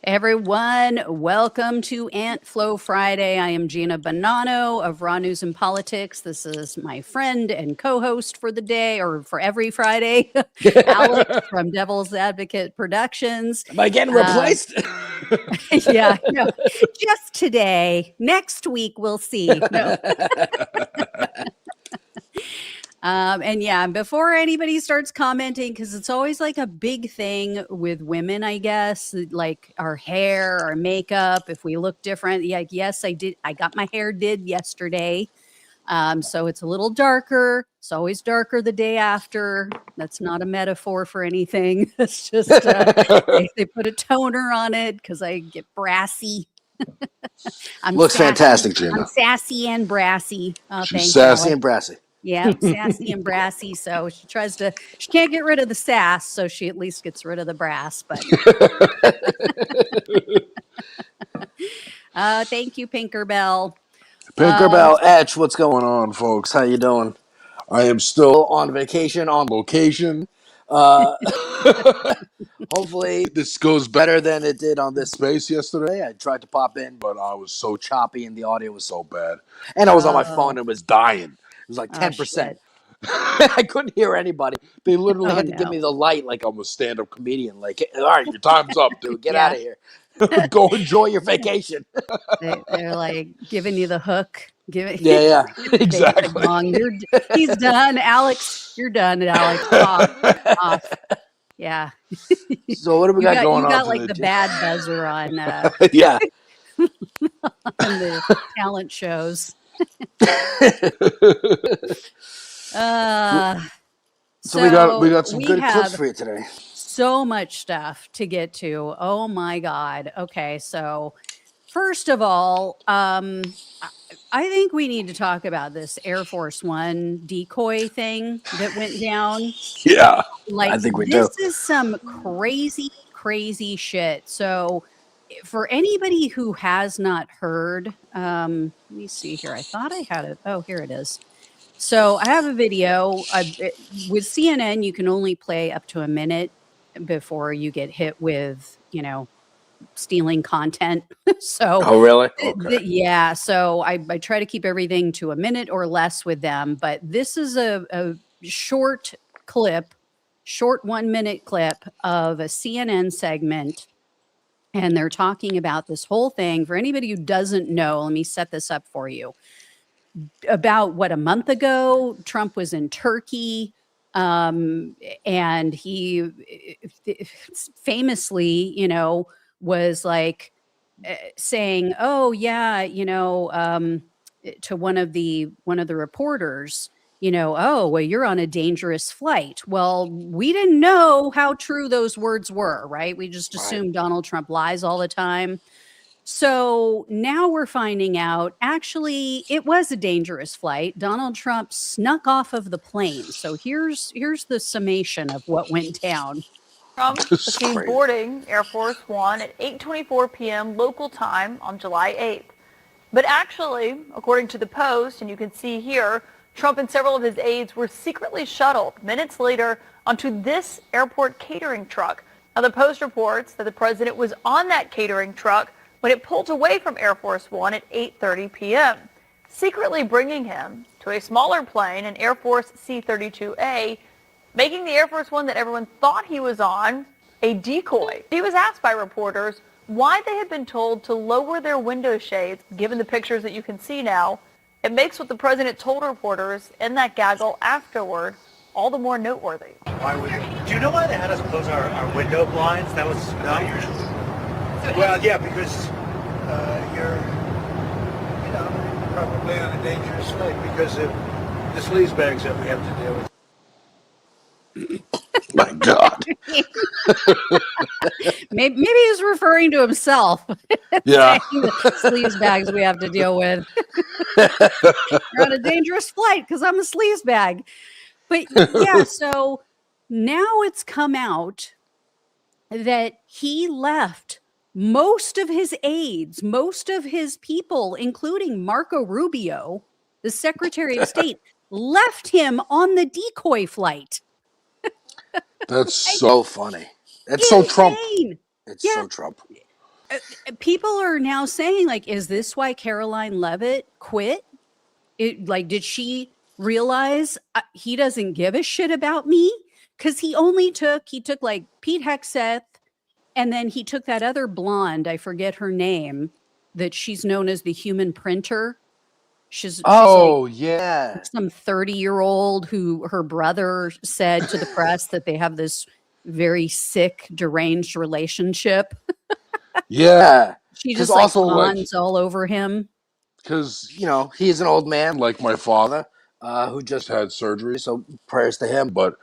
Everyone, welcome to Ant Flow Friday. I am Gina Bonanno of Raw News and Politics. This is my friend and co-host for the day, or for every Friday, Alex from Devil's Advocate Productions. Am I getting replaced? Yeah, no, just today. Next week, we'll see. No. And yeah, before anybody starts commenting, because it's always like a big thing with women, I guess, like our hair, our makeup, if we look different. Yeah, yes, I did. I got my hair did yesterday. So it's a little darker. It's always darker the day after. That's not a metaphor for anything. It's just they put a toner on it because I get brassy. Looks sassy. fantastic, Gina. I'm sassy and brassy. She's sassy and brassy. Yeah, sassy and brassy. So she can't get rid of the sass, so she at least gets rid of the brass. But thank you, Pinkerbell. Pinkerbell Etch, what's going on, folks? How you doing? I am still on vacation, on location. Hopefully this goes better than it did on this space yesterday. I tried to pop in, but I was so choppy and the audio was so bad. And I was on my phone and it was dying. It was like 10%. I couldn't hear anybody. They literally had to give me the light like I'm a stand-up comedian. Like, all right, your time's up, dude. Get out of here. Go enjoy your vacation. They're like giving you the hook. Yeah, exactly. He's done. Alex, you're done, Alex. Off. Yeah. So what do we got going on? You got like the bad buzzer on. Yeah. On the talent shows. So we got some good clips for you today. So much stuff to get to. Oh my God. Okay, so first of all, I think we need to talk about this Air Force One decoy thing that went down. Yeah, like I think we this do. is some crazy shit. So for anybody who has not heard, let me see here. I thought I had it. Oh, here it is. So I have a video with CNN. You can only play up to a minute before you get hit with, stealing content. So, oh really? Okay. Yeah. So I try to keep everything to a minute or less with them. But this is a short 1 minute clip of a CNN segment. And they're talking about this whole thing. For anybody who doesn't know, let me set this up for you. About a month ago, Trump was in Turkey, and he famously, was like saying, "Oh yeah," to one of the reporters, "Oh well, you're on a dangerous flight." Well, we didn't know how true those words were, right? We just assumed Donald Trump lies all the time. So now we're finding out, actually, it was a dangerous flight. Donald Trump snuck off of the plane. So here's the summation of what went down. Trump was seen boarding Air Force One at 8:24 p.m. local time on July 8th. But actually, according to the Post, and you can see here, Trump and several of his aides were secretly shuttled minutes later onto this airport catering truck. Now, the Post reports that the president was on that catering truck when it pulled away from Air Force One at 8:30 p.m., secretly bringing him to a smaller plane, an Air Force C-32A, making the Air Force One that everyone thought he was on a decoy. He was asked by reporters why they had been told to lower their window shades, given the pictures that you can see now. It makes what the president told reporters in that gaggle afterward all the more noteworthy. Do you know why they had us close our window blinds? That was not usual. Well, yeah, because you're probably on a dangerous flight because of the sleaze bags that we have to deal with. My God. Maybe he's referring to himself. Yeah. The sleaze bags we have to deal with. You're on a dangerous flight because I'm a sleaze bag. But yeah, so now it's come out that he left most of his aides, most of his people, including Marco Rubio, the Secretary of State, left him on the decoy flight. That's so funny. It's so Trump. It's so Trump. people are now saying, like, is this why Caroline Levitt quit? Did she realize he doesn't give a shit about me? Because he took like Pete Hegseth, and then he took that other blonde, I forget her name, that she's known as the human printer. She's like yeah, some 30-year-old who her brother said to the press that they have this very sick, deranged relationship. Yeah. She just like fawns all over him. Because, he's an old man like my father, who just had surgery, so prayers to him. But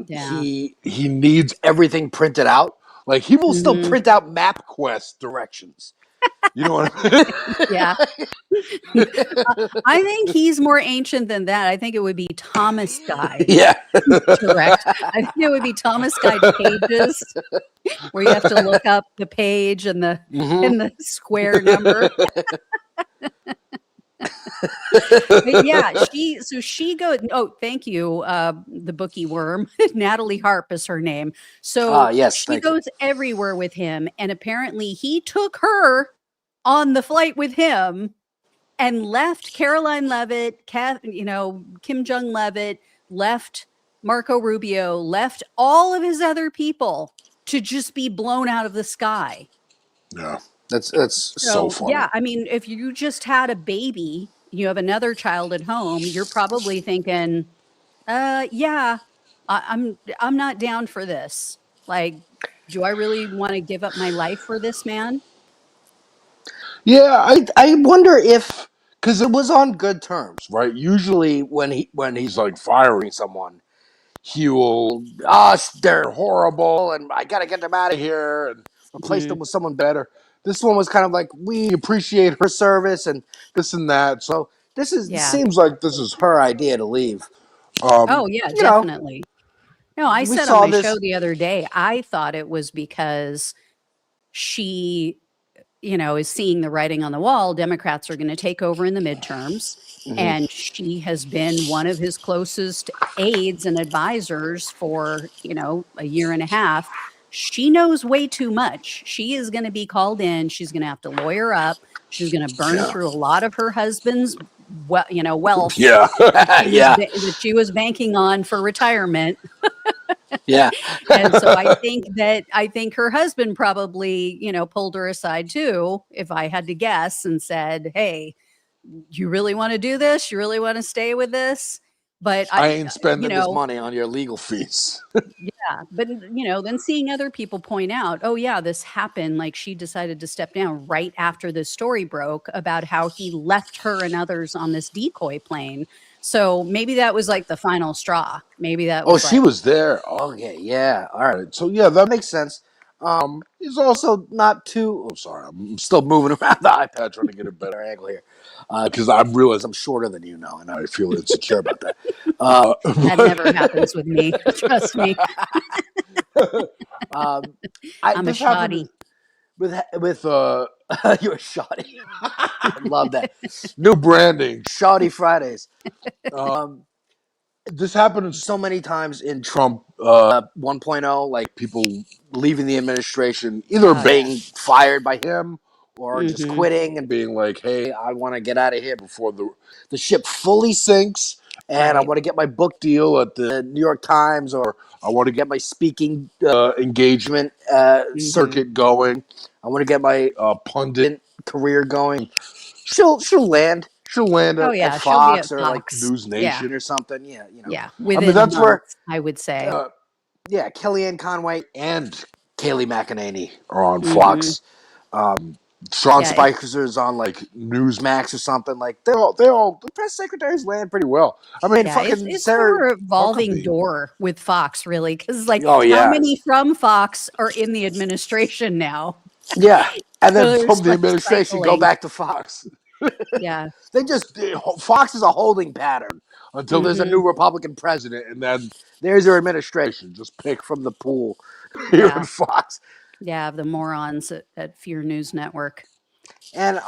he needs everything printed out. Like, he will still print out MapQuest directions. You know what I mean? Yeah. I think he's more ancient than that. I think it would be Thomas Guide. Yeah. Correct. I think it would be Thomas Guide pages where you have to look up the page and the square number. But yeah, she goes. Oh, thank you, the bookie worm. Natalie Harp is her name. So she goes everywhere with him, and apparently he took her on the flight with him and left Caroline Levitt, Kim Jong Levitt, left Marco Rubio, left all of his other people to just be blown out of the sky. Yeah, that's so funny. Yeah, I mean, if you just had a baby, you have another child at home, you're probably thinking, yeah, I'm not down for this. Like, do I really want to give up my life for this man? Yeah, I wonder if, because it was on good terms, right? Usually when he's like firing someone, he will, they're horrible, and I gotta get them out of here and replace them with someone better. This one was kind of like, we appreciate her service and this and that. So seems like this is her idea to leave. Oh yeah, definitely. No, I said on my show the other day, I thought it was because she, is seeing the writing on the wall. Democrats are going to take over in the midterms. And she has been one of his closest aides and advisors for, a year and a half. She knows way too much. She is going to be called in. She's going to have to lawyer up. She's going to burn through a lot of her husband's, wealth. Yeah. That she was banking on for retirement. Yeah. And so I think her husband probably, pulled her aside too, if I had to guess, and said, hey, you really want to do this? You really want to stay with this? But I ain't spending this money on your legal fees. Yeah. But, then seeing other people point out, oh, yeah, this happened. Like, she decided to step down right after the story broke about how he left her and others on this decoy plane. So maybe that was like the final straw. Maybe that was. She was there. Okay. Yeah. All right. So, yeah, that makes sense. He's also not too. Oh, sorry. I'm still moving around the iPad trying to get a better angle here. Because I realize I'm shorter than you now, and I feel insecure about that. That never happens with me. Trust me. I'm a shoddy. With you're a shoddy. I love that. New branding, Shoddy Fridays. This happened so many times in Trump 1.0, like people leaving the administration, either being fired by him or just quitting and being like, hey, I want to get out of here before the ship fully sinks, and I want to get my book deal at the New York Times, or I want to get my speaking engagement circuit going. I want to get my pundit career going. She'll land. She'll land at Fox or like News Nation or something. Yeah, Yeah, within that's months, where I would say. Kellyanne Conway and Kayleigh McEnany are on Fox. Sean Spicer is on like Newsmax or something. Like they're all the press secretaries land pretty well. I mean, it's a revolving door with Fox, really, because how many from Fox are in the administration now? Yeah, and then from the administration go back to Fox. Yeah, Fox is a holding pattern until there's a new Republican president, and then there's your administration. Just pick from the pool here at Fox. Yeah, the morons at Fear News Network. And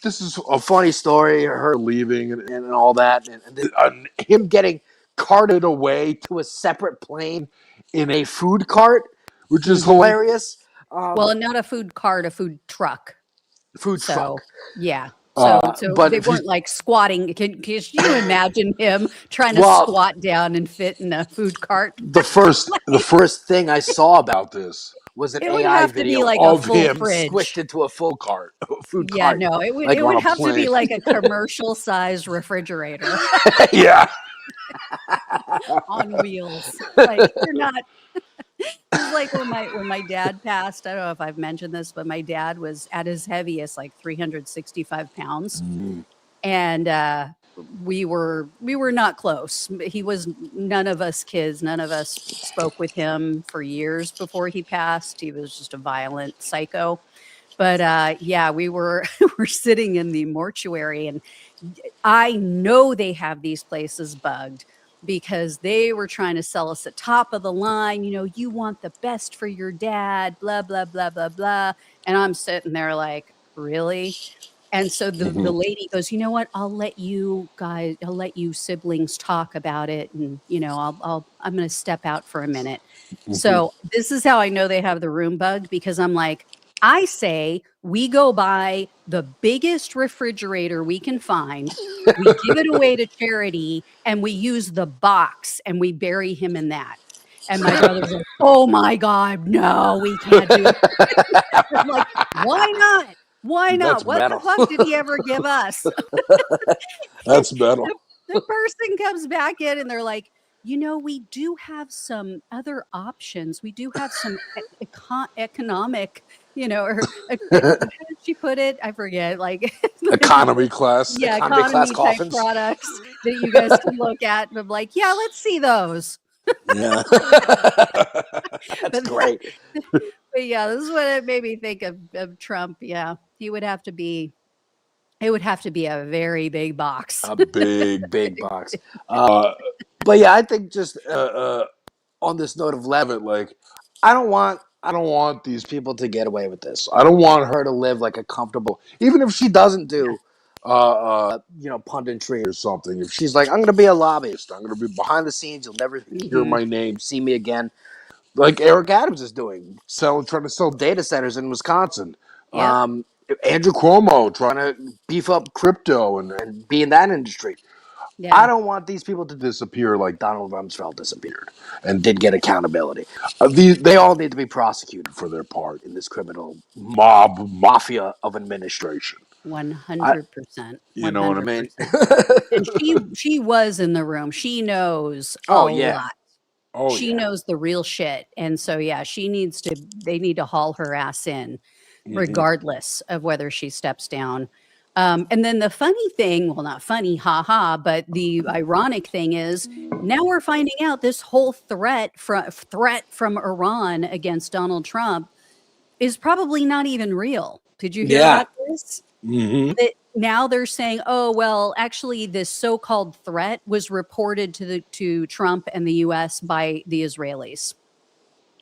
this is a funny story. Her leaving and all that, and him getting carted away to a separate plane in a food cart, which is hilarious. Well, not a food cart, a food truck. Food truck. Yeah. So but they weren't like squatting. Can you imagine him trying to squat down and fit in a food cart? The first thing I saw about this was an It would AI have to be video like a of full him fridge. squished into a full cart, food Yeah, cart. no, it like would on a have to be plane. like a commercial sized refrigerator Yeah. on wheels. Like you're not. It's like when my dad passed. I don't know if I've mentioned this, but my dad was at his heaviest, like 365 pounds, and we were not close. He was none of us kids. None of us spoke with him for years before he passed. He was just a violent psycho. But yeah, we were we're sitting in the mortuary, and I know they have these places bugged because they were trying to sell us at top of the line. You want the best for your dad, blah, blah, blah, blah, blah. And I'm sitting there like, really? And so the lady goes, you know what? I'll let you siblings talk about it. And, I'm going to step out for a minute. So this is how I know they have the room bugged, because I'm like, I say we go buy the biggest refrigerator we can find. We give it away to charity, and we use the box and we bury him in that. And my brother's like, oh my God, no, we can't do it. I'm like, why not? Why not? That's What metal. the fuck did he ever give us? That's metal. The person comes back in and they're like, we do have some other options. We do have some economic, or how did she put it? I forget. Like Economy class. Yeah, economy class type coffins. products that you guys can look at. And I'm like, yeah, let's see those. Yeah. That's great. But yeah, this is what it made me think of Trump. Yeah, it would have to be a very big box. A big box. But yeah, I think just on this note of Levitt, like I don't want these people to get away with this. I don't want her to live like a comfortable, even if she doesn't do punditry or something. If she's like, I'm gonna be a lobbyist, I'm gonna be behind the scenes, you'll never hear my name, see me again. Like Eric Adams is doing, trying to sell data centers in Wisconsin. Yep. Andrew Cuomo trying to beef up crypto and be in that industry. Yeah. I don't want these people to disappear like Donald Rumsfeld disappeared and did get accountability. They all need to be prosecuted for their part in this criminal mafia of administration. 100%. You know what I mean? And she was in the room. She knows a lot. She knows the real shit. And so, yeah, they need to haul her ass in regardless of whether she steps down. And then the funny thing, well, not funny, haha, but the ironic thing is now we're finding out this whole threat from Iran against Donald Trump is probably not even real. Did you hear about this? That now they're saying, oh, well, actually, this so-called threat was reported to Trump and the U.S. by the Israelis.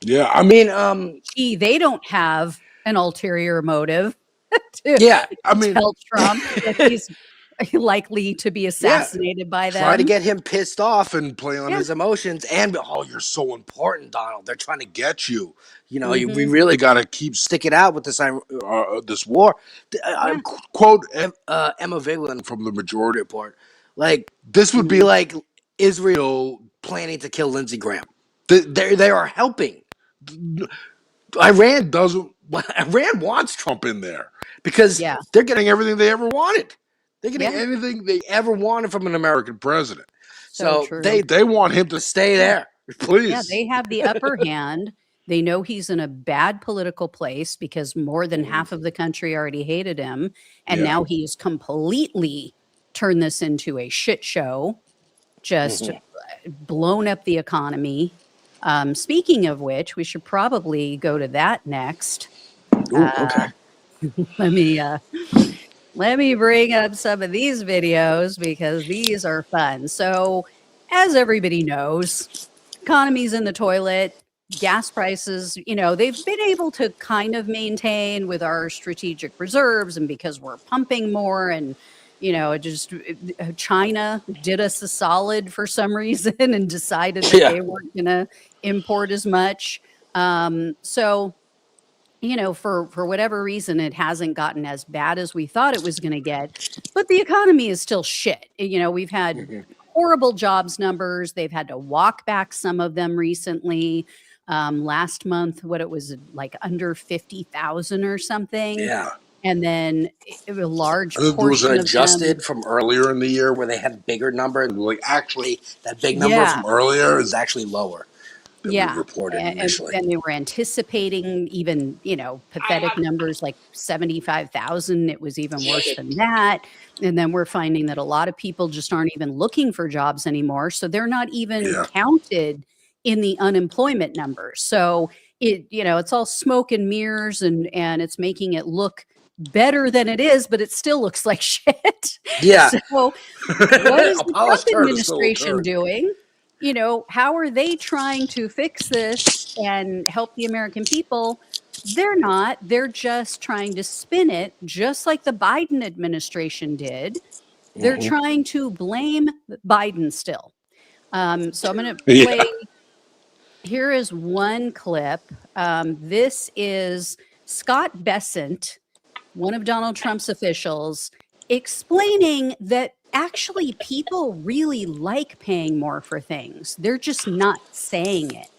Yeah, I mean, they don't have an ulterior motive to tell Trump that he's likely to be assassinated by them. Try to get him pissed off and play on his emotions. And, you're so important, Donald. They're trying to get you. We really got to keep sticking out with this war. I quote Emma Vigeland from the Majority Report. Like, this would be like Israel planning to kill Lindsey Graham. They are helping. Iran wants Trump in there because they're getting everything they ever wanted. They're getting anything they ever wanted from an American president. So they want him to stay there. Please. Yeah, they have the upper hand. They know he's in a bad political place because more than half of the country already hated him. And now he's completely turned this into a shit show, just blown up the economy. Speaking of which, we should probably go to that next. Okay. Let me bring up some of these videos because these are fun. So, as everybody knows, economy's in the toilet. Gas prices, they've been able to kind of maintain with our strategic reserves and because we're pumping more and, China did us a solid for some reason and decided that they weren't going to import as much. So, for whatever reason, it hasn't gotten as bad as we thought it was going to get, but the economy is still shit. We've had horrible jobs numbers. They've had to walk back some of them recently. Last month, what it was like under 50,000 or something. Yeah. And then a large There was portion an of adjusted them. from earlier in the year where they had a bigger number. Like, actually, that big number Yeah. from earlier is actually lower than we Yeah. reported initially. And they were anticipating even, pathetic numbers like 75,000. It was even worse than that. And then we're finding that a lot of people just aren't even looking for jobs anymore. So they're not even counted in the unemployment numbers. So it's all smoke and mirrors, and it's making it look better than it is, but it still looks like shit. Yeah. So what is the Trump administration doing? How are they trying to fix this and help the American people? They're not. They're just trying to spin it, just like the Biden administration did. They're trying to blame Biden still. So I'm going to play. Here is one clip. This is Scott Bessent, one of Donald Trump's officials, explaining that actually people really like paying more for things. They're just not saying it.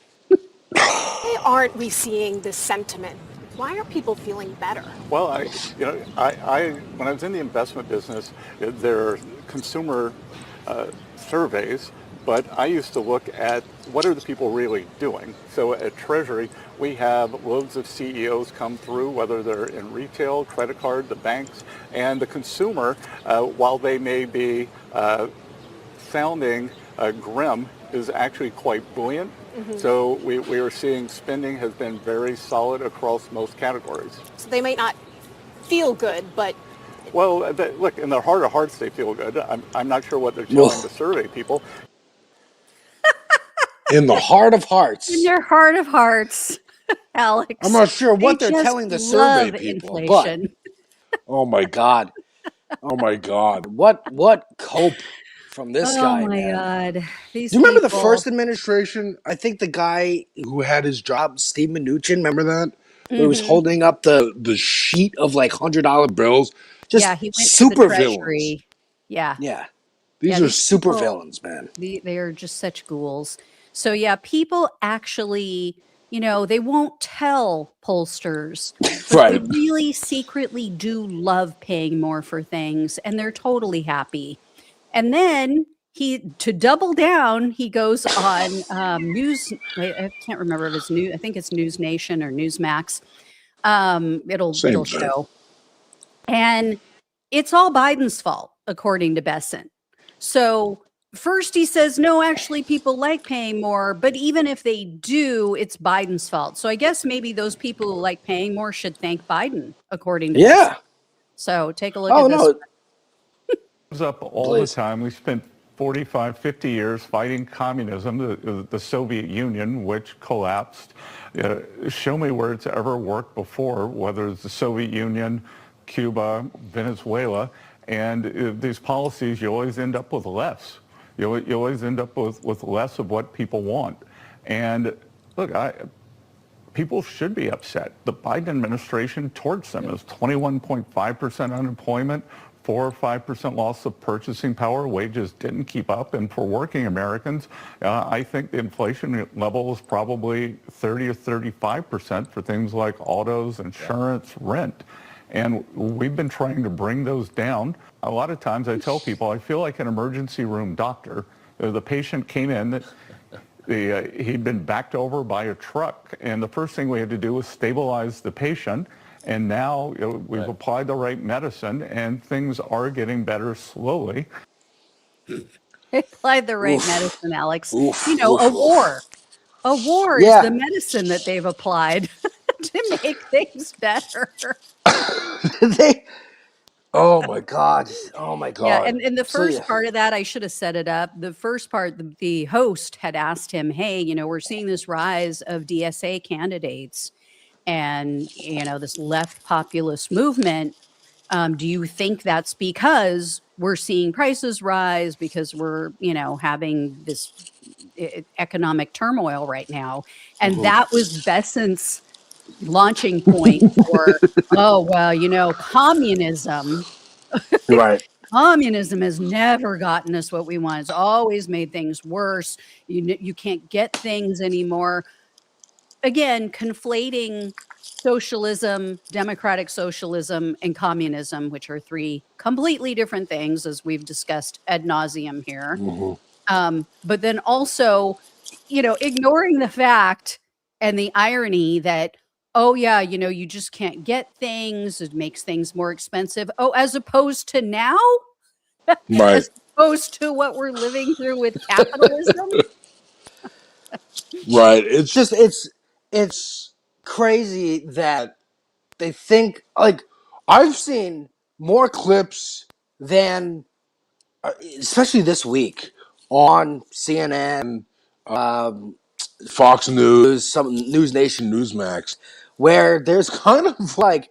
Why aren't we seeing this sentiment? Why are people feeling better? Well, when I was in the investment business, there are consumer surveys, but I used to look at what are the people really doing. So at Treasury, we have loads of CEOs come through, whether they're in retail, credit card, the banks, and the consumer, while they may be sounding grim, is actually quite buoyant. So we are seeing spending has been very solid across most categories. So they might not feel good, but... Well, look, in their heart of hearts, they feel good. I'm not sure what they're telling the survey people. In the heart of hearts. In their heart of hearts, Alex. I'm not sure what they're telling the survey people. Inflation. But, oh my God. Oh my God. What cope from this guy, man. Oh my God. Do you remember the first administration? I think the guy who had his job, Steve Mnuchin, remember that? He was holding up the sheet of like $100 bills. Just he went super to the Treasury. villains. Yeah. Yeah. These are super villains, man. They are just such ghouls. So yeah, people actually, they won't tell pollsters, but they really secretly do love paying more for things, and they're totally happy. And then to double down, he goes on news. I can't remember if it's new. I think it's News Nation or Newsmax. It'll show. And it's all Biden's fault, according to Bessent. So first he says, no, actually people like paying more, but even if they do, it's Biden's fault. So I guess maybe those people who like paying more should thank Biden, according to Bessent. So take a look at this. It comes up all the time. We spent 45, 50 years fighting communism, the Soviet Union, which collapsed. Show me where it's ever worked before, whether it's the Soviet Union, Cuba, Venezuela. And these policies, you always end up with less. You always end up with less of what people want. And look, people should be upset. The Biden administration torched them. It was 21.5% unemployment, 4 or 5% loss of purchasing power. Wages didn't keep up. And for working Americans, I think the inflation level is probably 30 or 35% for things like autos, insurance, rent. And we've been trying to bring those down. A lot of times I tell people, I feel like an emergency room doctor. The patient came in, he'd been backed over by a truck, and the first thing we had to do was stabilize the patient. And now we've applied the right medicine, and things are getting better slowly. They applied the right medicine, Alex. A war. A war is the medicine that they've applied to make things better. Oh my God. Yeah, and the first part of that, I should have set it up. The first part, the host had asked him, hey, we're seeing this rise of DSA candidates and, this left populist movement. Do you think that's because we're seeing prices rise, because we're, having this economic turmoil right now? And that was Bessent's launching point for, oh, well, communism. Right. Communism has never gotten us what we want. It's always made things worse. You can't get things anymore. Again, conflating socialism, democratic socialism, and communism, which are three completely different things, as we've discussed ad nauseum here. But then also, ignoring the fact and the irony that, oh yeah, you just can't get things. It makes things more expensive. Oh, as opposed to now, Right. as opposed to what we're living through with capitalism. Right. It's just it's crazy that they think like I've seen more clips than especially this week on CNN, um, Fox News, some News Nation, Newsmax, where there's kind of like,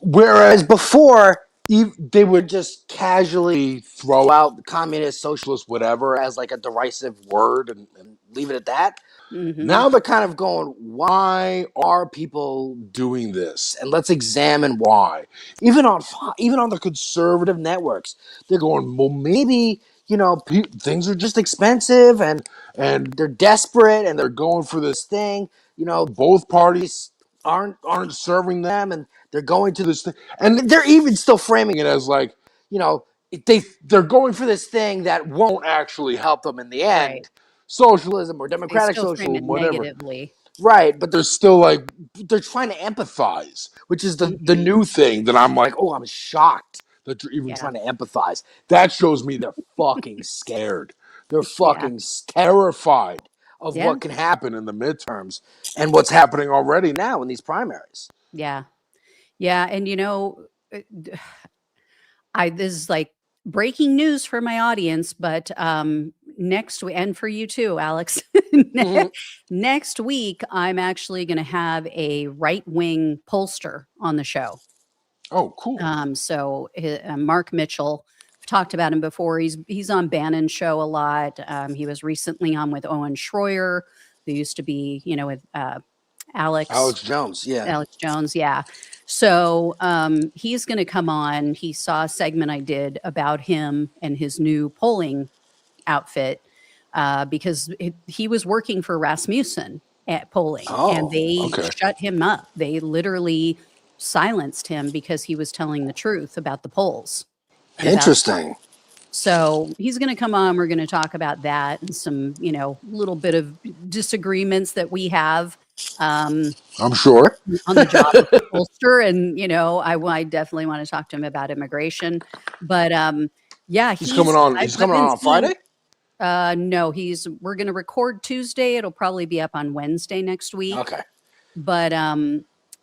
whereas before they would just casually throw out communist, socialist, whatever as like a derisive word and leave it at that. Mm-hmm. Now they're kind of going, why are people doing this? And let's examine why. Even on the conservative networks, they're going, well, maybe things are just expensive and they're desperate and they're going for this thing. Both parties aren't serving them and they're going to this thing, and they're even still framing it as like, they're going for this thing that won't actually help them in the end. Right. Socialism or They democratic still frame it socialism, whatever. negatively. Right, but they're still like, they're trying to empathize, which is the new thing that I'm like, oh, I'm shocked that you're even trying to empathize. That shows me they're fucking scared. They're fucking terrified of what can happen in the midterms and what's happening already now in these primaries. Yeah. Yeah. And this is like breaking news for my audience, but next week, and for you too, Alex, next week, I'm actually going to have a right-wing pollster on the show. Oh, cool. So Mark Mitchell, I've talked about him before. He's on Bannon's show a lot. He was recently on with Owen Schroyer, who used to be, with Alex Jones. Yeah. Alex Jones. Yeah. So he's going to come on. He saw a segment I did about him and his new polling outfit because he was working for Rasmussen at polling, and they shut him up. They literally silenced him because he was telling the truth about the polls. Interesting. So he's going to come on. We're going to talk about that and some, little bit of disagreements that we have. I'm sure on the job as a pollster, and I definitely want to talk to him about immigration. But yeah, he's coming on. He's coming on Friday. No, we're going to record Tuesday. It'll probably be up on Wednesday next week. Okay. But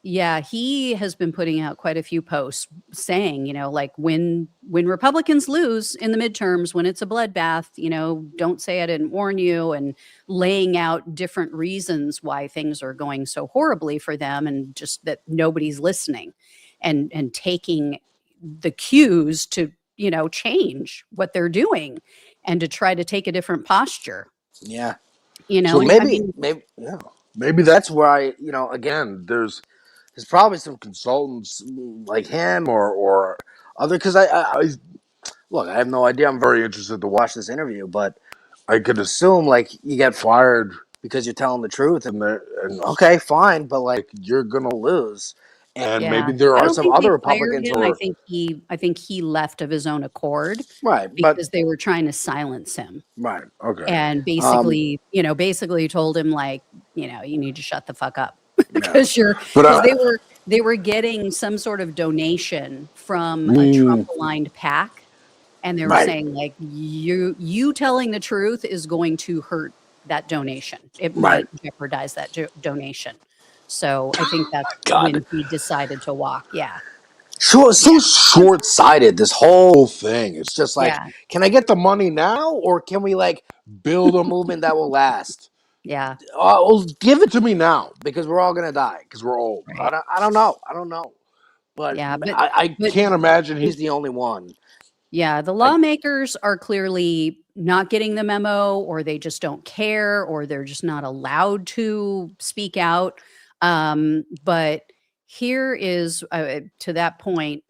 yeah, he has been putting out quite a few posts saying, like when Republicans lose in the midterms, when it's a bloodbath, don't say I didn't warn you, and laying out different reasons why things are going so horribly for them, and just that nobody's listening and taking the cues to, change what they're doing and to try to take a different posture. Yeah. So maybe that's why, again, there's probably some consultants like him or other, because I look, I have no idea. I'm very interested to watch this interview, but I could assume like you get fired because you're telling the truth, and okay, fine, but like you're gonna lose, and maybe there are some other Republicans. I think he left of his own accord, right? Because they were trying to silence him, right? Okay, and basically, basically told him like, you need to shut the fuck up. Because they were getting some sort of donation from a Trump-aligned PAC, and they were saying like, you telling the truth is going to hurt that donation. It might jeopardize that donation. So I think that's when he decided to walk. Yeah. So short-sighted, this whole thing. It's just like, can I get the money now, or can we like build a movement that will last? Yeah. Well, give it to me now, because we're all gonna die because we're old. Right. I don't know. But I can't imagine he's the only one. Yeah, the lawmakers are clearly not getting the memo, or they just don't care, or they're just not allowed to speak out. But here is, to that point,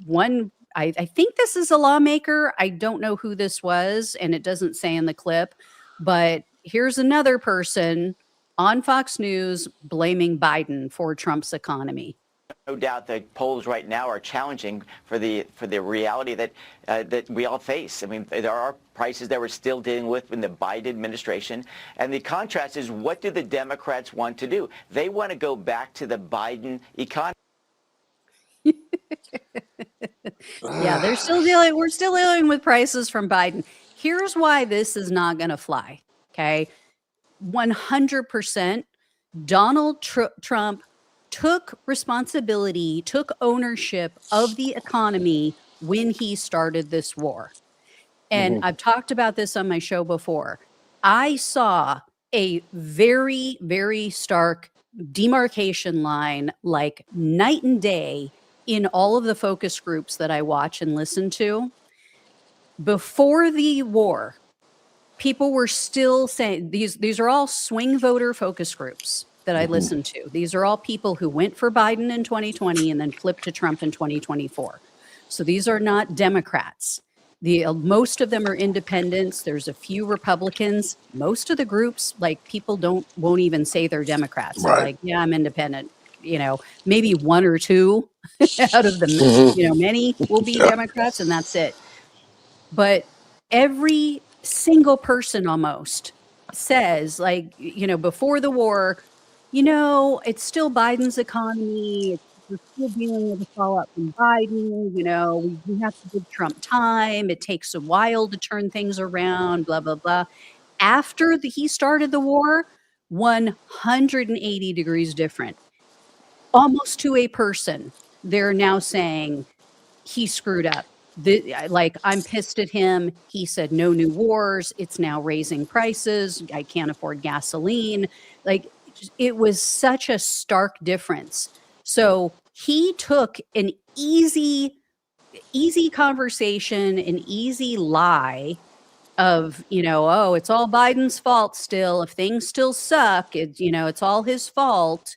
one, I think this is a lawmaker. I don't know who this was, and it doesn't say in the clip, but here's another person on Fox News blaming Biden for Trump's economy. No doubt the polls right now are challenging for the reality that that we all face. I mean, there are prices that we're still dealing with in the Biden administration. And the contrast is, what do the Democrats want to do? They want to go back to the Biden economy. Yeah, we're still dealing with prices from Biden. Here's why this is not going to fly. Okay. 100% Donald Trump took responsibility, took ownership of the economy when he started this war. And I've talked about this on my show before. I saw a very, very stark demarcation line, like night and day, in all of the focus groups that I watch and listen to. Before the war, people were still saying, these are all swing voter focus groups that I listen to. These are all people who went for Biden in 2020 and then flipped to Trump in 2024. So these are not Democrats. Most of them are independents. There's a few Republicans. Most of the groups, like, people won't even say they're Democrats. They're like, yeah, I'm independent. You know, maybe one or two out of the many will be Democrats, and that's it. But every single person almost says, like, before the war, it's still Biden's economy. We're still dealing with the fallout from Biden. We have to give Trump time. It takes a while to turn things around, blah, blah, blah. After he started the war, 180 degrees different. Almost to a person, they're now saying he screwed up. I'm pissed at him. He said no new wars. It's now raising prices. I can't afford gasoline. Like, it was such a stark difference. So he took an easy conversation, an easy lie of, oh, it's all Biden's fault still. If things still suck, it's all his fault.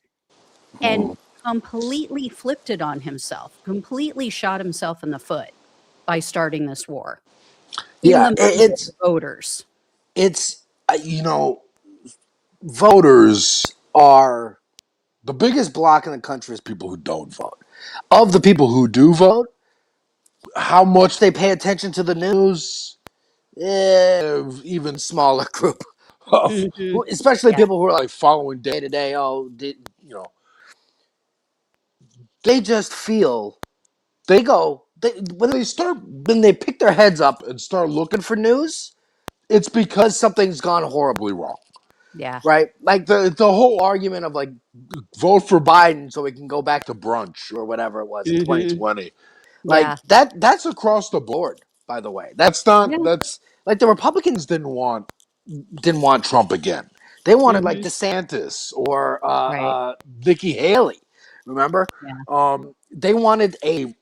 And completely flipped it on himself, completely shot himself in the foot by starting this war. Yeah, it's voters. It's, voters are the biggest block in the country is people who don't vote. Of the people who do vote, how much they pay attention to the news, even smaller group of, especially people who are like following day to day. They just feel when they pick their heads up and start looking for news, it's because something's gone horribly wrong. Yeah. Right? Like the whole argument of, like, vote for Biden so we can go back to brunch or whatever it was in 2020. Like, that's across the board, by the way. That's like the Republicans didn't want Trump again. They wanted like DeSantis or Nikki Haley. Remember? Yeah. They wanted a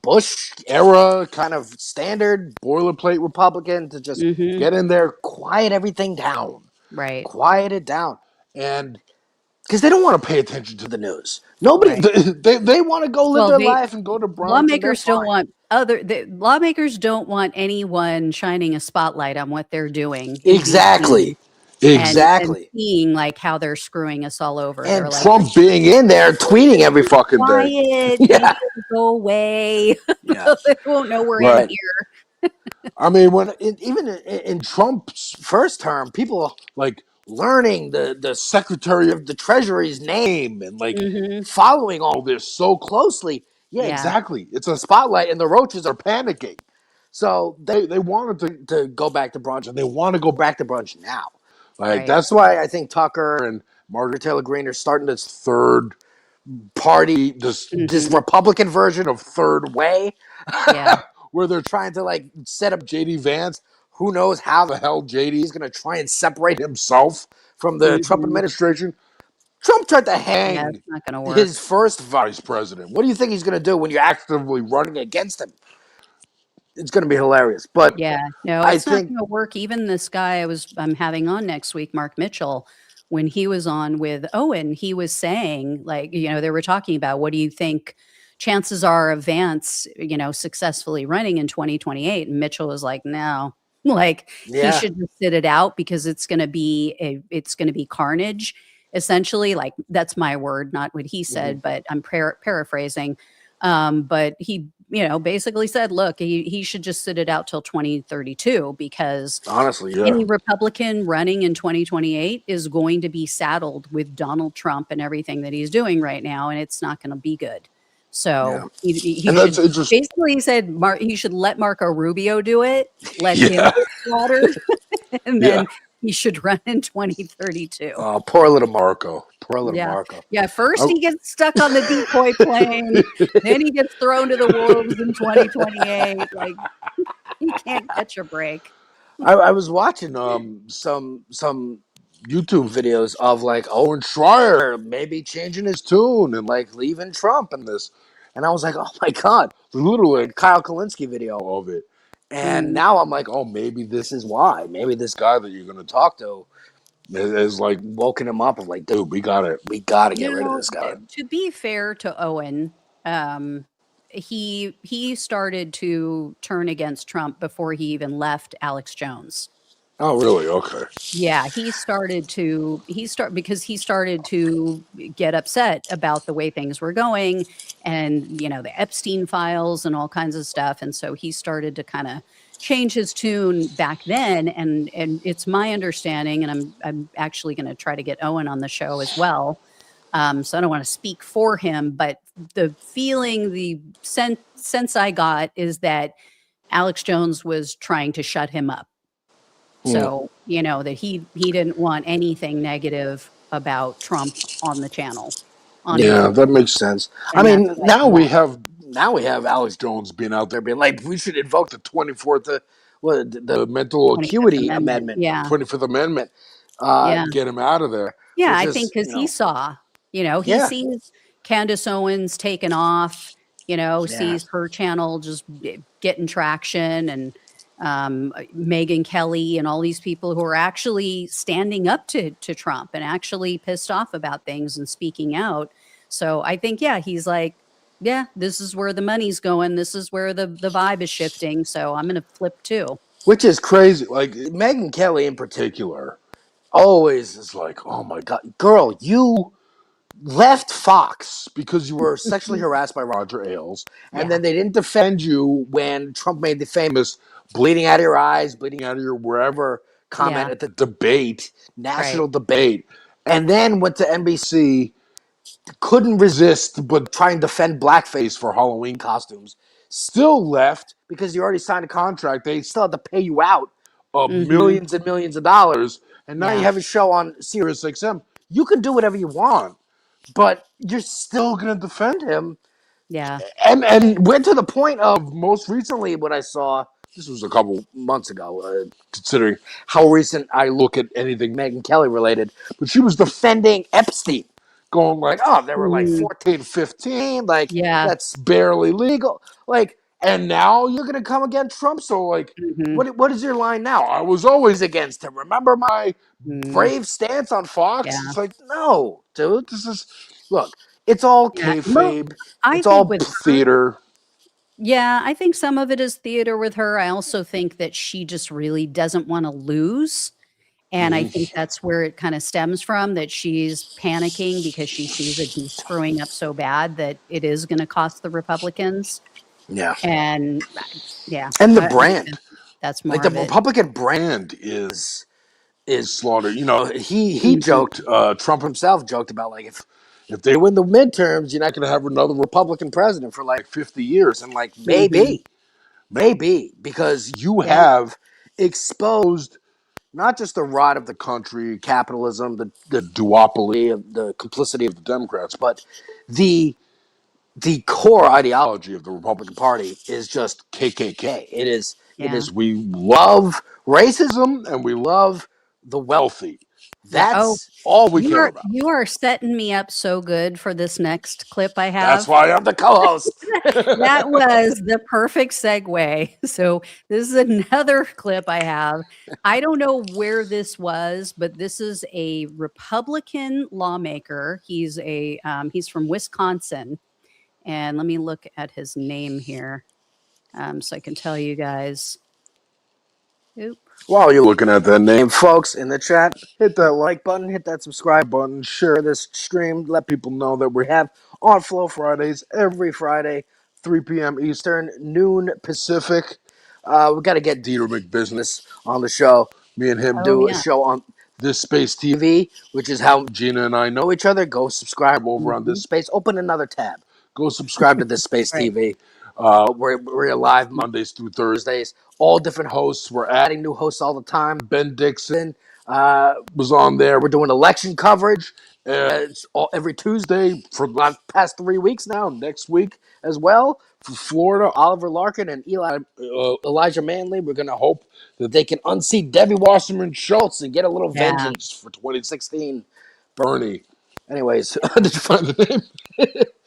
Bush era kind of standard boilerplate Republican to just get in there, quiet everything down. Right. Quiet it down. And because they don't want to pay attention to the news. Nobody, they want to go live their life and go to brunch. Lawmakers don't want anyone shining a spotlight on what they're doing. Exactly. And seeing, like, how they're screwing us all over. And Trump being in there tweeting every fucking day. Yeah. Go away. Yeah. They won't know we're in here. I mean, even in Trump's first term, people like learning the Secretary of the Treasury's name and like following all this so closely. Yeah, exactly. It's a spotlight, and the roaches are panicking. So they wanted to go back to brunch, and they want to go back to brunch now. Like, that's why I think Tucker and Margaret Taylor Greene are starting this third party, this Republican version of Third Way. Yeah. Where they're trying to, like, set up J.D. Vance. Who knows how the hell J.D. is going to try and separate himself from the Trump administration. Trump tried to hang his first vice president. What do you think he's going to do when you're actively running against him? It's going to be hilarious. But yeah, no, it's not going to work. Even this guy I'm having on next week, Mark Mitchell, when he was on with Owen, he was saying, like, they were talking about, what do you think chances are of Vance, successfully running in 2028? And Mitchell was like, no, like he Yeah. should just sit it out because it's going to be carnage, essentially. Like, that's my word, not what he said, but I'm paraphrasing. But he, basically said, look, he should just sit it out till 2032, because Honestly, yeah. any Republican running in 2028 is going to be saddled with Donald Trump and everything that he's doing right now, and it's not going to be good. So he And should that's interesting. basically, he said he should let Marco Rubio do it, let him Yeah. get slaughtered, and Yeah. then he should run in 2032. Oh, poor little Marco. Poor little Yeah. Marco. Yeah. First Oh. he gets stuck on the decoy plane, then he gets thrown to the wolves in 2028. Like, he can't catch a break. I was watching some YouTube videos of like Owen Schreier maybe changing his tune and like leaving Trump in this, and I was like, oh my god, literally a Kyle Kalinske video of it, and now I'm like, oh, maybe this is why. Maybe this guy that you're gonna talk to is like woken him up of like, dude, we gotta get rid of this guy. To be fair to Owen, he started to turn against Trump before he even left Alex Jones. Oh, really? Okay. Yeah, because he started to get upset about the way things were going, and the Epstein files and all kinds of stuff, and so he started to kind of change his tune back then. And it's my understanding, and I'm actually going to try to get Owen on the show as well. So I don't want to speak for him, but the feeling, the sense I got is that Alex Jones was trying to shut him up. So, that he didn't want anything negative about Trump on the channel. That makes sense. And I mean, that's what now we left. have Alex Jones being out there being like, we should invoke the 24th, the mental 25th acuity Amendment. amendment, Yeah. 25th Amendment, Yeah. get him out of there. Yeah, which I is, think because he saw, he Yeah. sees Candace Owens taken off, sees her channel just getting traction, and Megyn Kelly and all these people who are actually standing up to Trump and actually pissed off about things and speaking out. So I think, he's like, this is where the money's going. This is where the vibe is shifting. So I'm going to flip too. Which is crazy. Like, Megyn Kelly in particular always is like, oh my God, girl, you left Fox because you were sexually harassed by Roger Ailes, and then they didn't defend you when Trump made the famous bleeding out of your eyes, bleeding out of your wherever comment at the debate, national debate, and then went to NBC, couldn't resist but try and defend blackface for Halloween costumes, still left because you already signed a contract. They still had to pay you out millions and millions of dollars, and now you have a show on Sirius XM. You can do whatever you want, but you're still going to defend him. Yeah. And we're to the point of most recently what I saw, this was a couple months ago, considering how recent I look at anything Megyn Kelly related, but she was defending Epstein, going like, oh, they were like 14, 15, like, that's barely legal. Like, and now you're going to come against Trump, so like, what is your line now? I was always against him. Remember my brave stance on Fox? Yeah. It's like, no, dude, this is, look, it's all kayfabe. It's all theater. Yeah, I think some of it is theater with her. I also think that she just really doesn't want to lose. And I think that's where it kind of stems from, that she's panicking because she sees that he's screwing up so bad that it is going to cost the Republicans. Yeah. And And the brand. That's more like the of it. Republican brand is slaughtered. He joked, Trump himself joked about like, if they win the midterms, you're not going to have another Republican president for like 50 years. And like, maybe, because you have exposed not just the rot of the country, capitalism, the duopoly, the complicity of the Democrats, but the core ideology of the Republican Party is just KKK. It is, we love racism and we love the wealthy. Yeah. Oh, That's all we care about. you are setting me up so good for this next clip I have. That's why I'm the co-host. That was the perfect segue. So this is another clip I have. I don't know where this was, but this is a Republican lawmaker. He's from Wisconsin, and let me look at his name here, so I can tell you guys. Oop. While you're looking at that name, folks, in the chat, hit that like button, hit that subscribe button, share this stream, let people know that we have On Flow Fridays every Friday, 3 p.m. Eastern, noon Pacific. We got to get Dieter McBusiness on the show. Me and him do a show on This Space TV, which is how Gina and I know each other. Go subscribe over on This Space. Open another tab. Go subscribe to This Space TV. We're live Mondays through Thursdays. All different hosts. We're adding new hosts all the time. Ben Dixon was on there. We're doing election coverage. It's every Tuesday for the past 3 weeks now. Next week as well. For Florida, Oliver Larkin and Elijah Manley. We're going to hope that they can unseat Debbie Wasserman Schultz and get a little vengeance for 2016 Bernie. Anyways, did you find the name?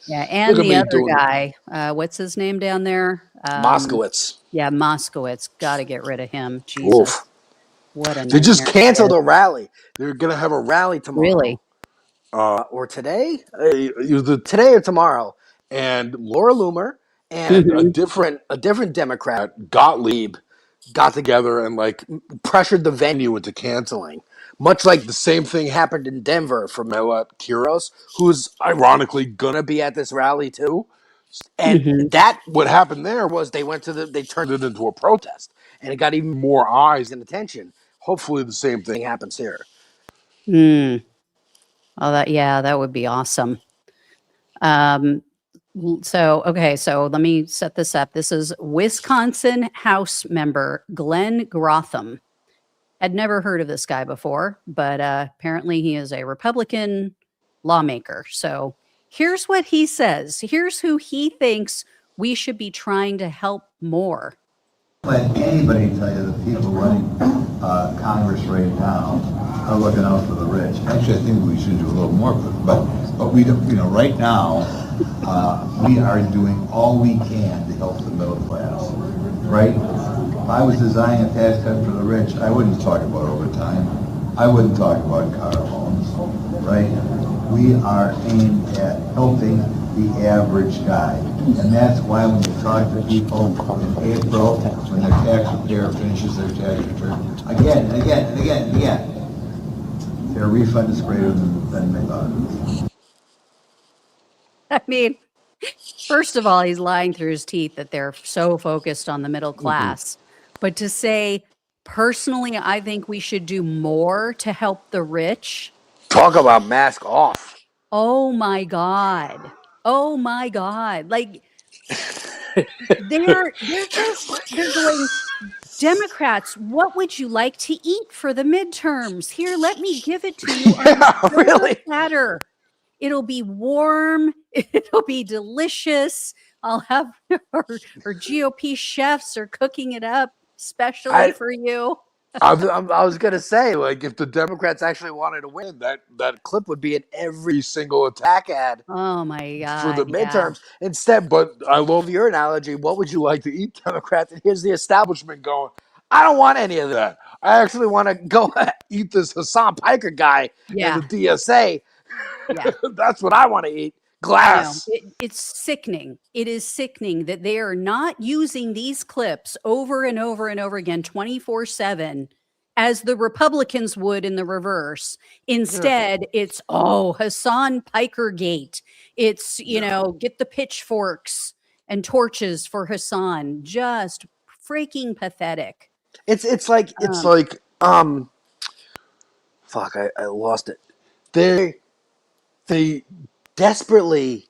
Yeah, and the other guy, what's his name down there? Moskowitz. Yeah, Moskowitz. Got to get rid of him. Jesus. Oof. What a nightmare. They just canceled a rally. They're going to have a rally tomorrow. Really? Or today? Either today or tomorrow. And Laura Loomer and a different Democrat, Gottlieb, got together and pressured the venue into canceling. Much like the same thing happened in Denver for Mela Kiros, who's ironically gonna be at this rally too. And what happened there was they turned it into a protest, and it got even more eyes and attention. Hopefully, the same thing happens here. Oh, that would be awesome. So let me set this up. This is Wisconsin House member Glenn Grotham. I'd never heard of this guy before, but apparently he is a Republican lawmaker. So here's what he says. Here's who he thinks we should be trying to help more. Let anybody tell you the people running Congress right now are looking out for the rich. Actually, I think we should do a little more, but we don't. Right now, we are doing all we can to help the middle class. Right? If I was designing a tax cut for the rich, I wouldn't talk about overtime. I wouldn't talk about car loans. Right? We are aimed at helping the average guy. And that's why when you talk to people in April, when their tax preparer finishes their tax return, again and again and again and again, their refund is greater than they thought it was. I mean, first of all, he's lying through his teeth that they're so focused on the middle class. But to say, personally, I think we should do more to help the rich. Talk about mask off. Oh my God. Oh my God. Like they're going, Democrats, what would you like to eat for the midterms? Here, let me give it to you on a silver platter. It'll be warm. It'll be delicious. I'll have our GOP chefs are cooking it up specially for you. I was gonna say, if the Democrats actually wanted to win, that clip would be in every single attack ad. Oh my God! For the midterms, instead. But I love your analogy. What would you like to eat, Democrats? And here's the establishment going, I don't want any of that. I actually want to go eat this Hasan Piker guy in the DSA. Yeah. That's what I want to eat. Glass. It's sickening. It is sickening that they are not using these clips over and over and over again 24/7 as the Republicans would in the reverse. Instead, it's Hasan Piker Gate. It's get the pitchforks and torches for Hasan. Just freaking pathetic. It's like fuck, I lost it. They desperately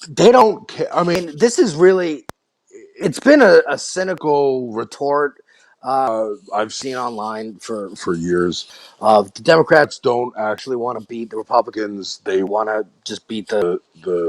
they don't care. I mean, this is really, it's been a cynical retort I've seen online for years. The Democrats don't actually want to beat the Republicans. They want to just beat the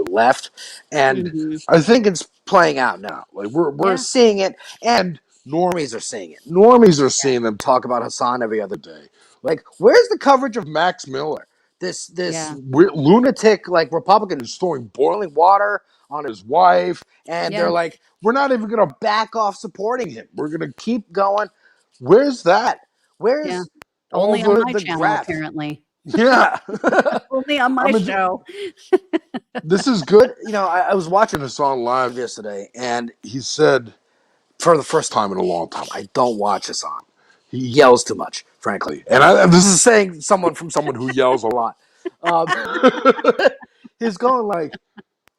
left. And I think it's playing out now. We're seeing it. And Normies are seeing it. Normies are seeing them talk about Hasan every other day. Like, where's the coverage of Max Miller? This lunatic like Republican who's throwing boiling water on his wife, and they're like, we're not even going to back off supporting him. We're going to keep going. Where's that? Where's all Only on my the channel, graph? apparently. Yeah. Only on my show. This is good. You know, I was watching Hasan live yesterday, and he said, for the first time in a long time, I don't watch Hasan. He yells too much, frankly. And this is saying someone who yells a lot. He's going like,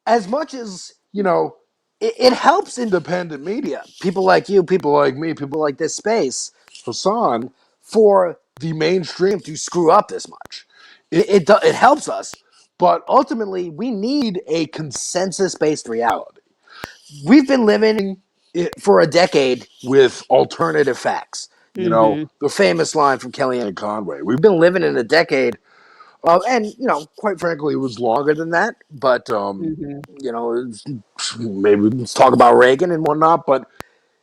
as much as, you know, it helps independent media, people like you, people like me, people like this space, Hasan, for the mainstream to screw up this much. It helps us, but ultimately we need a consensus-based reality. We've been living for a decade with alternative facts. You know, the famous line from Kellyanne Conway. We've been living in a decade, and, you know, quite frankly, it was longer than that. But, you know, maybe let's talk about Reagan and whatnot. But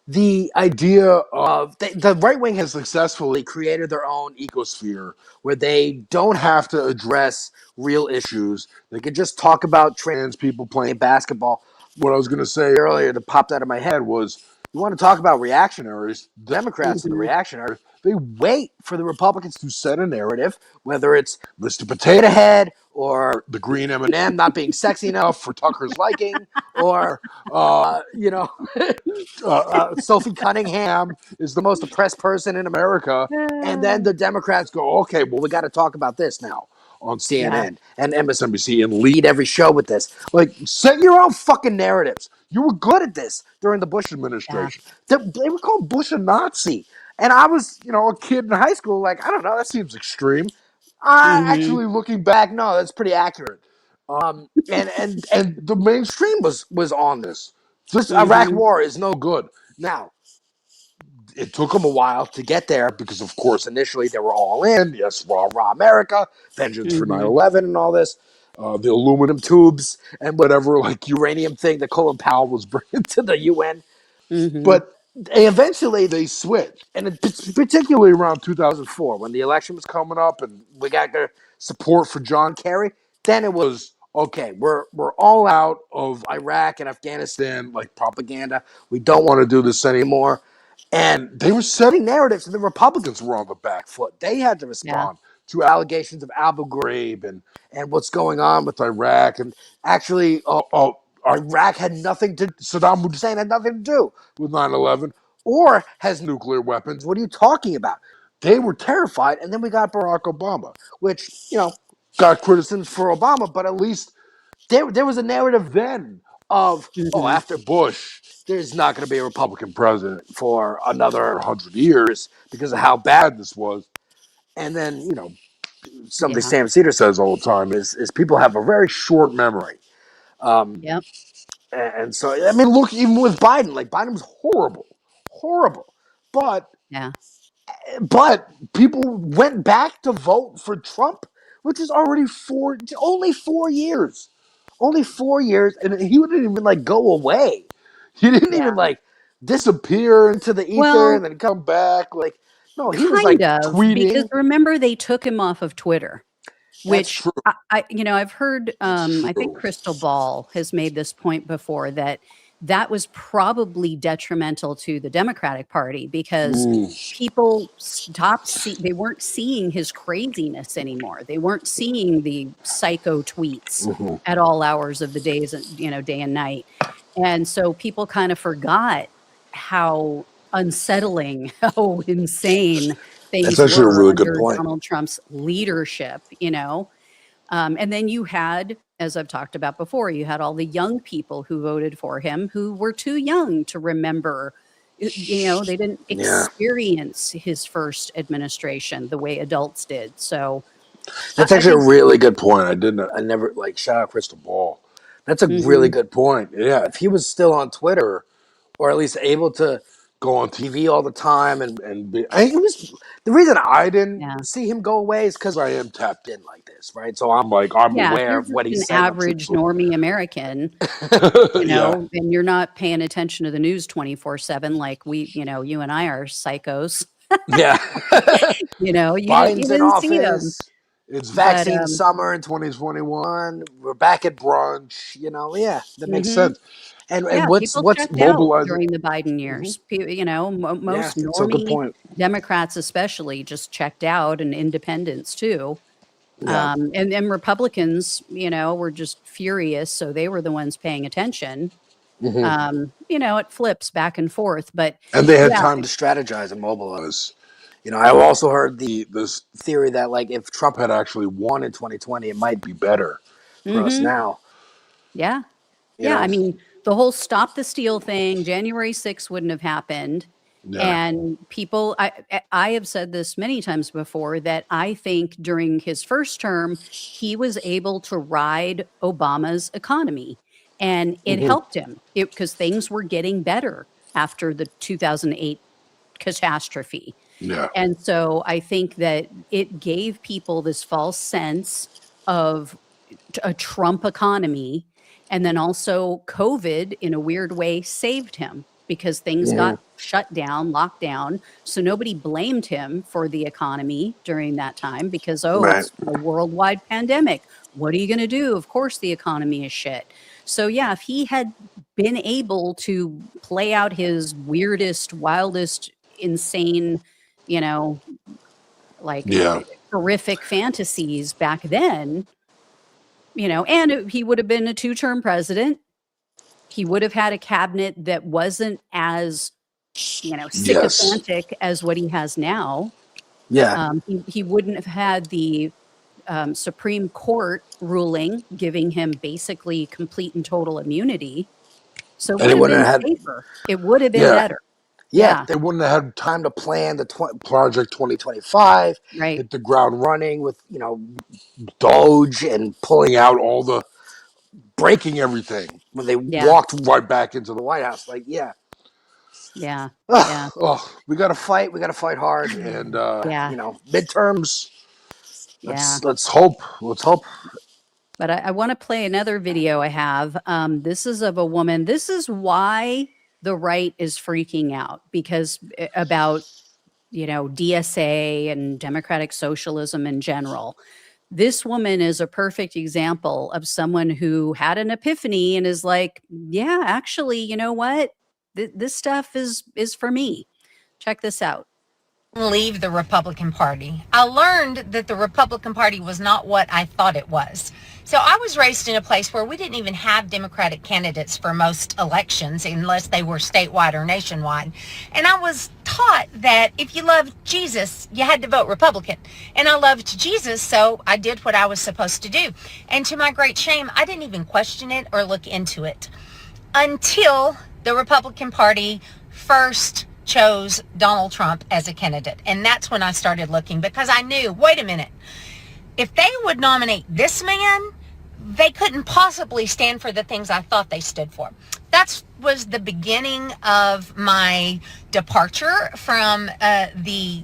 the idea of the right wing has successfully created their own ecosphere where they don't have to address real issues. They can just talk about trans people playing basketball. What I was going to say earlier that popped out of my head was, you want to talk about reactionaries, Democrats and the reactionaries, they wait for the Republicans to set a narrative, whether it's Mr. Potato Head or the green M&M not being sexy enough for Tucker's liking, or, you know, Sophie Cunningham is the most oppressed person in America. And then the Democrats go, okay, well, we got to talk about this now on CNN and MSNBC and lead every show with this. Like, set your own fucking narratives. You were good at this during the Bush administration. They were called Bush a Nazi. And I was, you know, a kid in high school, like, I don't know, that seems extreme. Actually, looking back, no, that's pretty accurate. And the mainstream was on this. This Iraq war is no good. Now, it took them a while to get there because, of course, initially they were all in. Yes, rah, rah, America, vengeance for 9/11 and all this. The aluminum tubes and whatever, like, uranium thing that Colin Powell was bringing to the UN. But eventually they switched. And it's particularly around 2004 when the election was coming up and we got their support for John Kerry. Then it was, okay, we're all out of Iraq and Afghanistan, like, propaganda. We don't want to do this anymore. And they were setting narratives, and the Republicans were on the back foot. They had to respond to allegations of Abu Ghraib and what's going on with Iraq. And actually, Iraq had nothing to, Saddam Hussein had nothing to do with 9/11 or has nuclear weapons. What are you talking about? They were terrified. And then we got Barack Obama, which, you know, got criticisms for Obama, but at least there was a narrative then of, after Bush, there's not going to be a Republican president for another 100 years because of how bad this was. And then, you know, something Sam Cedar says all the time is people have a very short memory. And so, I mean, look, even with Biden, like, Biden was horrible. But people went back to vote for Trump, which is already only 4 years. Only 4 years, and he wouldn't even, like, go away. He didn't even, like, disappear into the ether and then come back. Like, no, he was, like, tweeting. Because remember, they took him off of Twitter. Which I you know, I've heard, I think Crystal Ball has made this point before, that was probably detrimental to the Democratic Party because people they weren't seeing his craziness anymore. They weren't seeing the psycho tweets at all hours of the days, you know, day and night. And so people kind of forgot how unsettling, how insane things were a really good under point. Donald Trump's leadership, you know. And then you had, as I've talked about before, you had all the young people who voted for him who were too young to remember, you know, they didn't experience his first administration the way adults did. So that's actually a really good point. I never, like, shout out Crystal Ball. That's a really good point. Yeah, if he was still on Twitter, or at least able to go on TV all the time and be, The reason I didn't Yeah. see him go away is because I am tapped in like this, right? So I'm Yeah, if aware you're of what just he an said on average Truth normie American, Yeah. and you're not paying attention to the news 24/7 like you and I are psychos. Yeah. You Biden's in didn't see him. office. It's But, vaccine summer in 2021. We're back at brunch. Yeah, that makes mhm. sense. And Yeah, what's people what's checked out mobilizing? during the Biden Mhm. years. Yeah, Most that's a good normie point. Democrats especially just checked out, and independents too. Yeah. And Republicans, were just furious, so they were the ones paying attention. hmm It flips back and forth, but And they had yeah. time to strategize and mobilize. I also heard this theory that like if Trump had actually won in 2020, it might be better for us Mhm. now. Yeah. You Yeah, I know? mean, the whole stop the steal thing, January 6th wouldn't have happened. Yeah. And people, I have said this many times before that I think during his first term, he was able to ride Obama's economy, and it hmm helped him because things were getting better after the 2008 catastrophe. Yeah. And so I think that it gave people this false sense of a Trump economy. And then also COVID in a weird way saved him because things hmm got shut down, locked down. So nobody blamed him for the economy during that time because, oh, Right. it's a worldwide pandemic. What are you going to do? Of course, the economy is shit. So, yeah, if he had been able to play out his weirdest, wildest, insane, you know, like Yeah. horrific fantasies back then, and he would have been a two-term president. He would have had a cabinet that wasn't as, Yes. sycophantic as what he has now. Yeah. He wouldn't have had the Supreme Court ruling giving him basically complete and total immunity. So it And would it have wouldn't been have had. safer. It would have been Yeah. better. Yeah, Yeah, they wouldn't have had time to plan the project 2025, right. hit the ground running with Doge and pulling out all the breaking everything when they Yeah, walked right back into the White House. Like, yeah, yeah, yeah, we got to fight. We got to fight hard, and yeah, midterms. yeah. Let's hope. Let's hope. But I want to play another video I have. This is of a woman. This is why the right is freaking out because about, DSA and democratic socialism in general. This woman is a perfect example of someone who had an epiphany and is like, yeah, actually, you know what? This stuff is for me. Check this out. Leave the Republican Party. I learned that the Republican Party was not what I thought it was. So I was raised in a place where we didn't even have Democratic candidates for most elections unless they were statewide or nationwide. And I was taught that if you loved Jesus, you had to vote Republican. And I loved Jesus, so I did what I was supposed to do. And to my great shame, I didn't even question it or look into it until the Republican Party first chose Donald Trump as a candidate. And that's when I started looking because I knew, wait a minute, if they would nominate this man, they couldn't possibly stand for the things I thought they stood for. That was the beginning of my departure from the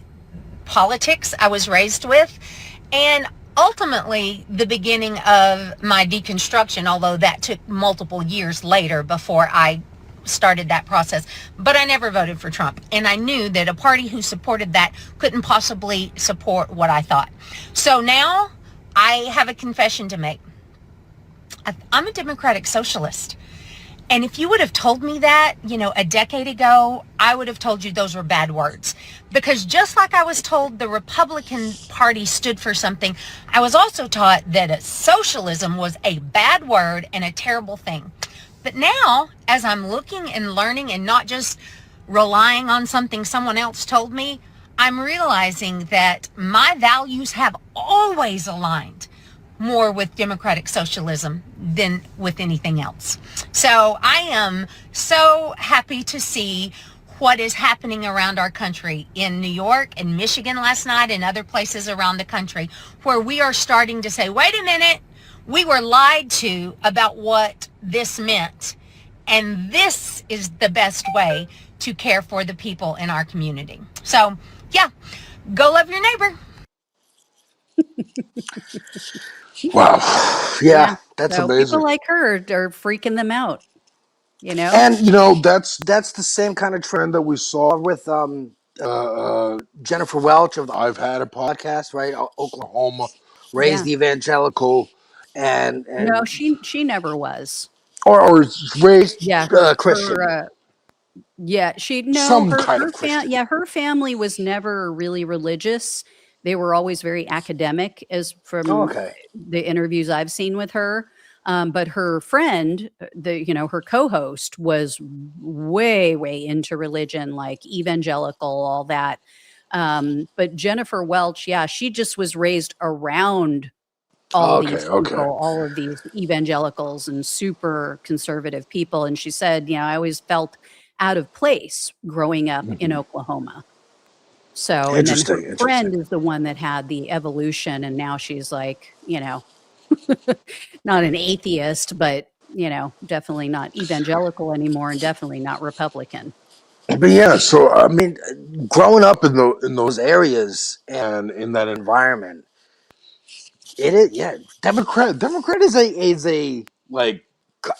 politics I was raised with, and ultimately the beginning of my deconstruction, although that took multiple years later before I started that process. But I never voted for Trump, and I knew that a party who supported that couldn't possibly support what I thought. So now I have a confession to make. I'm a democratic socialist. And if you would have told me that, a decade ago, I would have told you those were bad words. Because just like I was told the Republican Party stood for something, I was also taught that socialism was a bad word and a terrible thing. But now, as I'm looking and learning and not just relying on something someone else told me, I'm realizing that my values have always aligned more with democratic socialism than with anything else. So I am so happy to see what is happening around our country in New York and Michigan last night and other places around the country where we are starting to say, wait a minute, we were lied to about what this meant. And this is the best way to care for the people in our community. So, yeah, Go love your neighbor. Wow. Yeah, that's So people amazing. like her are freaking them out, you know? And that's the same kind of trend that we saw with Jennifer Welch of the I've Had a Podcast, right? Oklahoma, Yeah. raised evangelical, and No, she never was. or raised Yeah, Christian, yeah, she no, some kind of Christian. her family was never really religious. They were always very academic, as Oh, from okay. the interviews I've seen with her. But her friend, her co-host, was way into religion, like evangelical, all that. But Jennifer Welch, yeah, she just was raised around all Okay, these okay. people, all of these evangelicals and super conservative people. And she said, I always felt out of place growing up in Oklahoma. So, and then her Interesting. friend is the one that had the evolution. And now she's like, not an atheist, but, definitely not evangelical anymore and definitely not Republican. But yeah, so I mean, growing up in those areas and in that environment, it is, yeah. Democrat is a like,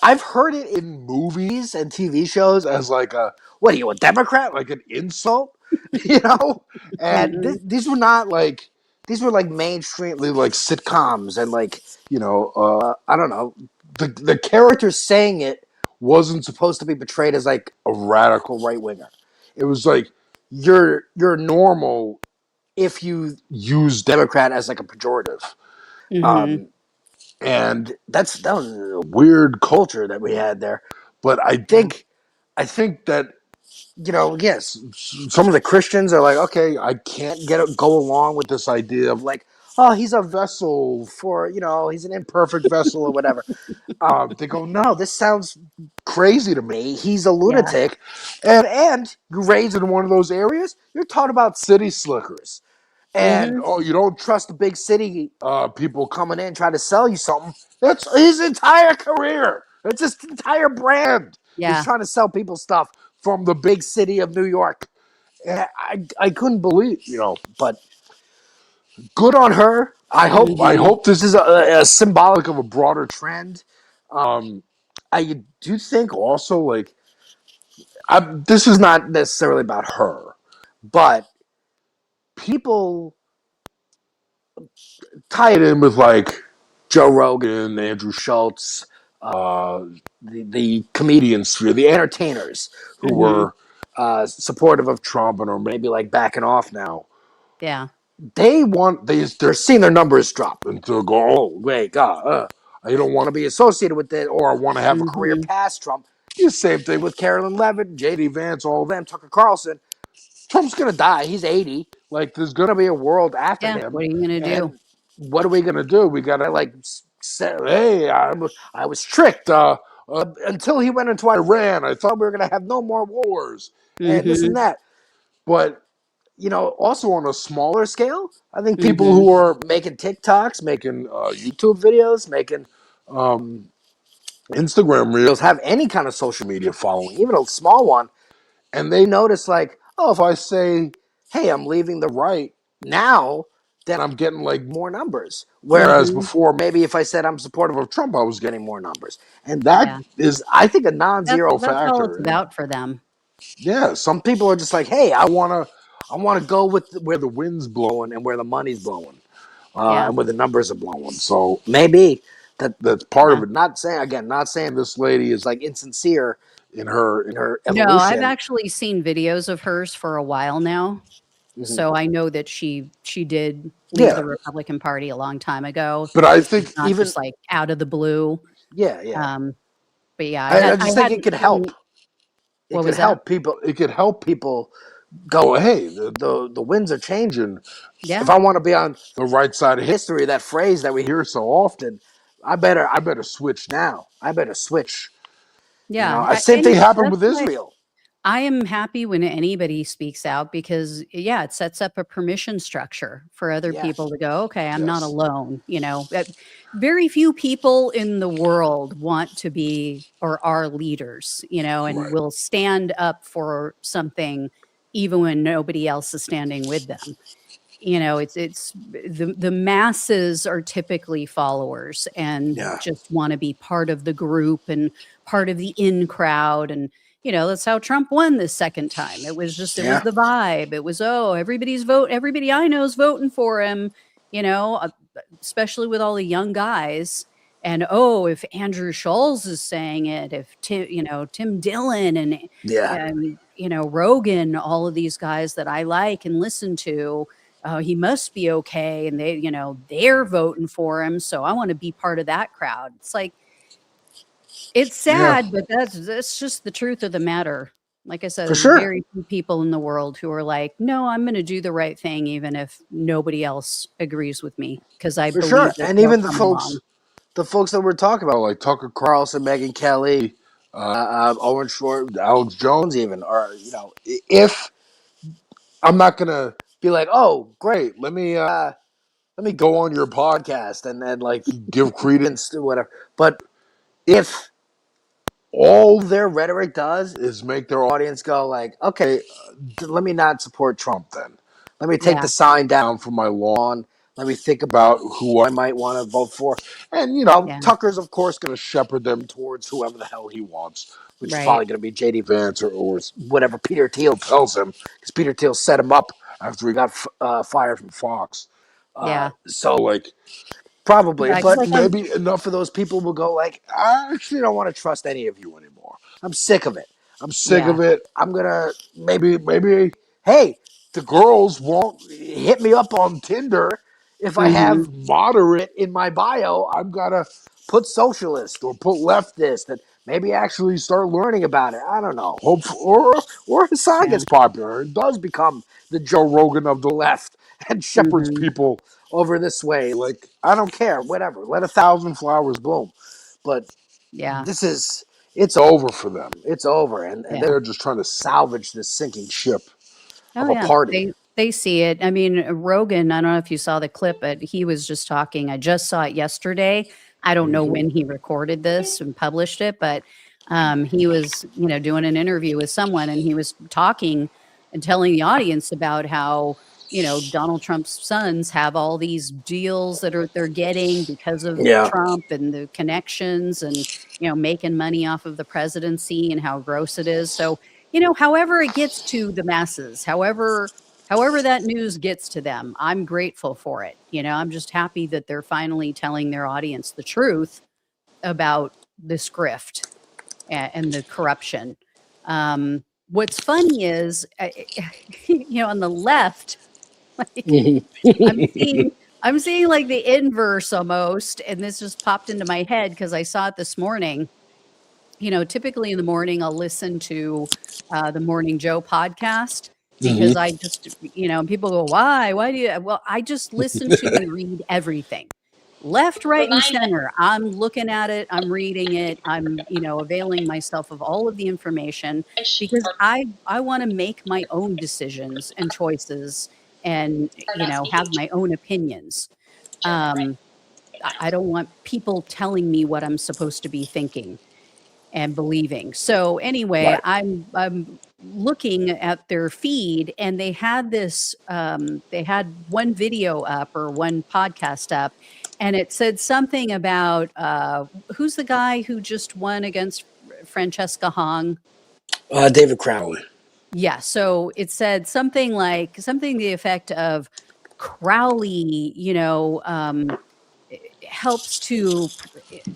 I've heard it in movies and TV shows as like a, what are you, a Democrat, like an insult, you know? And Mhm. these were like mainstream, like sitcoms, and like, I don't know, the character saying it wasn't supposed to be portrayed as like a radical right winger. It was like you're normal if you use Democrat as like a pejorative. Mhm. Um, and that was a weird culture that we had there. But Yeah. I think that, yes, some of the Christians are like, okay, I can't go along with this idea of like, oh, he's a vessel for, he's an imperfect vessel or whatever. They go, no, this sounds crazy to me. He's a Yeah. lunatic, and you're raised in one of those areas. You're taught about city slickers. And Mhm. you don't trust the big city people coming in trying to sell you something. That's his entire career. That's his entire brand. He's Yeah. trying to sell people stuff from the big city of New York. And I couldn't believe, but good on her. I Mhm. hope this is a symbolic of a broader trend. I do think also, like, this is not necessarily about her, but people tie it in with like Joe Rogan, Andrew Schultz, the comedian sphere, the entertainers who Mhm. were supportive of Trump and are maybe like backing off now. Yeah. They're seeing their numbers drop and to go, oh wait, God, I don't want to be associated with it, or I want to have a career Mhm. past Trump. The same thing with Carolyn Levitt, J.D. Vance, all of them, Tucker Carlson. Trump's gonna die. He's 80. Like, there's gonna be a world after Yeah. him, What are you gonna do? and what are we gonna do? We gotta like say, hey, I was tricked. Until he went into Iran, I thought we were gonna have no more wars and this and Mhm. that. But also on a smaller scale, I think people Mhm. who are making TikToks, making YouTube videos, making um, Instagram reels, have any kind of social media following, even a small one, and they notice like, oh, if I say, hey, I'm leaving the right now, then I'm getting like more numbers. Whereas Mhm. before, maybe if I said I'm supportive of Trump, I was getting more numbers. And that Yeah. is, I think, a That's non-zero that's all it's factor. And about for them. yeah, some people are just like, hey, I wanna go with where the wind's blowing and where the money's blowing, Yeah. and where the numbers are blowing. So maybe that's part of Yeah. it. Not saying this lady is like insincere in her No, I've evolution. actually seen videos of hers for a while now. Mhm. So I know that she did leave the Yeah, Republican Party a long time ago. but I It's think not even, just like out of the blue. yeah. Um, but yeah, I I just think it hadn't could help. seen. What was that? It could help people go, hey, the winds are changing. If Yeah. I want to be on the right side of history, that phrase that we hear so often, I better switch now. I better switch. Yeah. Same And thing happened that's with why Israel. I am happy when anybody speaks out because, yeah, it sets up a permission structure for other people Yes, to go, okay, I'm not yes, alone. Very few people in the world want to be or are leaders, and right. will stand up for something even when nobody else is standing with them. it's the masses are typically followers and just want to be part of the group and part of the in crowd. And, that's how Trump won this second time. It was just, it was the vibe. It was, everybody I know is voting for him, especially with all the young guys. And if Andrew Schulz is saying it, if Tim Dillon and Rogan, all of these guys that I like and listen to, he must be okay. And they're voting for him. So I want to be part of that crowd. It's like, it's sad, but that's just the truth of the matter. Like I said, there's very few people in the world who are like, no, I'm going to do the right thing, even if nobody else agrees with me, because I believe that. And even the folks that we're talking about, like Tucker Carlson, Megyn Kelly, Owen Short, Alex Jones, even, or if I'm not gonna be like, oh, great, let me go on your podcast and then like give credence to whatever. But if all their rhetoric does is make their audience go like, okay, let me not support Trump then. Let me take the sign down from my lawn. Let me think about who I might want to vote for. And, Tucker's, of course, going to shepherd them towards whoever the hell he wants, which is probably going to be J.D. Vance or whatever Peter Thiel tells him, because Peter Thiel set him up after he got fired from Fox. So, like, probably, but maybe enough of those people will go like, I actually don't want to trust any of you anymore. I'm sick of it. I'm gonna maybe, hey, the girls won't hit me up on Tinder if I have moderate in my bio. I'm gonna put socialist or put leftist and maybe actually start learning about it. I don't know. Hope or Hasan gets popular and does become the Joe Rogan of the left and shepherds people over this way. Like, I don't care. Whatever. Let 1,000 flowers bloom. But it's over for them. It's over. And they're just trying to salvage this sinking ship of a party. They see it. I mean, Rogan, I don't know if you saw the clip, but he was just talking. I just saw it yesterday. I don't know when he recorded this and published it, but he was, doing an interview with someone, and he was talking and telling the audience about how, Donald Trump's sons have all these deals that they're getting because of Trump and the connections and, making money off of the presidency and how gross it is. So, however it gets to the masses, however that news gets to them, I'm grateful for it. I'm just happy that they're finally telling their audience the truth about this grift and the corruption. What's funny is, on the left, like, I'm seeing like the inverse almost, and this just popped into my head because I saw it this morning. Typically in the morning, I'll listen to the Morning Joe podcast because I just, people go, why do you? Well, I just listen to and read everything. Left, right, and center. I'm looking at it. I'm reading it. I'm, availing myself of all of the information because I want to make my own decisions and choices and, have my own opinions. I don't want people telling me what I'm supposed to be thinking and believing. So anyway, I'm looking at their feed, and they had this, they had one video up or one podcast up, and it said something about, who's the guy who just won against Francesca Hong? David Crowley. Yeah. So it said something to the effect of Crowley, helps to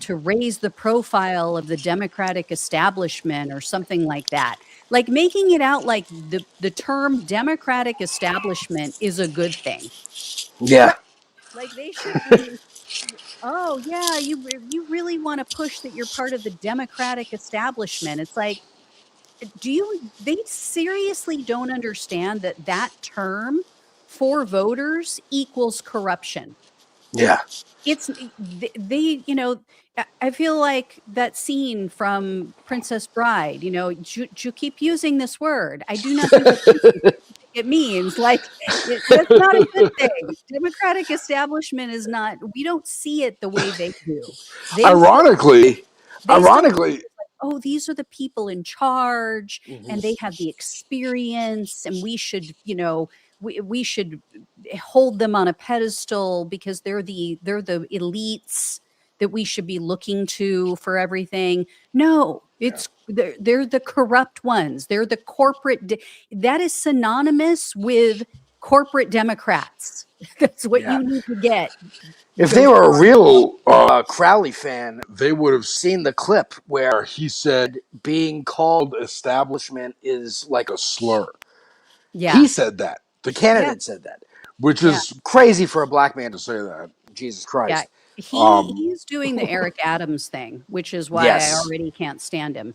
raise the profile of the Democratic establishment or something like that. Like making it out like the term Democratic establishment is a good thing. Yeah. Like they should be, oh yeah, you really want to push that you're part of the Democratic establishment. It's like, they seriously don't understand that term for voters equals corruption. Yeah. It's they, I feel like that scene from Princess Bride, you keep using this word. I do not think it means. Like, that's not a good thing. Democratic establishment is not, we don't see it the way they do. Ironically, oh, these are the people in charge and they have the experience and we should, we should hold them on a pedestal because they're the elites that we should be looking to for everything. No, they're the corrupt ones. They're the corporate. That is synonymous with corporate Democrats. That's what you need to get. If they were a real Crowley fan, they would have seen the clip where he said being called establishment is like a slur. Yeah. He said that. The candidate Yeah. said that, which is crazy for a black man to say that. Jesus Christ. Yeah. He's doing the Eric Adams thing, which is why I already can't stand him.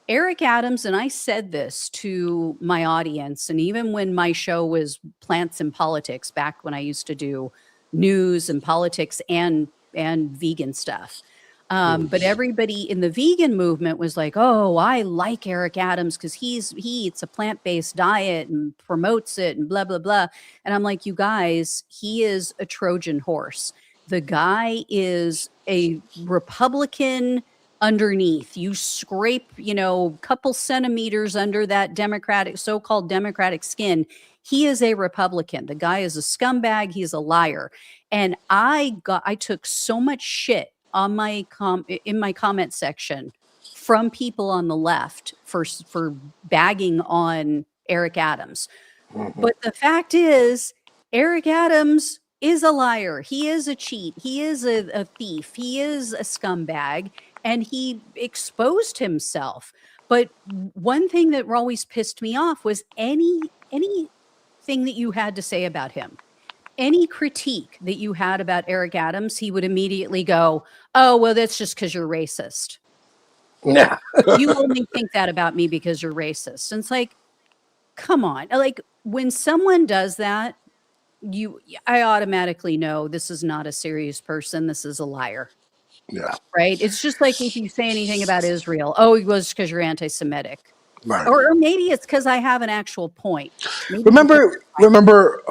Eric Adams, and I said this to my audience, and even when my show was Plants and Politics, back when I used to do news and politics and vegan stuff. But everybody in the vegan movement was like, oh, I like Eric Adams because he eats a plant-based diet and promotes it and blah, blah, blah. And I'm like, you guys, he is a Trojan horse. The guy is a Republican underneath. You scrape, couple centimeters under that so-called Democratic skin. He is a Republican. The guy is a scumbag. He's a liar. And I took so much shit on in my comment section from people on the left for bagging on Eric Adams. But the fact is, Eric Adams is a liar. He is a cheat. He is a thief. He is a scumbag, and he exposed himself. But one thing that always pissed me off was anything that you had to say about him. Any critique that you had about Eric Adams, he would immediately go, oh, well, that's just because you're racist. Yeah. You only think that about me because you're racist. And it's like, come on. Like, when someone does that, I automatically know this is not a serious person. This is a liar. Yeah. Right? It's just like if you say anything about Israel, oh, it was because you're anti-Semitic. Right. Or maybe it's because I have an actual point. Maybe Remember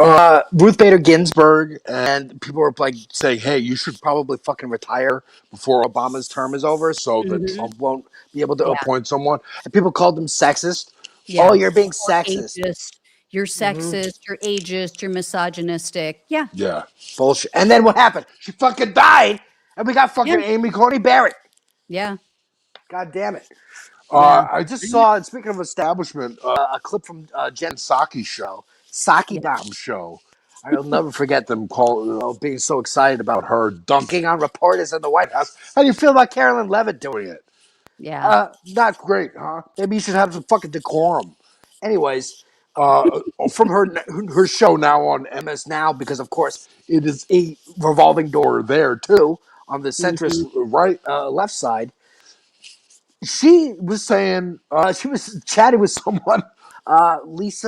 Ruth Bader Ginsburg, and people were like saying, hey, you should probably fucking retire before Obama's term is over so that Trump won't be able to appoint someone. And people called them sexist. Yeah. Oh, you're being sexist. Ageist. You're sexist. You're ageist. You're misogynistic. Yeah. Yeah. Bullshit. And then what happened? She fucking died, and we got fucking Amy Coney Barrett. Yeah. God damn it. I just saw, and speaking of establishment, a clip from Jen Psaki's show, Dom's show. I'll never forget them being so excited about her dunking on reporters in the White House. How do you feel about Carolyn Levitt doing it? Yeah. Not great, huh? Maybe you should have some fucking decorum. Anyways, from her show now on MS Now, because of course it is a revolving door there too on the centrist left side. She was saying she was chatting with someone, Liz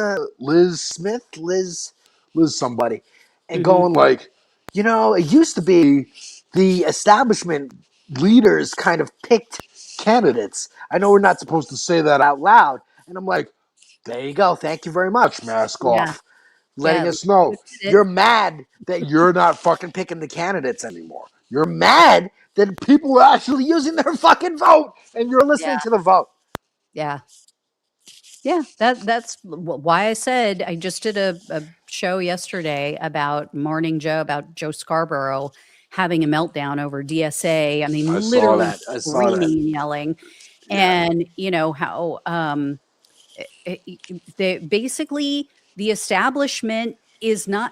somebody, and going like, it used to be the establishment leaders kind of picked candidates. I know we're not supposed to say that out loud, and I'm like, there you go, thank you very much, mask off, letting us know you're mad that you're not fucking picking the candidates anymore. You're mad that people are actually using their fucking vote and you're listening to the vote. Yeah. Yeah. That's why I said I just did a show yesterday about Morning Joe, about Joe Scarborough having a meltdown over DSA. I mean, literally screaming and yelling. Yeah. And how they basically the establishment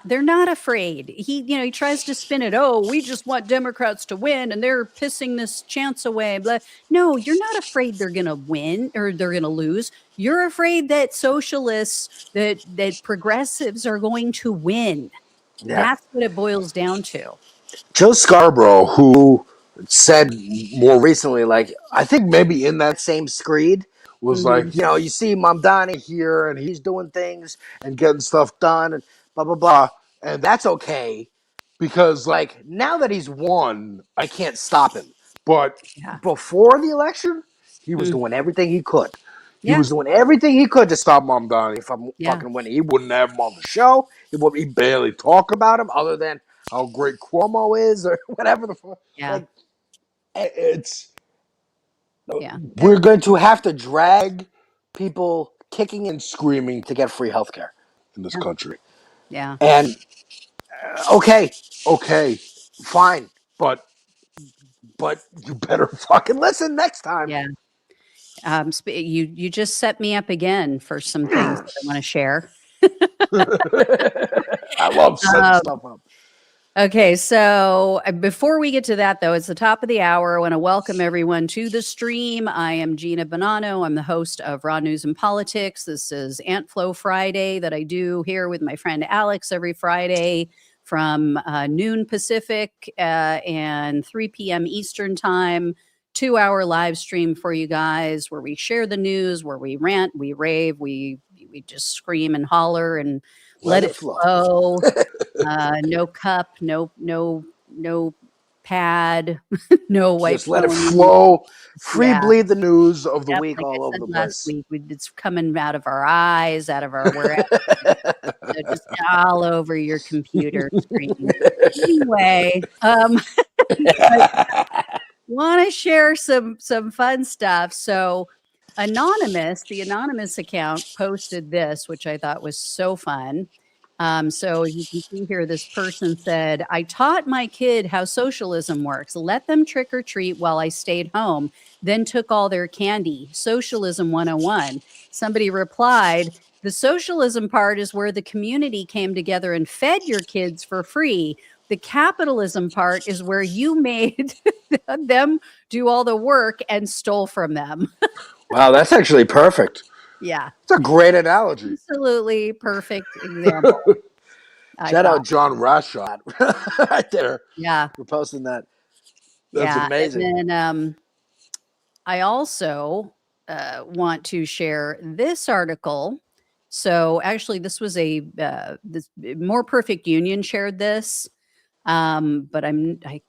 they're not afraid. He tries to spin it. Oh, we just want Democrats to win and they're pissing this chance away. Blah. No, you're not afraid they're going to win or they're going to lose. You're afraid that socialists, that progressives are going to win. Yeah. That's what it boils down to. Joe Scarborough, who said more recently, like, I think maybe in that same screed, was like, you see Mamdani here and he's doing things and getting stuff done and blah, blah, blah. And that's okay because, like, now that he's won, I can't stop him. But before the election, he was doing everything he could. He was doing everything he could to stop Mamdani from fucking winning. He wouldn't have him on the show. He barely talk about him other than how great Cuomo is or whatever the fuck. Yeah. Like, we're going to have to drag people kicking and screaming to get free healthcare in this country. Yeah. And okay, fine, but you better fucking listen next time. Yeah. You just set me up again for some things that I want to share. I love setting Um, stuff up. Okay, so before we get to that, though, it's the top of the hour. I want to welcome everyone to the stream. I am Gina Bonanno. I'm the host of Raw News and Politics. This is Ant Flow Friday that I do here with my friend Alex every Friday from noon Pacific and 3 p.m. Eastern Time. 2-hour live stream for you guys where we share the news, where we rant, we rave, we just scream and holler and let it flow. No cup, no pad, no white Just let it phone. flow. Free Yeah. bleed the news of the Yep, week like I all over said the last place. week, it's coming out of our eyes, out of our wherever, just all over your computer screen. Anyway, want to share some fun stuff. So the anonymous account posted this, which I thought was so fun. So as you can see here, this person said, I taught my kid how socialism works. Let them trick or treat while I stayed home, then took all their candy. Socialism 101. Somebody replied, the socialism part is where the community came together and fed your kids for free. The capitalism part is where you made them do all the work and stole from them. Wow, that's actually perfect. Yeah. It's a great analogy. Absolutely perfect example. Shout out John Rashad right there. Yeah. For posting that. That's amazing. And then I also want to share this article. So actually, this was this More Perfect Union shared this, but I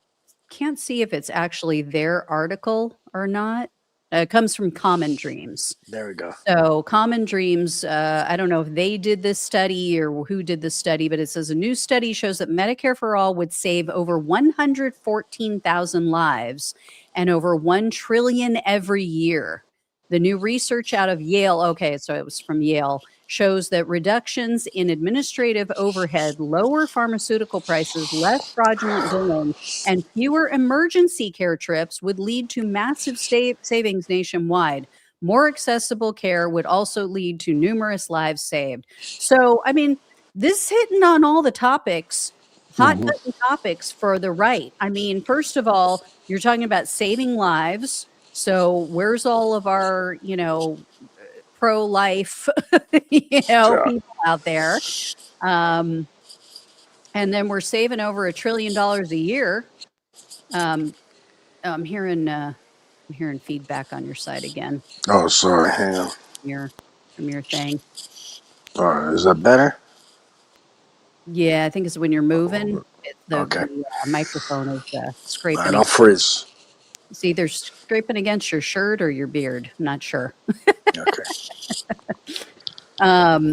can't see if it's actually their article or not. It comes from Common Dreams. There we go. So Common Dreams, I don't know if they did this study or who did this study, but it says a new study shows that Medicare for All would save over 114,000 lives and over 1 trillion every year. The new research out of Yale, okay, so it was from Yale, shows that reductions in administrative overhead, lower pharmaceutical prices, less fraudulent billing, and fewer emergency care trips would lead to massive savings nationwide. More accessible care would also lead to numerous lives saved. So, I mean, this hitting on all the topics, hot button topics for the right. I mean, first of all, you're talking about saving lives. So where's all of our, pro-life, people out there? And then we're saving over $1 trillion a year. I'm hearing feedback on your side again. Oh, sorry. Hang on. From your thing. All right, is that better? Yeah, I think it's when you're moving. The microphone is scraping. All right, I'll freeze. It's either scraping against your shirt or your beard. I'm not sure. Okay.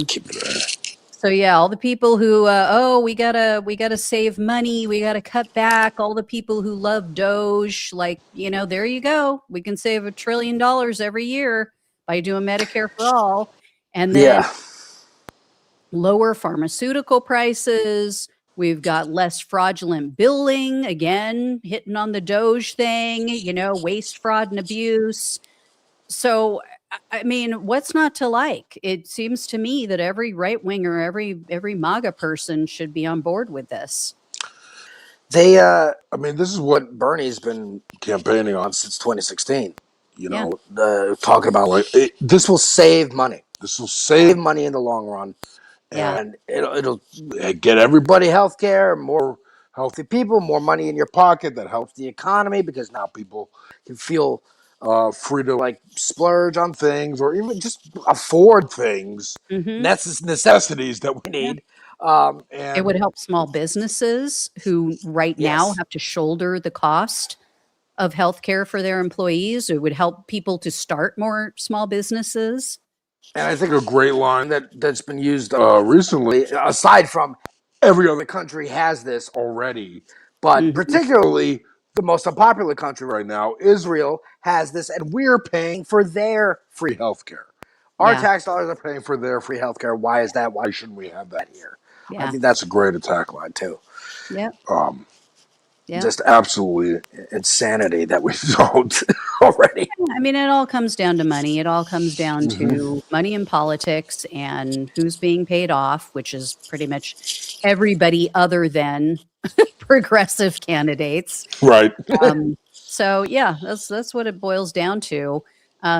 Keep it there. So yeah, all the people who we gotta save money, we gotta cut back. All the people who love Doge, there you go. We can save $1 trillion every year by doing Medicare for all, and then lower pharmaceutical prices. We've got less fraudulent billing, again, hitting on the Doge thing, waste, fraud, and abuse. So, I mean, what's not to like? It seems to me that every right winger, every MAGA person should be on board with this. This is what Bernie's been campaigning on since 2016. Talking about this will save money. This will save money in the long run. And it'll get everybody health care, more healthy people, more money in your pocket. That helps the economy because now people can feel free to splurge on things or even just afford things, necessities that we need. And it would help small businesses who right now have to shoulder the cost of healthcare for their employees. It would help people to start more small businesses. And I think a great line that's been used recently, aside from every other country has this already, but particularly the most unpopular country right now, Israel, has this, and we're paying for their free healthcare. Our tax dollars are paying for their free healthcare. Why is that? Why shouldn't we have that here? I Yeah. think that's a great attack line too. Yep. Yep. Just absolutely insanity that we've sold already. I mean, it all comes down to money. It all comes down Mm-hmm. to money in politics and who's being paid off, which is pretty much everybody other than progressive candidates. Right. So yeah, that's what it boils down to.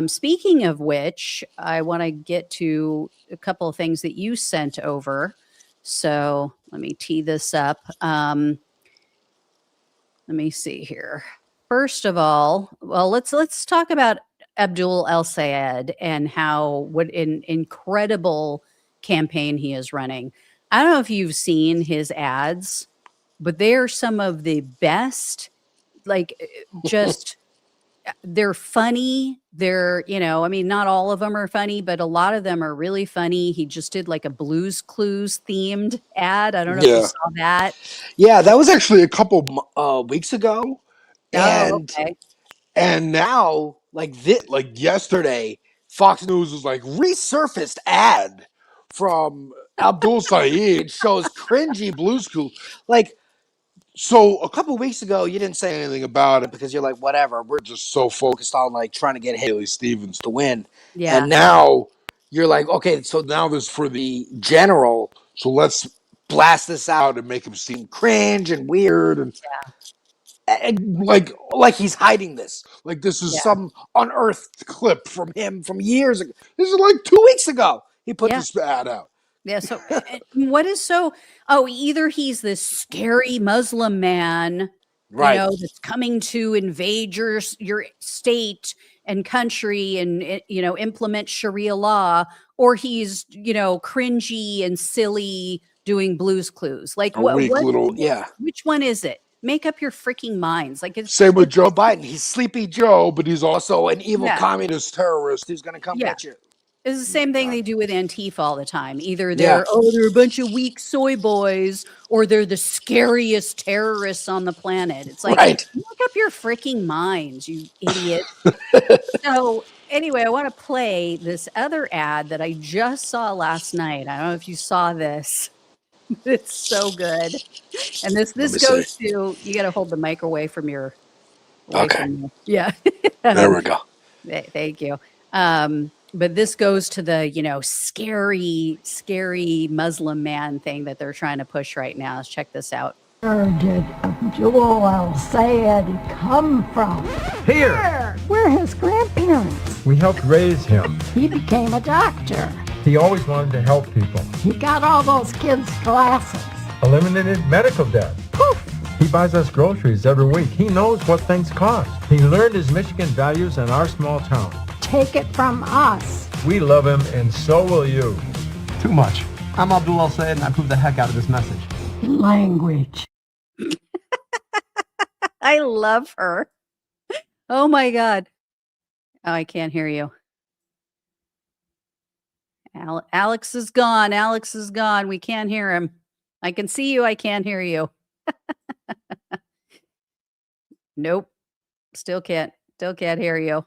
Speaking of which, I want to get to a couple of things that you sent over. So let me tee this up. Let me see here. First of all, well, let's talk about Abdul El Sayed and what an incredible campaign he is running. I don't know if you've seen his ads, but they are some of the best. Like, just they're funny. They're, I mean, not all of them are funny, but a lot of them are really funny. He just did like a Blues Clues themed ad. I don't know if you Yeah. saw that. Yeah, that was actually a couple weeks ago, Oh, and okay. now like yesterday, Fox News was like resurfaced ad from Abdul Saeed shows cringy Blues Clues. Like, so a couple weeks ago, you didn't say anything about it because you're like, whatever. We're just so focused on like trying to get Haley Stevens to win, Yeah. and now you're like, okay, so now this for the general. So let's blast this out and make him seem cringe and weird and like he's hiding this. Like this is Yeah. some unearthed clip from him from years ago. This is like 2 weeks ago. He put Yeah. this ad out. Yeah. So, what is so? Oh, either he's this scary Muslim man, Right. that's coming to invade your state and country and implement Sharia law, or he's cringy and silly doing Blues Clues. Like, A weak what? little, yeah. Which one is it? Make up your freaking minds. Like, Same with Joe Biden. He's Sleepy Joe, but he's also an evil Yeah. communist terrorist who's going to come Yeah. get you. It's the same thing they do with Antifa all the time. Either Yeah. they're a bunch of weak soy boys, or they're the scariest terrorists on the planet. It's like, Right. make up your freaking minds, you idiot. So anyway, I want to play this other ad that I just saw last night. I don't know if you saw this. It's so good. And this me goes see. to, you got to hold the mic away from your, Okay. yeah. There we go. Thank you. But this goes to the, scary Muslim man thing that they're trying to push right now. Let's check this out. Where did Abdul El Sayed come from? Here. We're his grandparents. We helped raise him. He became a doctor. He always wanted to help people. He got all those kids glasses. Eliminated medical debt. Poof! He buys us groceries every week. He knows what things cost. He learned his Michigan values in our small town. Take it from us. We love him, and so will you. Too much. I'm Abdul El Sayed, and I approve the heck out of this message. Language. I love her. Oh my God. Oh, I can't hear you. Alex is gone. Alex is gone. We can't hear him. I can see you. I can't hear you. Nope. Still can't hear you.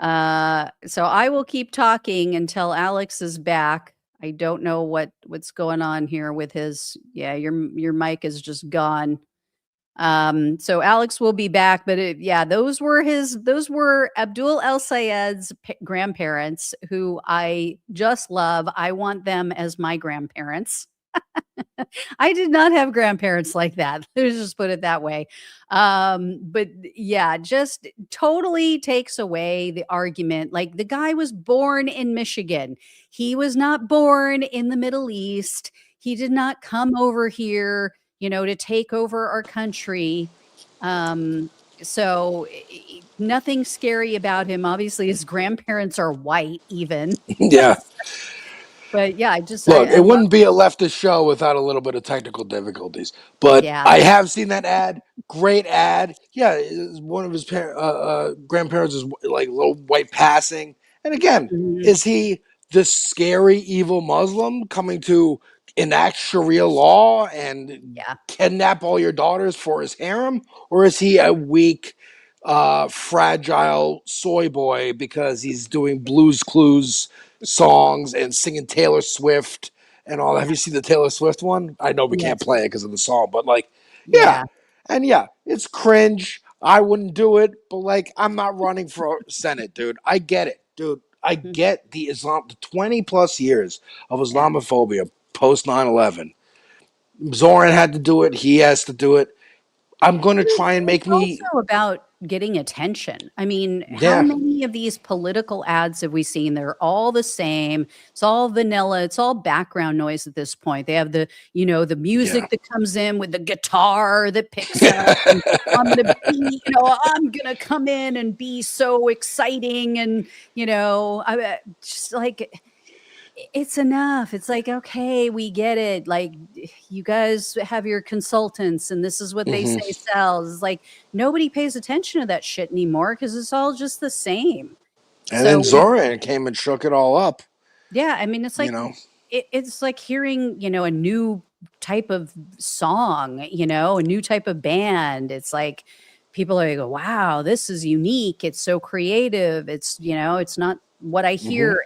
So I will keep talking until Alex is back. I don't know what's going on here with his, your mic is just gone. So Alex will be back, but those were Abdul El Sayed's grandparents, who I just love. I want them as my grandparents. I did not have grandparents like that. Let's just put it that way. But yeah, just totally takes away the argument. Like, the guy was born in Michigan. He was not born in the Middle East. He did not come over here, to take over our country. So nothing scary about him. Obviously, his grandparents are white even. Yeah. But yeah, I just look. I It wouldn't be a leftist show without a little bit of technical difficulties. But Yeah. I have seen that ad. Great ad. Yeah, one of his grandparents is like a little white passing. And again, is he the scary evil Muslim coming to enact Sharia law and kidnap all your daughters for his harem, or is he a weak, fragile soy boy because he's doing Blues Clues songs and singing Taylor Swift and all that. Have you seen the Taylor Swift one? I know we can't Yes. play it because of the song, but like, Yeah. and it's cringe. I wouldn't do it, but like, I'm not running for Senate, dude. I get it, dude. I get the 20 plus years of Islamophobia post 9/11. Zoran had to do it. He has to do it. I'm going to try and make It's me. also about getting attention. I mean, how Yeah. many of these political ads have we seen? They're all the same. It's all vanilla. It's all background noise at this point. They have the music that comes in with the guitar that picks up. And I'm gonna come in and be so exciting, and I just like. It's enough. It's like, okay, we get it. Like, you guys have your consultants and this is what they say sells. It's like nobody pays attention to that shit anymore because it's all just the same. And then Zoran came and shook it all up. Yeah, I mean, it's like it's like hearing, a new type of song, a new type of band. It's like people are like, wow, this is unique. It's so creative. It's, it's not what I hear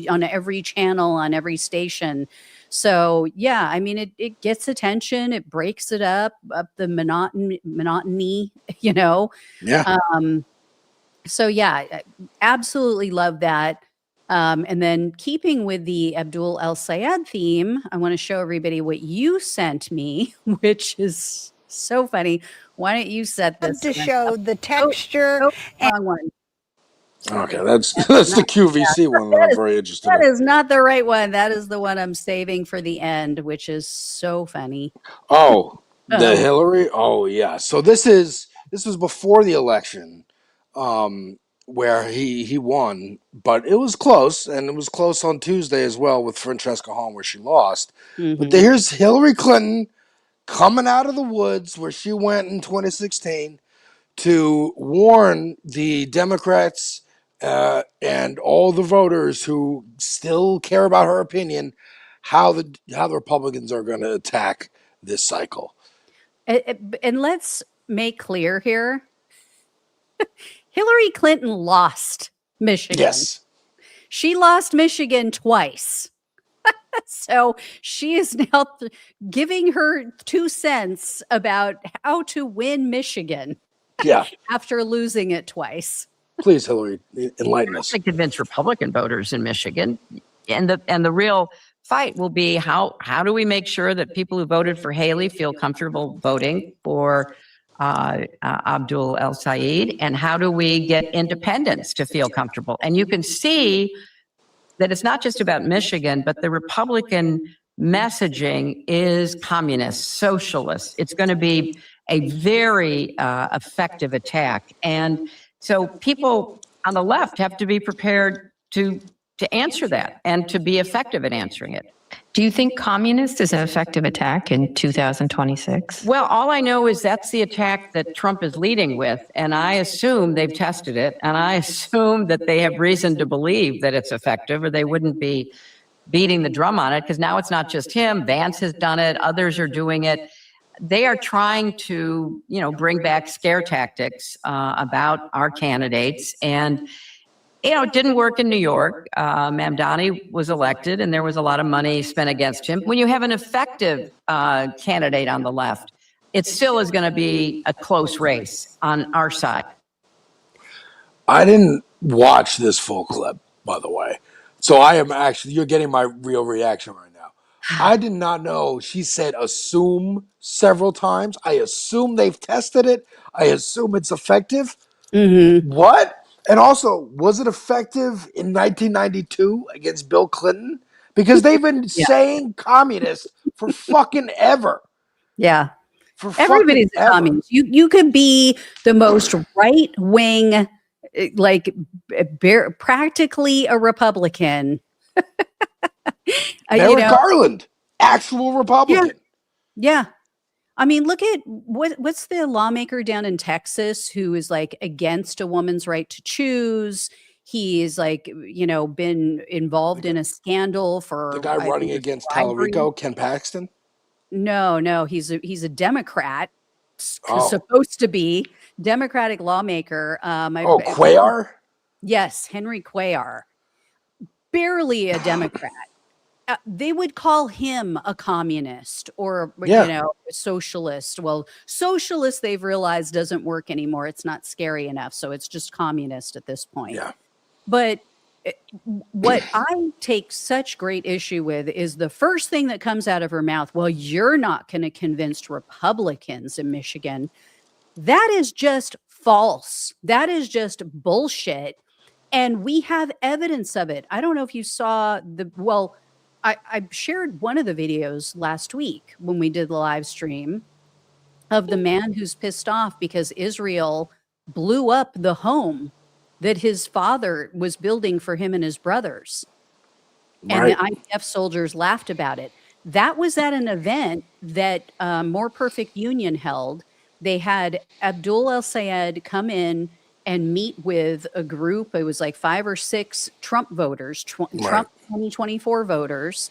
on every channel, on every station. So yeah, I mean, it gets attention. It breaks it up the monotony, Yeah. So yeah, I absolutely love that. And then keeping with the Abdul El Sayed theme, I want to show everybody what you sent me, which is so funny. Why don't you set this to show the texture? Wrong one. Okay, that's the QVC one that I'm very interested in. That is not the right one. That is the one I'm saving for the end, which is so funny. Oh, the Hillary? Oh, yeah. So this was before the election, where he won, but it was close, and it was close on Tuesday as well with Francesca Hahn, where she lost. But here's Hillary Clinton coming out of the woods where she went in 2016 to warn the Democrats and all the voters who still care about her opinion how the Republicans are going to attack this cycle. And let's make clear here, Hillary Clinton lost Michigan. Yes. She lost Michigan twice. So she is now giving her 2 cents about how to win Michigan. Yeah. After losing it twice. Please, Hillary, enlighten us. To convince Republican voters in Michigan, and the real fight will be how do we make sure that people who voted for Haley feel comfortable voting for Abdul El Sayed, and how do we get independents to feel comfortable? And you can see that it's not just about Michigan, but the Republican messaging is communist, socialist. It's going to be a very effective attack. And so people on the left have to be prepared to answer that and to be effective at answering it. Do you think communist is an effective attack in 2026? Well, all I know is that's the attack that Trump is leading with, and I assume they've tested it, and I assume that they have reason to believe that it's effective, or they wouldn't be beating the drum on it, because now it's not just him. Vance has done it. Others are doing it. They are trying to, bring back scare tactics about our candidates. And, it didn't work in New York. Mamdani was elected and there was a lot of money spent against him. When you have an effective candidate on the left, it still is going to be a close race on our side. I didn't watch this full clip, by the way. So you're getting my real reaction right now. I did not know she said assume several times. I assume they've tested it. I assume it's effective. What? And also, was it effective in 1992 against Bill Clinton? Because they've been saying communist for fucking ever. Yeah. For everybody's a communist. You could be the most right wing, like practically a Republican. Merrick Garland, actual Republican. Yeah. I mean, look at what's the lawmaker down in Texas who is like against a woman's right to choose. He's like, been involved in a scandal for the guy running against Talarico, Ken Paxton. No, he's a Democrat, supposed to be Democratic lawmaker. Cuellar. Yes, Henry Cuellar. barely a Democrat. They would call him a communist or, Yeah. a socialist. Well, socialist, they've realized doesn't work anymore. It's not scary enough. So it's just communist at this point. Yeah. But what I take such great issue with is the first thing that comes out of her mouth. Well, you're not going to convince Republicans in Michigan. That is just false. That is just bullshit. And we have evidence of it. I don't know if you saw I shared one of the videos last week when we did the live stream of the man who's pissed off because Israel blew up the home that his father was building for him and his brothers. And the IDF soldiers laughed about it. That was at an event that More Perfect Union held. They had Abdul El-Sayed come in and meet with a group. It was like 5 or 6 Trump voters, Trump 2024 voters.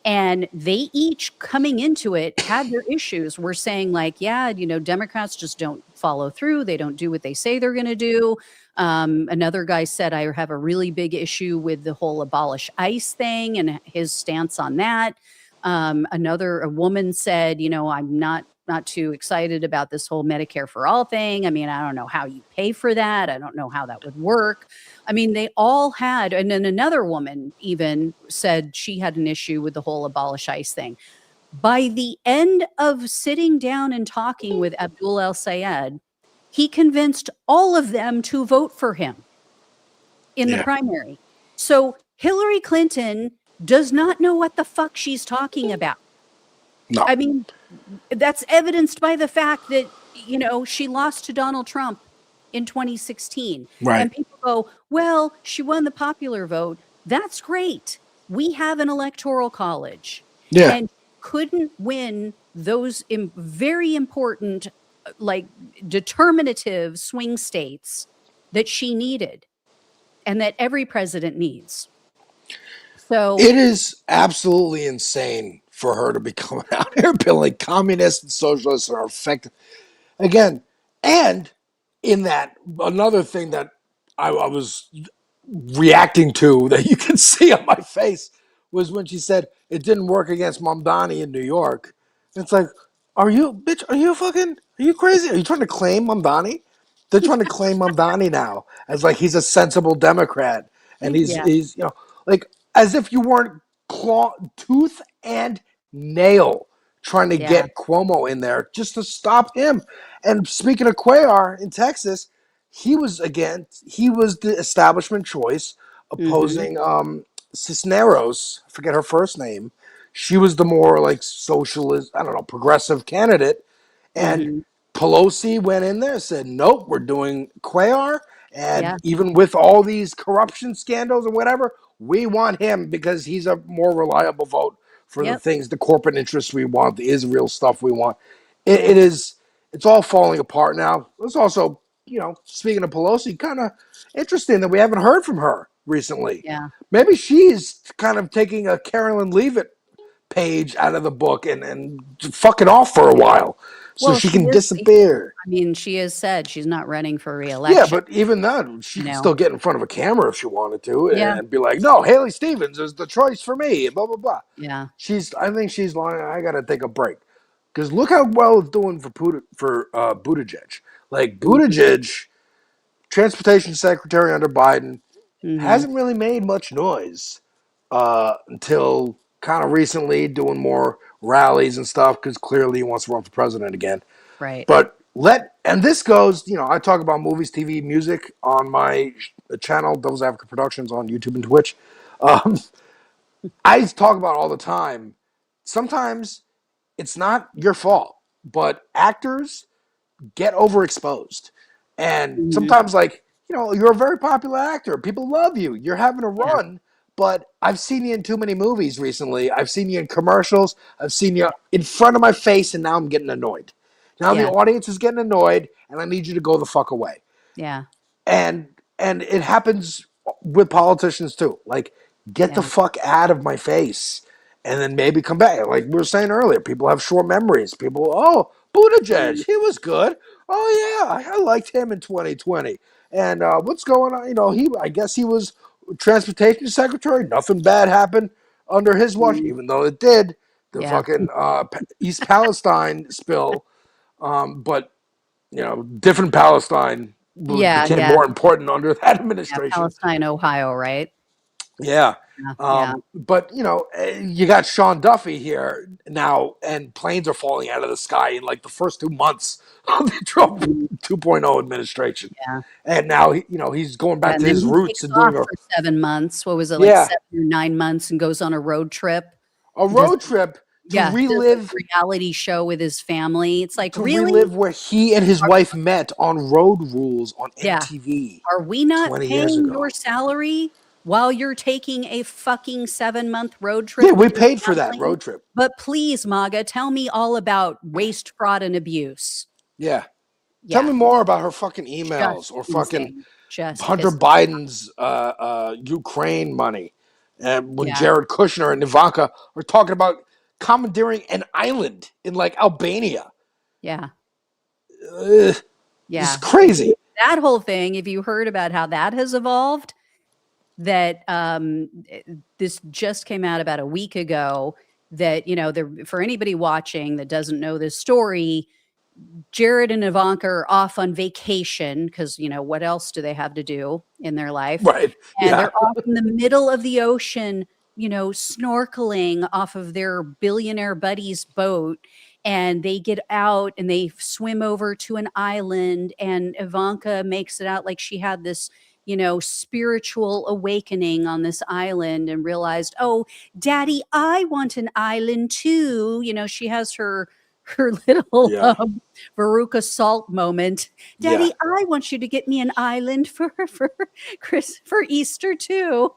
And they each coming into it had their issues. We're saying like, Democrats just don't follow through. They don't do what they say they're going to do. Another guy said, I have a really big issue with the whole abolish ICE thing and his stance on that. A woman said, I'm not too excited about this whole Medicare for all thing. I mean, I don't know how you pay for that. I don't know how that would work. I mean, they all had, and then another woman even said she had an issue with the whole abolish ICE thing. By the end of sitting down and talking with Abdul El-Sayed, he convinced all of them to vote for him in the primary. So Hillary Clinton does not know what the fuck she's talking about. No. I mean, that's evidenced by the fact that, she lost to Donald Trump in 2016. Right. And people go, well, she won the popular vote. That's great. We have an electoral college. Yeah. And couldn't win those very important, determinative swing states that she needed and that every president needs. So it is absolutely insane for her to be coming out here billing communists and socialists are effective again. And in that, another thing that I was reacting to that you can see on my face was when she said it didn't work against Mamdani in New York. It's like, are you crazy? Are you trying to claim Mamdani? They're trying to claim Mamdani now as like he's a sensible Democrat and he's as if you weren't tooth and nail trying to get Cuomo in there just to stop him. And speaking of Cuellar in Texas, he was the establishment choice opposing Cisneros. I forget her first name. She was the more like socialist, progressive candidate. And Pelosi went in there and said, nope, we're doing Cuellar. And even with all these corruption scandals and whatever, we want him because he's a more reliable vote for the things, the corporate interests we want, the Israel stuff we want. It's all falling apart now. It's also, speaking of Pelosi, kind of interesting that we haven't heard from her recently. Yeah. Maybe she's kind of taking a Carolyn Leavitt page out of the book and fucking off for a while so she can disappear. I mean, she has said she's not running for re-election. Yeah, but even then, she can still get in front of a camera if she wanted to and be like, no, Haley Stevens is the choice for me, and blah, blah, blah. Yeah. I think she's lying. I got to take a break. Because look how well it's doing for Buttigieg. Like, Buttigieg, transportation secretary under Biden, hasn't really made much noise until kind of recently, doing more rallies and stuff, because clearly he wants to run for president again. Right. But and this goes, I talk about movies, TV, music on my channel, Devil's Advocate Productions on YouTube and Twitch. I talk about all the time. Sometimes it's not your fault, but actors get overexposed. And sometimes, you're a very popular actor. People love you. You're having a run. But I've seen you in too many movies recently. I've seen you in commercials. I've seen you in front of my face, and now I'm getting annoyed. Now the audience is getting annoyed, and I need you to go the fuck away. Yeah. And it happens with politicians too. Like, get the fuck out of my face, and then maybe come back. Like we were saying earlier, people have short memories. Buttigieg, he was good. Oh yeah, I liked him in 2020. And what's going on? I guess he was transportation secretary. Nothing bad happened under his watch, even though it did. The fucking East Palestine spill, but different Palestine became more important under that administration. Palestine, Ohio, right? Yeah. But you got Sean Duffy here now, and planes are falling out of the sky in like the first 2 months of the Trump 2.0 administration. Yeah. And now he's going back to his roots and doing for 7 months. What was it, like 7 or 9 months, and goes on a road trip? To relive reality show with his family. It's like, to really? relive where he and his wife met on Road Rules on MTV. Are we not 20 years paying ago. your salary while you're taking a fucking 7-month road trip? Yeah, we paid for that road trip. But please, MAGA, tell me all about waste, fraud, and abuse. Yeah. Tell me more about her fucking emails or fucking Hunter Biden's Ukraine money. And when Jared Kushner and Ivanka are talking about commandeering an island in like Albania. Yeah. It's crazy. That whole thing, if you heard about how that has evolved, that this just came out about a week ago, that, for anybody watching that doesn't know this story, Jared and Ivanka are off on vacation because, what else do they have to do in their life? Right. And they're off in the middle of the ocean, snorkeling off of their billionaire buddy's boat. And they get out and they swim over to an island, and Ivanka makes it out like she had this, spiritual awakening on this island and realized, oh, Daddy, I want an island too. She has her little Veruca Salt moment. Daddy, I want you to get me an island for Easter too.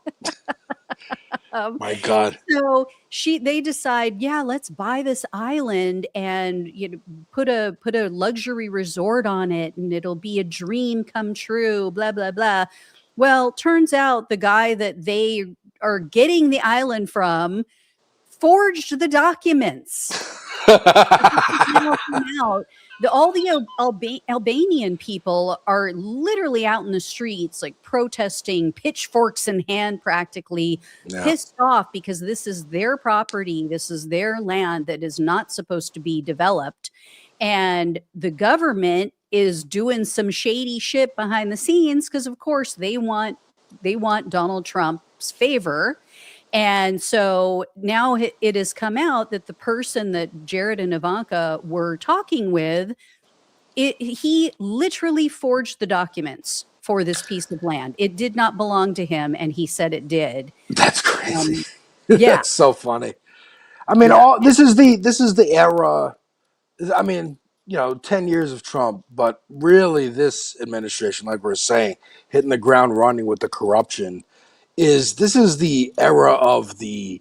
My God. So they decide, let's buy this island and put a luxury resort on it, and it'll be a dream come true, blah, blah, blah. Well, turns out the guy that they are getting the island from forged the documents. All the Albanian people are literally out in the streets, like protesting, pitchforks in hand, practically pissed off because this is their property. This is their land that is not supposed to be developed. And the government is doing some shady shit behind the scenes because, of course, they want Donald Trump's favor. And so now it has come out that the person that Jared and Ivanka were talking with, he literally forged the documents for this piece of land. It did not belong to him, and he said it did. That's crazy. That's so funny. I mean, this is the era. I mean, 10 years of Trump, but really this administration, like we're saying, hitting the ground running with the corruption. This is the era of the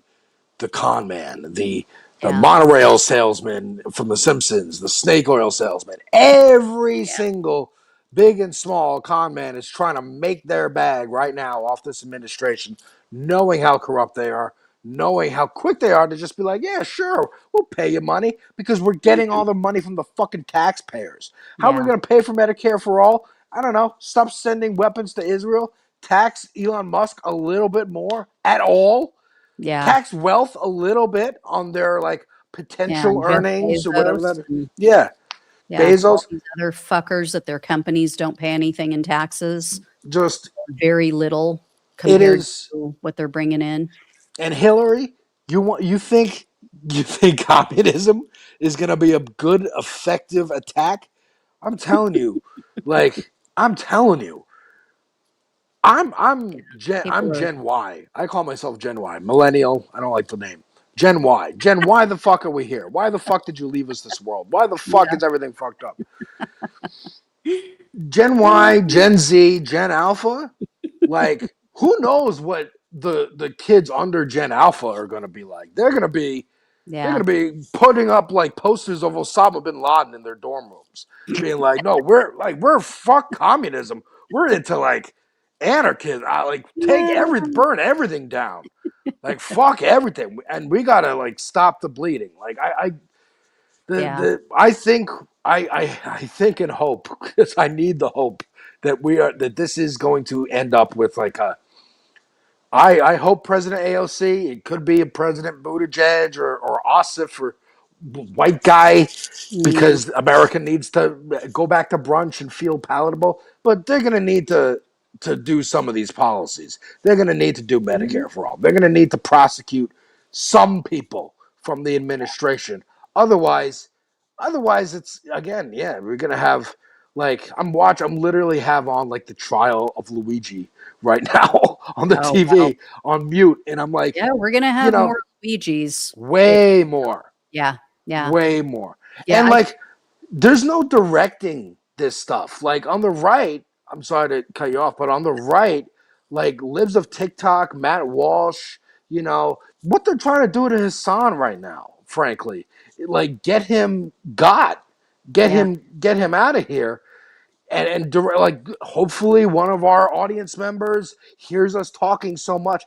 con man, the monorail salesman from The Simpsons, the snake oil salesman. Every single big and small con man is trying to make their bag right now off this administration, knowing how corrupt they are, knowing how quick they are to just be like, yeah, sure, we'll pay you money because we're getting all the money from the fucking taxpayers. How are we going to pay for Medicare for all? I don't know. Stop sending weapons to Israel. Tax Elon Musk a little bit more at all. Yeah. Tax wealth a little bit on their like potential earnings or whatever that is. Yeah. Bezos. All these other fuckers that their companies don't pay anything in taxes. Just very little compared to what they're bringing in. And Hillary, you think communism is going to be a good, effective attack? I'm telling you. I'm Gen Y. I call myself Gen Y. Millennial. I don't like the name. Gen Y. Gen, why the fuck are we here? Why the fuck did you leave us this world? Why the fuck is everything fucked up? Gen Y, Gen Z, Gen Alpha? Like, who knows what the kids under Gen Alpha are going to be like? They're going to be putting up like posters of Osama bin Laden in their dorm rooms, being like, "No, we're fuck communism. We're into like anarchism. Burn everything down. Like fuck everything, and we gotta like stop the bleeding." Like I think and hope, because I need the hope that this is going to end up with like I hope President AOC, it could be a President Buttigieg or Ossoff or white guy, because America needs to go back to brunch and feel palatable. But they're going to need to do some of these policies. They're going to need to do Medicare for all. They're going to need to prosecute some people from the administration. Otherwise it's, again, yeah, we're going to have, like, I'm literally have on like the trial of Luigi right now on the TV on mute, and I'm like, yeah, we're gonna have more Luigi's. Way more. Yeah, yeah, way more. Yeah, And like, there's no directing this stuff. Like on the right, I'm sorry to cut you off, but on the right, like Libs of TikTok, Matt Walsh, what they're trying to do to Hasan right now, frankly, like get him out of here. And like, hopefully one of our audience members hears us talking so much.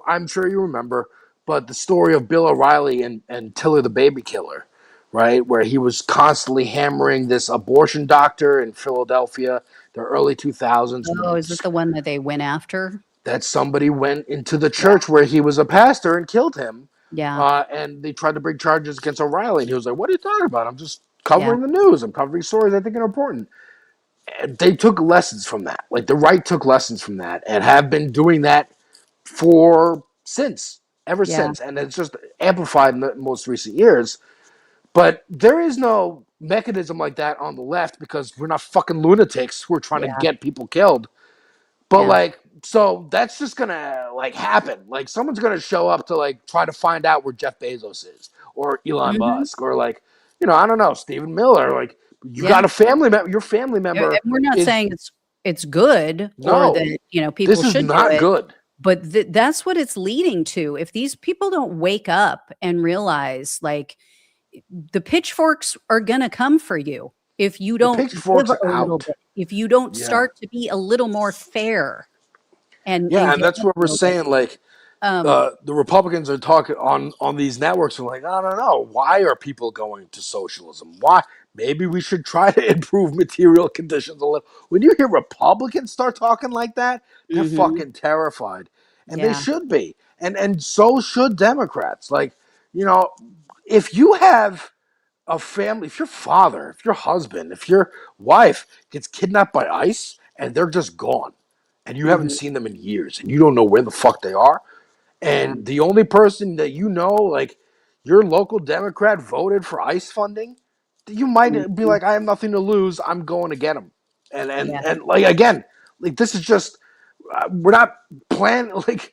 I'm sure you remember, but the story of Bill O'Reilly and Tiller the baby killer, right? Where he was constantly hammering this abortion doctor in Philadelphia, the early 2000s. Oh, is it the one that they went after? That somebody went into the church where he was a pastor and killed him. Yeah. And they tried to bring charges against O'Reilly. And he was like, what are you talking about? I'm just covering the news. I'm covering stories I think are important. They took lessons from that. Like the right took lessons from that and have been doing that ever since. And it's just amplified in the most recent years. But there is no mechanism like that on the left because we're not fucking lunatics who are trying to get people killed. But like, so that's just gonna like happen. Like someone's gonna show up to like try to find out where Jeff Bezos is or Elon Musk or like, I don't know, Stephen Miller. Like, you got a family member. Your family member. And we're not saying it's good or that people this is should not do it, good. but that's what it's leading to. If these people don't wake up and realize, like, the pitchforks are gonna come for you if you don't pitchforks give a are little out. bit, if you don't start to be a little more fair. And And that's what we're saying. Like, the Republicans are talking on these networks and like, I don't know, why are people going to socialism? Why? Maybe we should try to improve material conditions a little. When you hear Republicans start talking like that, they're fucking terrified, and they should be, and so should Democrats. Like, if you have a family, if your father, if your husband, if your wife gets kidnapped by ICE and they're just gone, and you haven't seen them in years, and you don't know where the fuck they are, and the only person that like your local Democrat voted for ICE funding, you might be like, I have nothing to lose. I'm going to get them. And like, again, like, this is just, we're not planning, like,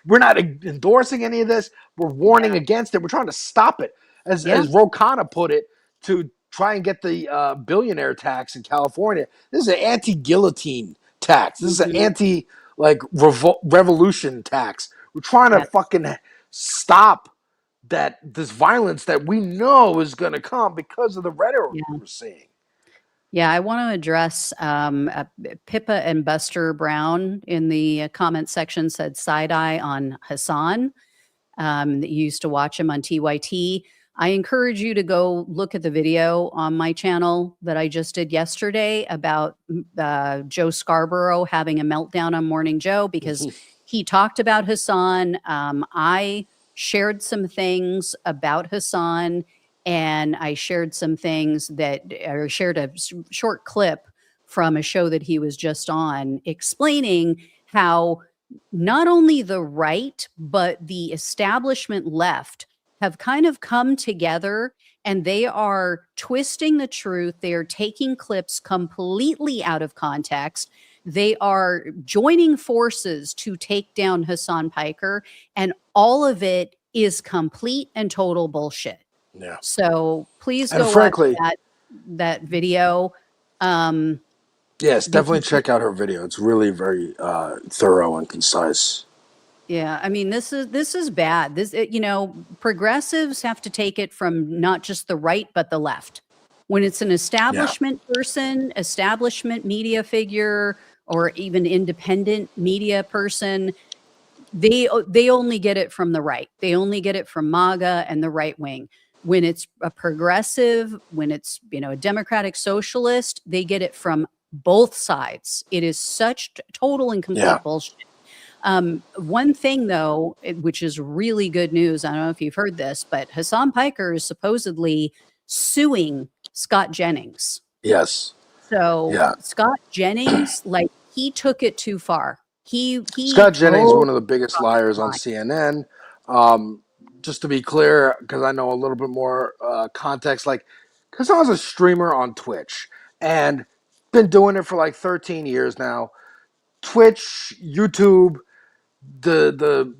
we're not endorsing any of this. We're warning against it. We're trying to stop it. As Ro Khanna put it, to try and get the billionaire tax in California. This is an anti-guillotine tax. This is an anti, like, revolution tax. We're trying to fucking stop this violence that we know is going to come because of the rhetoric we're seeing. Yeah, I want to address Pippa and Buster Brown in the comment section said side-eye on Hasan. That you used to watch him on TYT. I encourage you to go look at the video on my channel that I just did yesterday about Joe Scarborough having a meltdown on Morning Joe, because he talked about Hasan. I shared some things about Hasan, and I shared some things or shared a short clip from a show that he was just on, explaining how not only the right, but the establishment left have kind of come together, and they are twisting the truth. They are taking clips completely out of context. They are joining forces to take down Hasan Piker, and all of it is complete and total bullshit. Yeah. So please And go frankly, watch that video. Yes, definitely check out her video. It's really very thorough and concise. Yeah, I mean, this is bad. Progressives have to take it from not just the right, but the left. When it's an establishment person, establishment media figure, or even independent media person, they only get it from the right. They only get it from MAGA and the right wing. When it's a progressive, when it's, a democratic socialist, they get it from both sides. It is such total and complete bullshit. One thing, though, which is really good news, I don't know if you've heard this, but Hasan Piker is supposedly suing Scott Jennings. Yes. So Yeah. Scott Jennings, like, he took it too far. Scott Jennings, totally one of the biggest crossed the liars on line. CNN. Just to be clear, because I know a little bit more context, like, Hasan's a streamer on Twitch and been doing it for like 13 years now. Twitch, YouTube, the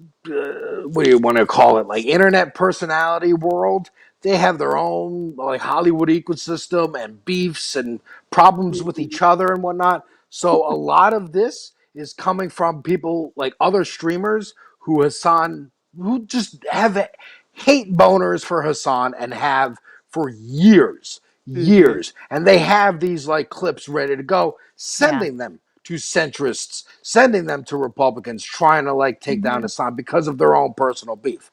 what do you want to call it, like internet personality world, they have their own like Hollywood ecosystem and beefs and problems with each other and whatnot. So a lot of this is coming from people like other streamers who just have hate boners for Hasan and have for years, and they have these like clips ready to go, sending them to centrists, sending them to Republicans, trying to like take down Hasan because of their own personal beef.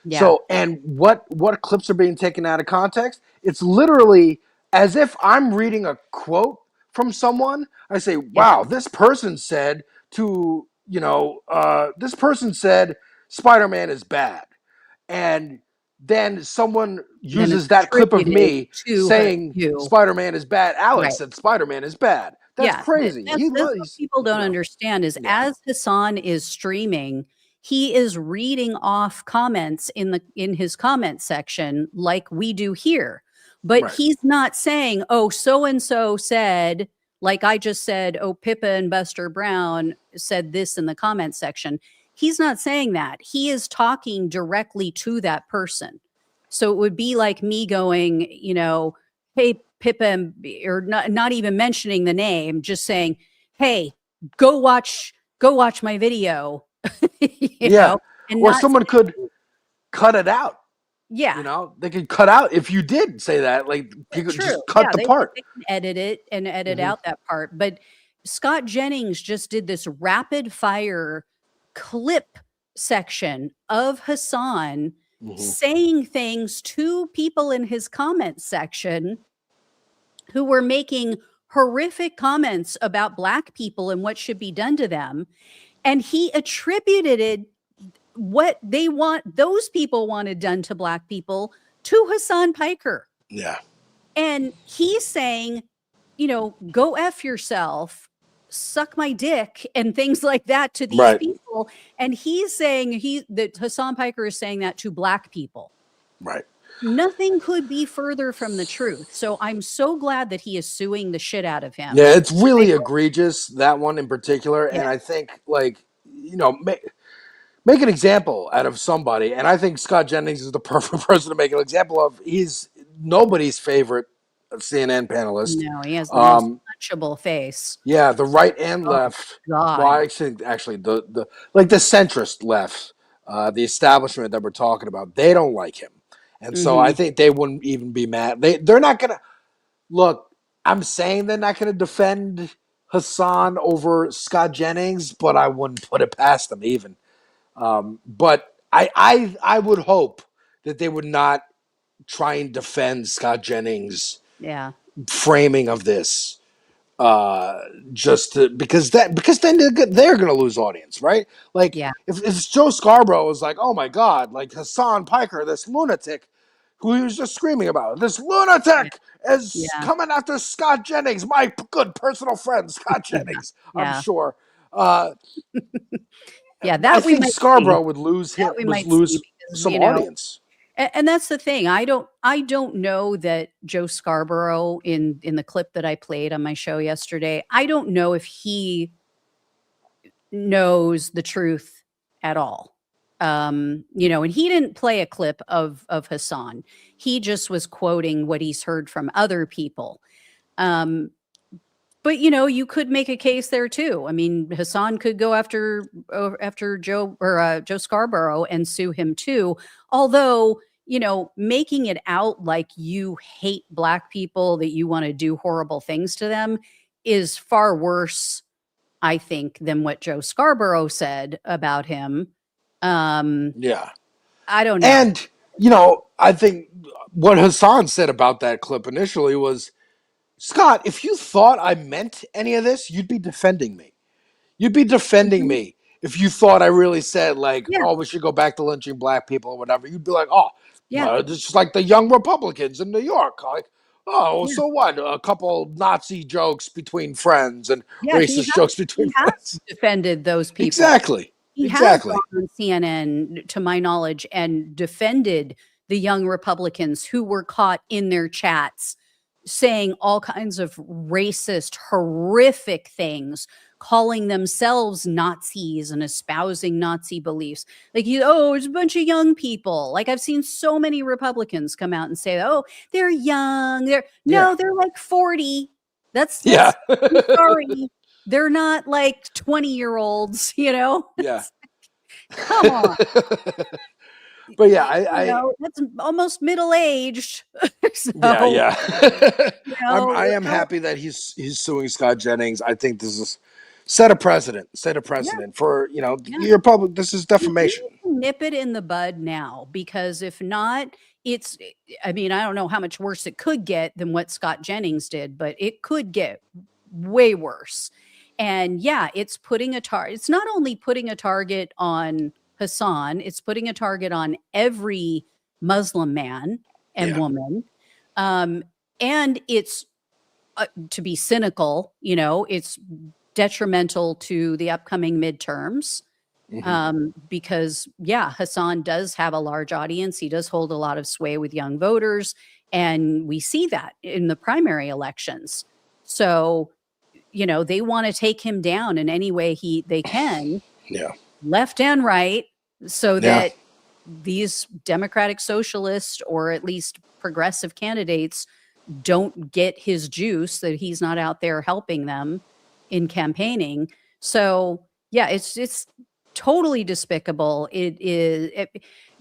Yeah. So, and what clips are being taken out of context? It's literally as if I'm reading a quote from someone. I say, wow, this person said this person said Spider-Man is bad. And then someone uses that clip of me saying Spider-Man is bad. Alex said Spider-Man is bad. That's crazy. That's what people don't understand is as Hasan is streaming, he is reading off comments in his comment section like we do here. But he's not saying, oh, so-and-so said, like I just said, oh, Pippa and Buster Brown said this in the comment section. He's not saying that. He is talking directly to that person. So it would be like me going, hey, Pippa, or not even mentioning the name, just saying, hey, go watch my video. you know? And or someone could cut it out. Yeah. They could cut out if you did say that. Like, you could just cut the part. They can edit it and edit out that part. But Scott Jennings just did this rapid fire clip section of Hasan saying things to people in his comment section who were making horrific comments about Black people and what should be done to them. And he attributed what those people wanted done to Black people to Hasan Piker. Yeah. And he's saying, go F yourself, suck my dick, and things like that to these people. And he's saying that Hasan Piker is saying that to Black people. Right. Nothing could be further from the truth. So I'm so glad that he is suing the shit out of him. Yeah, it's really egregious, that one in particular. Yeah. And I think, make an example out of somebody. And I think Scott Jennings is the perfect person to make an example of. He's nobody's favorite CNN panelist. No, he has the most touchable face. Yeah, the right and left. God. Well, actually, the centrist left, the establishment that we're talking about, they don't like him. And so I think they wouldn't even be mad. They're not going to look. I'm saying they're not going to defend Hasan over Scott Jennings, but I wouldn't put it past them even. But I would hope that they would not try and defend Scott Jennings' framing of this, because then they're going to lose audience, right? Like if Joe Scarborough was like, oh my God, like Hasan Piker, this lunatic who he was just screaming about, this lunatic is coming after Scott Jennings, my good personal friend, Scott Jennings, I'm sure. I think Scarborough would lose some audience. And that's the thing. I don't know that Joe Scarborough in the clip that I played on my show yesterday, I don't know if he knows the truth at all. And he didn't play a clip of Hasan. He just was quoting what he's heard from other people. But you could make a case there too. I mean, Hasan could go after Joe Joe Scarborough and sue him too. Although, making it out like you hate Black people, that you want to do horrible things to them, is far worse, I think, than what Joe Scarborough said about him. I don't know. And I think what Hasan said about that clip initially was, Scott, if you thought I meant any of this, you'd be defending me. You'd be defending me if you thought I really said like, Yeah. oh, we should go back to lynching black people or whatever, you'd be like, oh, Yeah. it's just like the young Republicans in New York. Like, oh, Yeah. so what? A couple Nazi jokes between friends and Yeah, racist jokes between he has friends. defended those people. Exactly. He has gone on CNN, to my knowledge, and defended the young Republicans who were caught in their chats saying all kinds of racist, horrific things, calling themselves Nazis and espousing Nazi beliefs. Like, it's a bunch of young people. Like, I've seen so many Republicans come out and say, oh, they're young. They're like 40. That's I'm sorry. They're not like 20-year-olds, Yeah. Come on. But yeah, that's almost middle-aged. So, yeah. I am so- happy that he's suing Scott Jennings. I think this is set a precedent for, your public. This is defamation. We need to nip it in the bud now, because if not, I don't know how much worse it could get than what Scott Jennings did, but it could get way worse. And yeah, it's putting it's not only putting a target on Hasan, it's putting a target on every Muslim man and woman. And it's, to be cynical, it's detrimental to the upcoming midterms. Because Hasan does have a large audience. He does hold a lot of sway with young voters. And we see that in the primary elections. So, they want to take him down in any way they can. Yeah. Left and right, so that these Democratic Socialists, or at least progressive candidates, don't get his juice, that he's not out there helping them in campaigning. So yeah, it's totally despicable. It is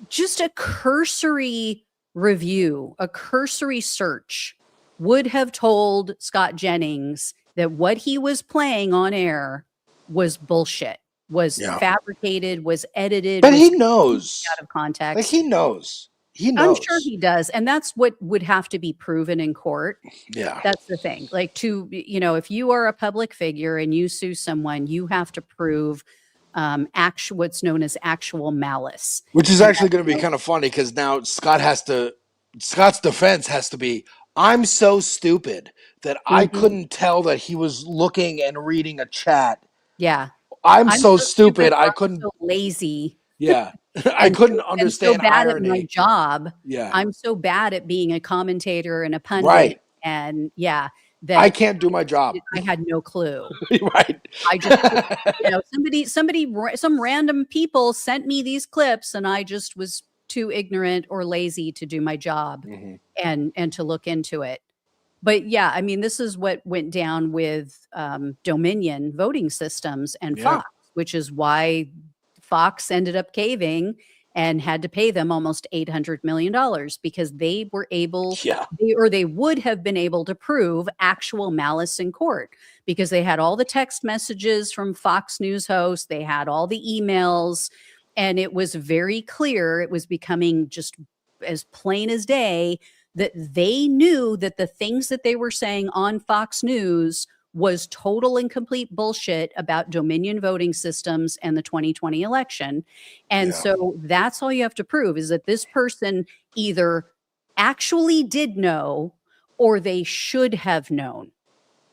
just a cursory review, a cursory search would have told Scott Jennings that what he was playing on air was bullshit, was fabricated, was edited. But he knows. Out of context. Like, he knows. I'm sure he does. And that's what would have to be proven in court. Yeah. That's the thing. Like, if you are a public figure and you sue someone, you have to prove what's known as actual malice. Which is actually going to be kind of funny, because now Scott's defense has to be, I'm so stupid that I couldn't tell that he was looking and reading a chat. Yeah. I'm so stupid. I couldn't. So lazy. Yeah. I couldn't understand. I'm so bad irony. at my job. Yeah. I'm so bad at being a commentator and a pundit. Right. And that I can't do my job. I had no clue. Right. I just, some random people sent me these clips, and I just was too ignorant or lazy to do my job and to look into it. But yeah, I mean, this is what went down with Dominion voting systems and Fox, which is why Fox ended up caving and had to pay them almost $800 million, because they were able, they would have been able to prove actual malice in court, because they had all the text messages from Fox News hosts, they had all the emails, and it was very clear, it was becoming just as plain as day, that they knew that the things that they were saying on Fox News was total and complete bullshit about Dominion voting systems and the 2020 election. And so that's all you have to prove, is that this person either actually did know, or they should have known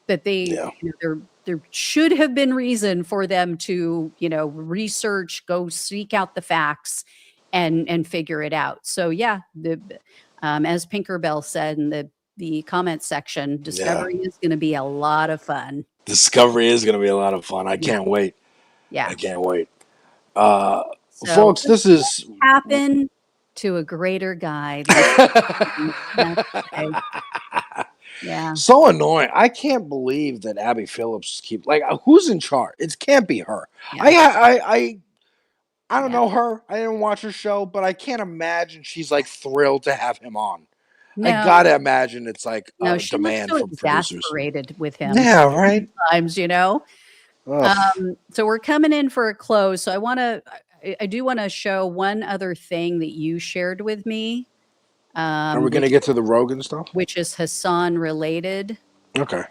that there should have been reason for them to, research, go seek out the facts and figure it out. So yeah, as Pinkerbell said in the comment section, Discovery is going to be a lot of fun. Discovery is going to be a lot of fun. I can't wait. Yeah. I can't wait. Folks, this is happen to a greater guy. Yeah. So annoying. I can't believe that Abby Phillips who's in charge? It can't be her. Yeah. I don't know her. I didn't watch her show, but I can't imagine she's like thrilled to have him on. No. I gotta imagine it's like a demand from producers. Exasperated with him. Yeah, right. Sometimes, So we're coming in for a close. So I do want to show one other thing that you shared with me. Are we going to get to the Rogan stuff? Which is Hasan related. Okay.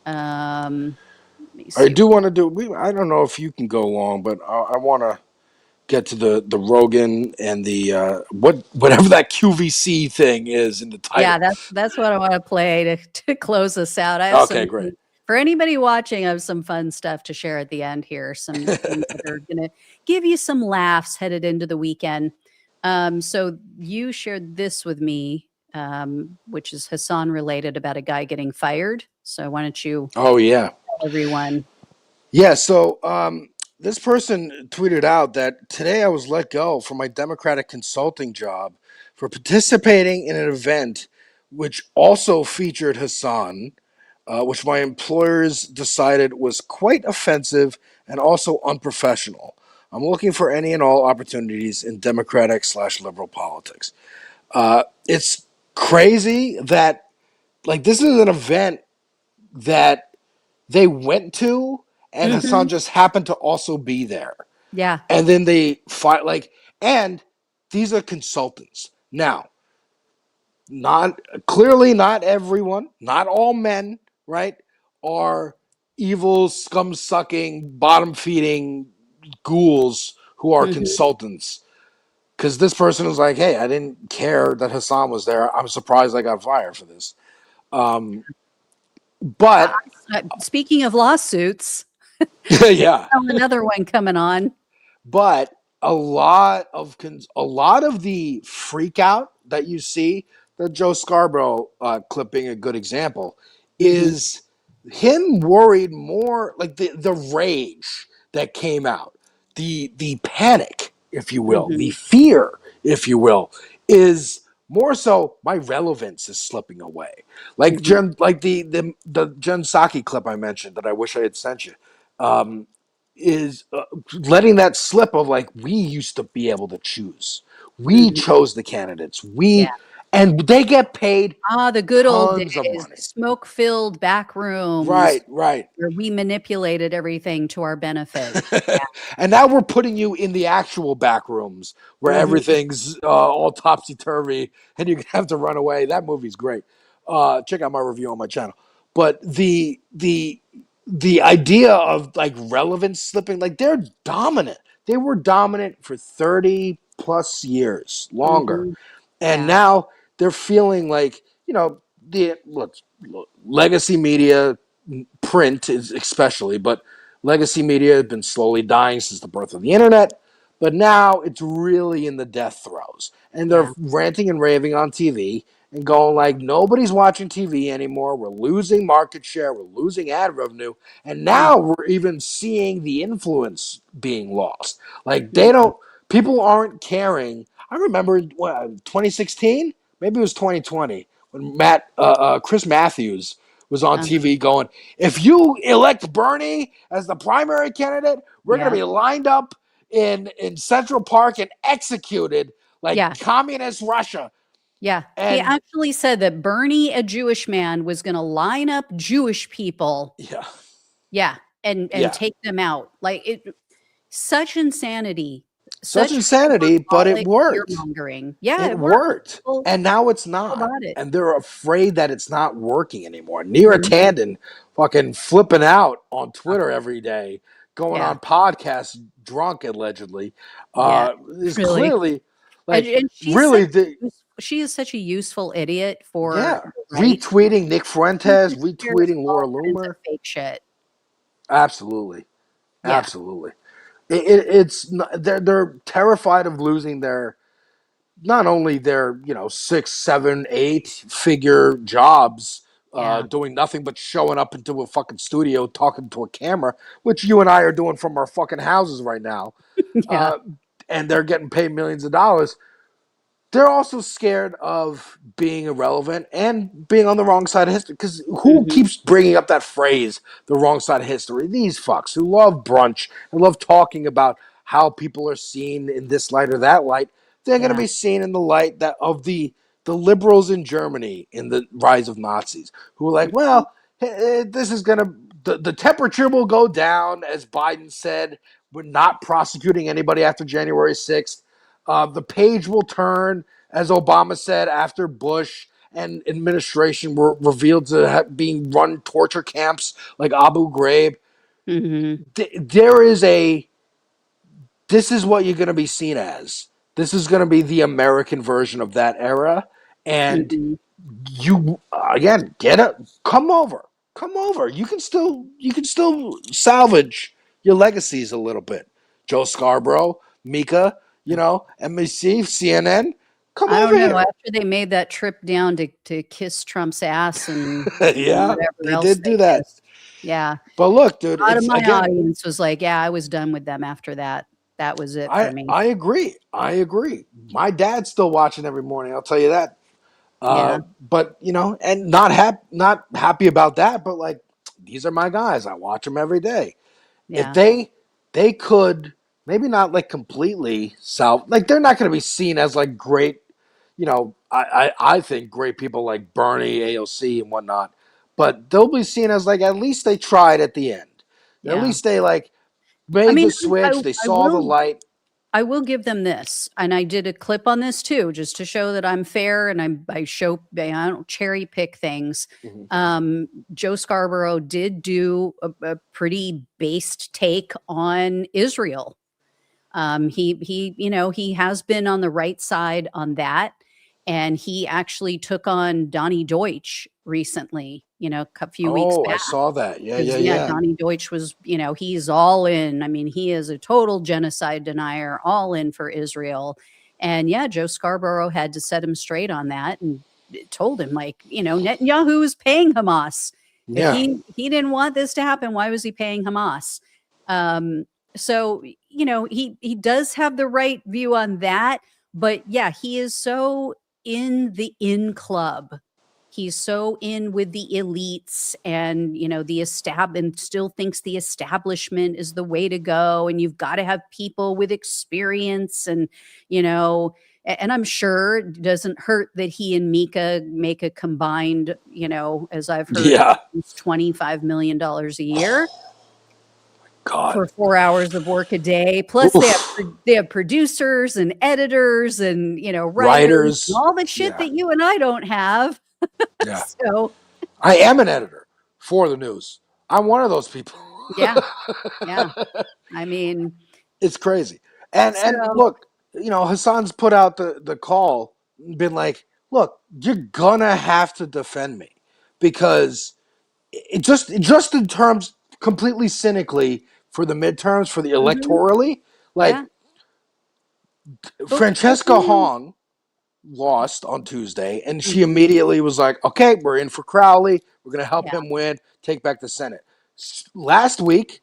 Let I do want to do. I don't know if you can go long, but I want to get to the Rogan and the whatever that QVC thing is in the title. Yeah, that's what I want to play to close us out. I have Okay, great. For anybody watching, I have some fun stuff to share at the end here. Some things that are going to give you some laughs headed into the weekend. So you shared this with me, which is Hasan related about a guy getting fired. So why don't you? Oh yeah, tell everyone. Yeah. So this person tweeted out that today I was let go from my Democratic consulting job for participating in an event which also featured Hasan, which my employers decided was quite offensive and also unprofessional. I'm looking for any and all opportunities in Democratic/liberal politics. It's crazy that like this is an event that they went to and Hasan just happened to also be there. Yeah. And then they fight and these are consultants. Now, not everyone, not all men, right, are evil, scum-sucking, bottom-feeding ghouls who are consultants. Because this person was like, hey, I didn't care that Hasan was there. I'm surprised I got fired for this. But speaking of lawsuits, yeah, another one coming on. But a lot of the freak out that you see, the Joe Scarborough clip being a good example, is him worried more, like the rage that came out, the panic, if you will, the fear, if you will, is more so my relevance is slipping away. Like the Jen Psaki clip I mentioned that I wish I had sent you. Is letting that slip of like we used to be able to choose. We chose the candidates. And they get paid. The good old tons of days, money. smoke-filled back rooms. Right. Where we manipulated everything to our benefit. Yeah. And now we're putting you in the actual back rooms where everything's all topsy-turvy and you have to run away. That movie's great. Check out my review on my channel. But the idea of like relevance slipping, like they're dominant. They were dominant for 30 plus years, longer. And now they're feeling like, the legacy media, print is especially, but legacy media has been slowly dying since the birth of the internet. But now it's really in the death throes. And they're ranting and raving on TV and going like, nobody's watching TV anymore. We're losing market share. We're losing ad revenue. And now we're even seeing the influence being lost. Like people aren't caring. I remember 2016, maybe it was 2020, when Chris Matthews was on TV going, if you elect Bernie as the primary candidate, we're going to be lined up in Central Park and executed like communist Russia. Yeah. He actually said that Bernie, a Jewish man, was going to line up Jewish people. Yeah. Yeah. And take them out. Like such insanity. Such insanity, but it worked. Yeah, it worked. And now it's not. And they're afraid that it's not working anymore. Neera Tanden fucking flipping out on Twitter every day, going on podcasts drunk, allegedly. Is clearly like and really she is such a useful idiot for retweeting Nick Fuentes, retweeting Laura Loomer. Fake shit. Absolutely. Absolutely. It's they're terrified of losing not only their 6, 7, 8 figure jobs, doing nothing but showing up into a fucking studio talking to a camera, which you and I are doing from our fucking houses right now, and they're getting paid millions of dollars. They're also scared of being irrelevant and being on the wrong side of history. Because who keeps bringing up that phrase, the wrong side of history? These fucks who love brunch and love talking about how people are seen in this light or that light. They're going to be seen in the light that of the liberals in Germany in the rise of Nazis, who are like, well, this is going to, the temperature will go down, as Biden said. We're not prosecuting anybody after January 6th. The page will turn, as Obama said, after Bush and administration were revealed to being run torture camps like Abu Ghraib. there is this is what you're going to be seen as. This is going to be the American version of that era. And you, again, come over. You can still salvage your legacies a little bit. Joe Scarborough, Mika, NBC, CNN, come I over don't know. here. After they made that trip down to kiss Trump's ass and Yeah, whatever they else did do that. kissed. Yeah. But look, dude, A lot of it's my again. audience was like, yeah, I was done with them after that. That was it for me. I agree. My dad's still watching every morning. I'll tell you that. Yeah. But and not happy about that. But like, these are my guys. I watch them every day. Yeah. If they could maybe not like completely like they're not going to be seen as like great. I think great people like Bernie, AOC, and whatnot. But they'll be seen as like at least they tried at the end. At Yeah. least they like made the switch. They saw the light. I will give them this, and I did a clip on this too, just to show that I'm fair and I don't cherry pick things. Joe Scarborough did do a pretty based take on Israel. He has been on the right side on that, and he actually took on Donnie Deutsch recently. A few weeks Oh, back. I saw that. Yeah. Donnie Deutsch was, he's all in. I mean, he is a total genocide denier, all in for Israel. And yeah, Joe Scarborough had to set him straight on that and told him, like, Netanyahu is paying Hamas. Yeah. If he didn't want this to happen, why was he paying Hamas? So, he does have the right view on that. But yeah, he is so in the club. He's so in with the elites and, and still thinks the establishment is the way to go. And you've got to have people with experience and, and I'm sure it doesn't hurt that he and Mika make a combined, as I've heard, $25 million a year. God. For 4 hours of work a day. Plus they have producers and editors and, writers and all the shit that you and I don't have. Yeah. So I am an editor for the news. I'm one of those people. Yeah. I mean, it's crazy. And look, Hasan's put out the call, been like, look, you're gonna have to defend me because it just in terms completely cynically for the midterms, for the electorally, like Francesca Hong lost on Tuesday, and she immediately was like, okay, we're in for Crowley. We're going to help him win, take back the Senate. Last week,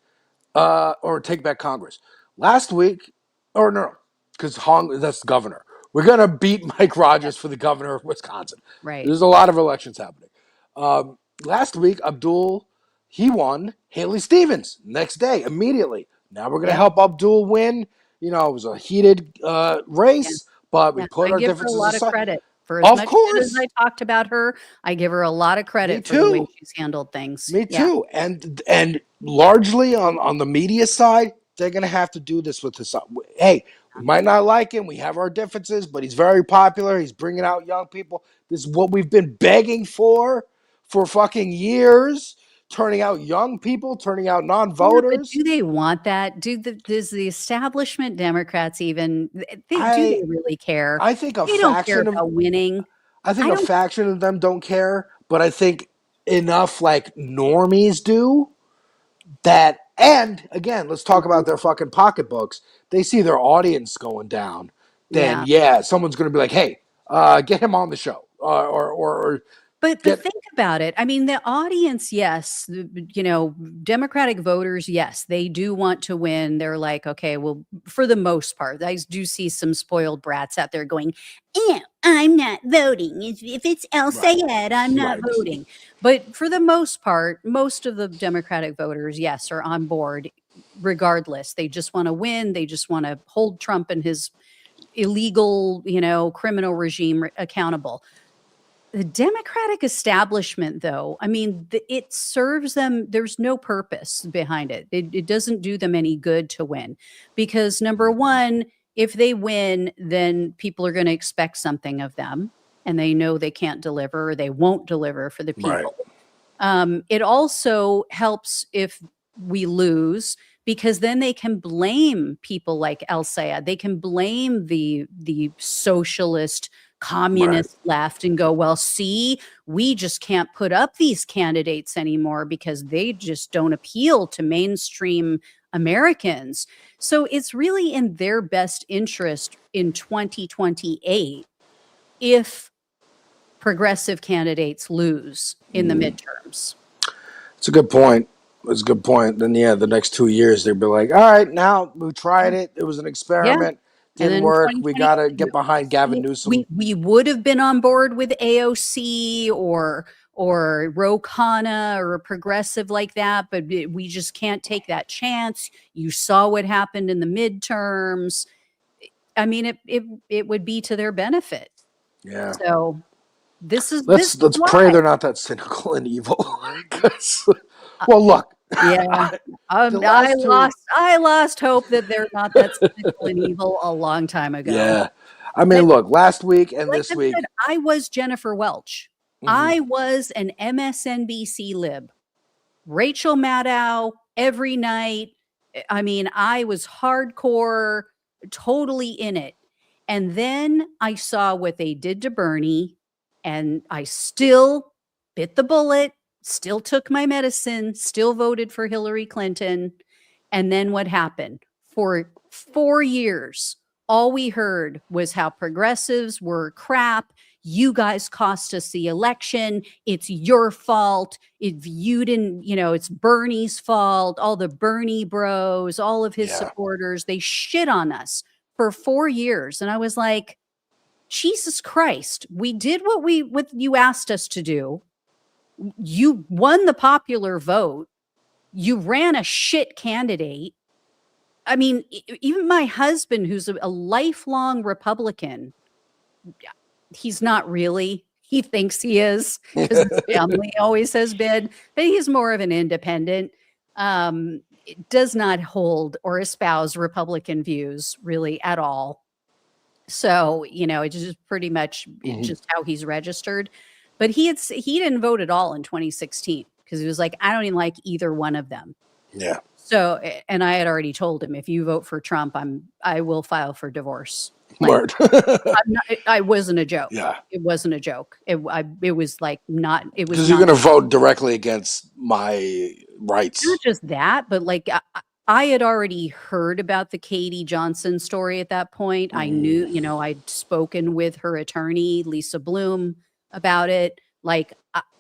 or take back Congress. Last week, or no, because Hong, that's governor. We're going to beat Mike Rogers for the governor of Wisconsin. Right. There's a lot of elections happening. Last week, Abdul, he won Haley Stevens next day, immediately. Now we're going to help Abdul win. It was a heated race. But we put our differences aside. I give her a lot of credit for as much shit as I talked about her. I give her a lot of credit for the way she's handled things. Me too. And largely on the media side, they're gonna have to do this with this. Hey, we might not like him. We have our differences, but he's very popular. He's bringing out young people. This is what we've been begging for fucking years. Turning out young people, turning out non-voters. Yeah, but do they want that? Does the establishment Democrats even? Do they really care? I think they don't care about winning. I think a faction of them don't care, but I think enough like normies do. That, and again, let's talk about their fucking pocketbooks. They see their audience going down. Then someone's going to be like, hey, get him on the show, or. But think about it. I mean, the audience, yes, Democratic voters, yes, they do want to win. They're like, okay, well, for the most part, I do see some spoiled brats out there going, I'm not voting. If it's El Sayed, I'm not voting. But for the most part, most of the Democratic voters, yes, are on board regardless. They just want to win. They just want to hold Trump and his illegal, criminal regime accountable. The Democratic establishment, though, I mean, it serves them. There's no purpose behind it. It doesn't do them any good to win because, number one, if they win, then people are going to expect something of them and they know they can't deliver or they won't deliver for the people. It also helps if we lose, because then they can blame people like El Sayed. They can blame the socialist communist left and go, well, see, we just can't put up these candidates anymore because they just don't appeal to mainstream Americans. So it's really in their best interest in 2028 if progressive candidates lose in the midterms. It's a good point. It's a good point. Then, the next 2 years, they'd be like, all right, now we tried it. It was an experiment. And Didn't then work. We got to get behind Gavin Newsom. We would have been on board with AOC or Ro Khanna or a progressive like that, but we just can't take that chance. You saw what happened in the midterms. I mean, it would be to their benefit. Yeah. So let's pray they're not that cynical and evil. Well, look. Yeah. I lost hope that they're not that cynical and evil a long time ago. Yeah. I mean, look, last week and this week. I was Jennifer Welch. I was an MSNBC lib. Rachel Maddow every night. I mean, I was hardcore, totally in it. And then I saw what they did to Bernie, and I still bit the bullet, still took my medicine, still voted for Hillary Clinton. And then what happened? For 4 years, all we heard was how progressives were crap. You guys cost us the election. It's your fault. If you didn't, it's Bernie's fault. All the Bernie bros, all of his supporters, they shit on us for 4 years. And I was like, Jesus Christ, we did what you asked us to do. You won the popular vote. You ran a shit candidate. I mean, even my husband, who's a lifelong Republican, he's not really. He thinks he is because his family always has been, but he's more of an independent. Does not hold or espouse Republican views really at all. So, it's just pretty much just how he's registered. But he didn't vote at all in 2016 because he was like, I don't even like either one of them. Yeah. So, and I had already told him, if you vote for Trump, I will file for divorce. Word. I wasn't a joke. Yeah. It wasn't a joke. It was like not. It was because you're going to vote directly against my rights. Not just that, but like I had already heard about the Katie Johnson story at that point. I knew, I'd spoken with her attorney, Lisa Bloom, about it. Like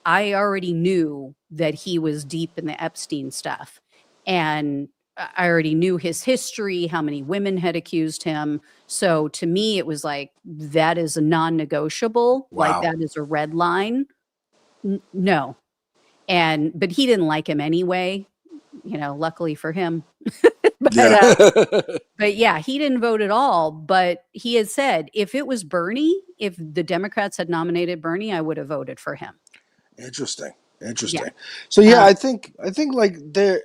I already knew that he was deep in the Epstein stuff. And I already knew his history, how many women had accused him. So to me, it was like, that is a non-negotiable. Wow. Like that is a red line. No. But he didn't like him anyway, luckily for him. But yeah, he didn't vote at all. But he had said, if it was Bernie, if the Democrats had nominated Bernie, I would have voted for him. Interesting. Yeah. So yeah, I think like they're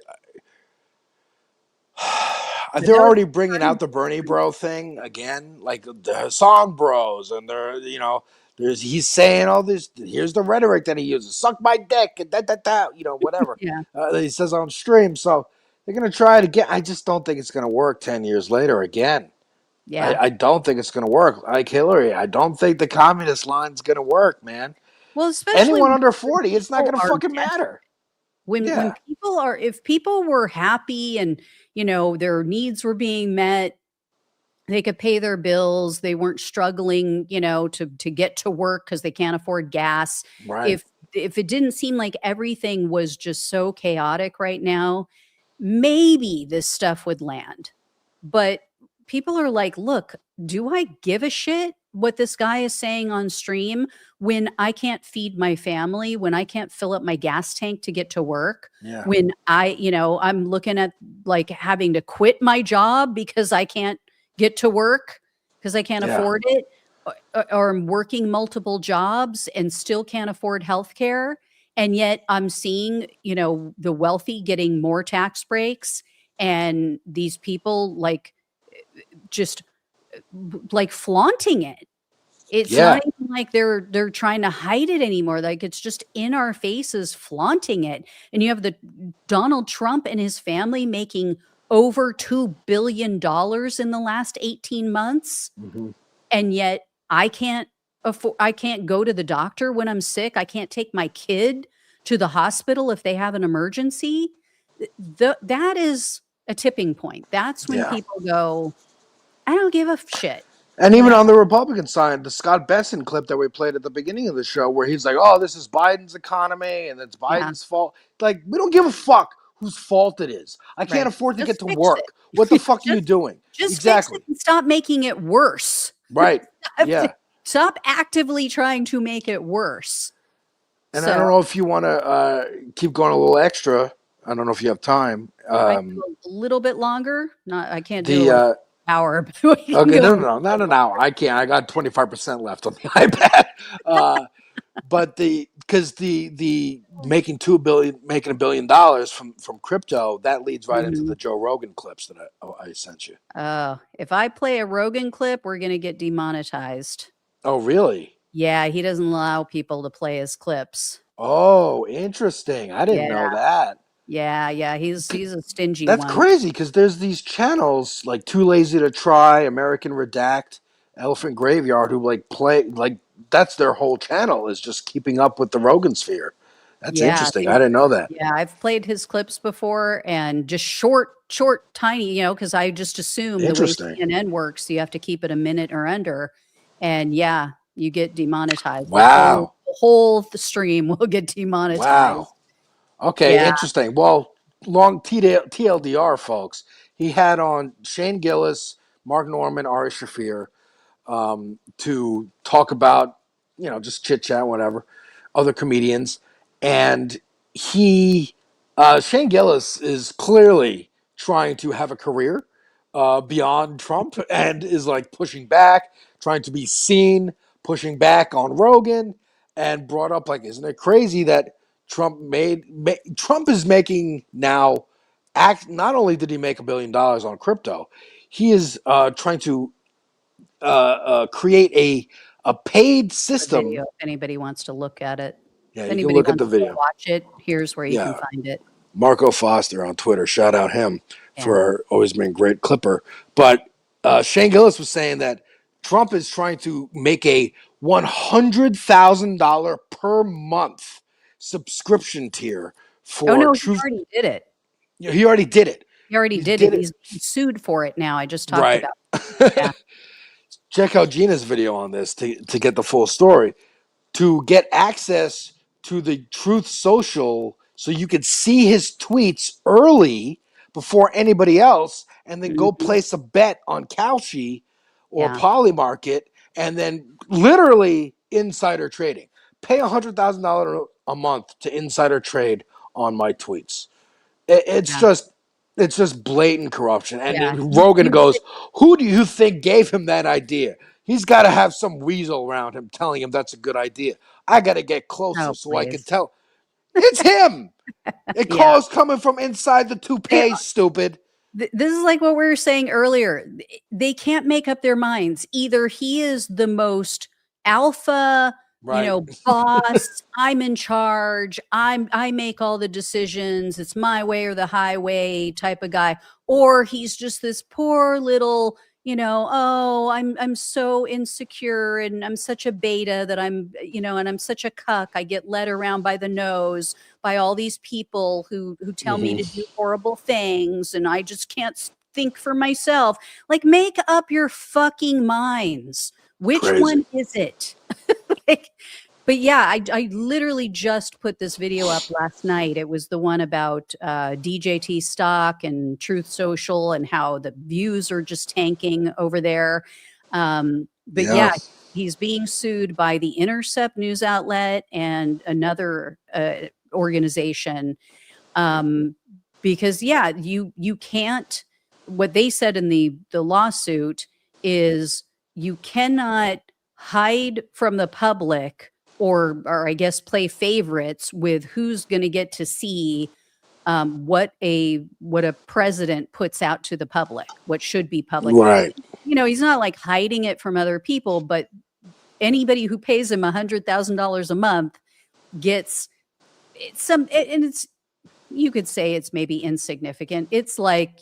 already bringing out the Bernie bro thing again, like the Hasan bros, and he's saying all this. Here's the rhetoric that he uses: "Suck my dick," and whatever. He says on stream. So they're gonna try it again. I just don't think it's gonna work 10 years later again. Yeah, I don't think it's gonna work. Like Hillary, I don't think the communist line's gonna work, man. Well, especially anyone under 40, it's not gonna fucking matter. When if people were happy and their needs were being met, they could pay their bills, they weren't struggling to get to work because they can't afford gas. Right. If it didn't seem like everything was just so chaotic right now, maybe this stuff would land. But people are like, look, do I give a shit what this guy is saying on stream when I can't feed my family, when I can't fill up my gas tank to get to work, when I'm looking at like having to quit my job because I can't get to work because I can't afford it, or I'm working multiple jobs and still can't afford healthcare. And yet I'm seeing, the wealthy getting more tax breaks, and these people just like flaunting it. It's not even like they're trying to hide it anymore. Like it's just in our faces, flaunting it. And you have the Donald Trump and his family making over $2 billion in the last 18 months. And yet I can't go to the doctor when I'm sick. I can't take my kid to the hospital if they have an emergency. That is a tipping point. That's when people go, I don't give a shit. And even on the Republican side, the Scott Besson clip that we played at the beginning of the show, where he's like, "Oh, this is Biden's economy, and it's Biden's fault." Like, we don't give a fuck whose fault it is. I can't afford to get to work. What the fuck are you doing? Just fix it and stop making it worse. Right. Yeah. Stop actively trying to make it worse. And I don't know if you want to keep going a little extra. I don't know if you have time. I can go a little bit longer. I can't do the hour. But okay, no, not an hour. I can't. I got 25% left on the iPad. But because the making $1 billion from crypto, that leads right into the Joe Rogan clips that I sent you. If I play a Rogan clip, we're gonna get demonetized. Oh, really? Yeah, he doesn't allow people to play his clips. Oh, interesting. I didn't know that. Yeah, he's a stingy one. That's crazy because there's these channels like Too Lazy to Try, American Redact, Elephant Graveyard who play that's their whole channel is just keeping up with the Rogan sphere. That's interesting. I didn't know that. Yeah, I've played his clips before and just short, tiny, because I just assume the way CNN works, you have to keep it a minute or under. And yeah, you get demonetized. Wow. The whole stream will get demonetized. Wow. Okay, interesting. Well, long TLDR, folks. He had on Shane Gillis, Mark Norman, Ari Shaffir to talk about, just chit chat, whatever, other comedians. And Shane Gillis is clearly trying to have a career beyond Trump and is pushing back, trying to be seen, pushing back on Rogan, and brought up isn't it crazy that Trump is making now not only did he make $1 billion on crypto, he is trying to create a paid system. Video, if anybody wants to look at it. Yeah, if you can look at the video. Watch it. Here's where you can find it. Marco Foster on Twitter. Shout out him for always being a great clipper. But Shane Gillis was saying that Trump is trying to make a $100,000 per month subscription tier for he already did it. He already did it. He already did it. He's sued for it now. I just talked about it. Yeah. Check out Gina's video on this to get the full story. To get access to the Truth Social so you could see his tweets early before anybody else and then go place a bet on Kalshi or Polymarket and then literally insider trading. Pay $100,000 a month to insider trade on my tweets. It's just blatant corruption. And Rogan goes, who do you think gave him that idea? He's got to have some weasel around him telling him that's a good idea. I got to get closer I can tell. It's him. It calls coming from inside the toupee, stupid. This is like what we were saying earlier. They can't make up their minds. Either he is the most alpha, boss, I'm in charge, I make all the decisions, it's my way or the highway type of guy, or he's just this poor little, I'm so insecure and I'm such a beta that I'm, and I'm such a cuck. I get led around by the nose by all these people who tell me to do horrible things and I just can't think for myself. Make up your fucking minds. Which one is it? But yeah, I literally just put this video up last night. It was the one about DJT stock and Truth Social and how the views are just tanking over there. But he's being sued by the Intercept news outlet and another organization because you can't. What they said in the lawsuit is you cannot hide from the public or I guess play favorites with who's going to get to see what a president puts out to the public, what should be public. Right. He's not hiding it from other people, but anybody who pays him $100,000 a month gets and it's, you could say it's maybe insignificant. It's like,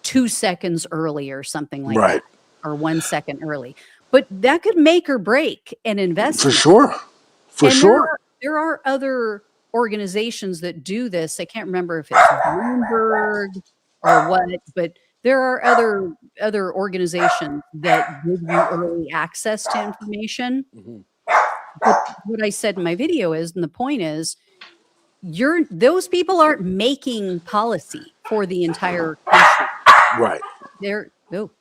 2 seconds early or something like Right. that, or 1 second early. But that could make or break an investment. For sure. For And sure. there are other organizations that do this. I can't remember if it's Bloomberg or what, but there are other organizations that give you early access to information. But what I said in my video is, and the point is, those people aren't making policy for the entire country. Right.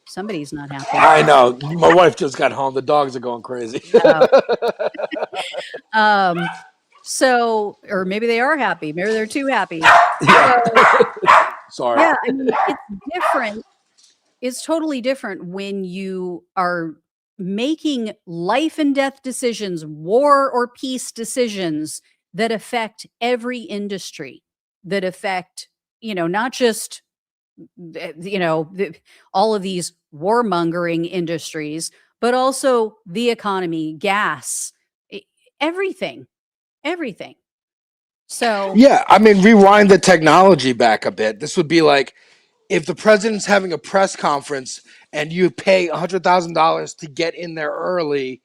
Somebody's not happy. I know. My wife just got home. The dogs are going crazy. So, or maybe they are happy. Maybe they're too happy. Yeah. Sorry. Yeah, I mean, it's different. It's totally different when you are making life and death decisions, war or peace decisions that affect every industry, that affect, not just, all of these warmongering industries, but also the economy, gas, everything. So Yeah, I mean, rewind the technology back a bit. This would be like if the president's having a press conference and you pay $100,000 to get in there early,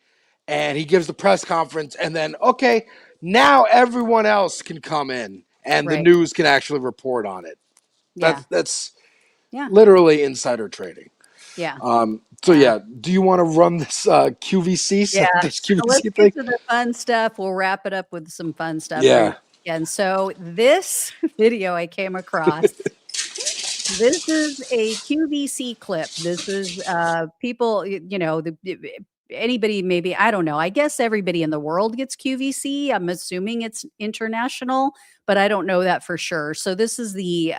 and he gives the press conference, and then, okay, now everyone else can come in and the Right. news can actually report on it. Yeah. That's Yeah. literally insider trading. Yeah. So yeah, do you want to run this QVC? Yeah. This So QVC let's thing? get to the fun stuff. We'll wrap it up with some fun stuff. Yeah. And so this video I came across, this is a QVC clip. This is people, anybody, maybe, I don't know. I guess everybody in the world gets QVC. I'm assuming it's international, but I don't know that for sure. So this is the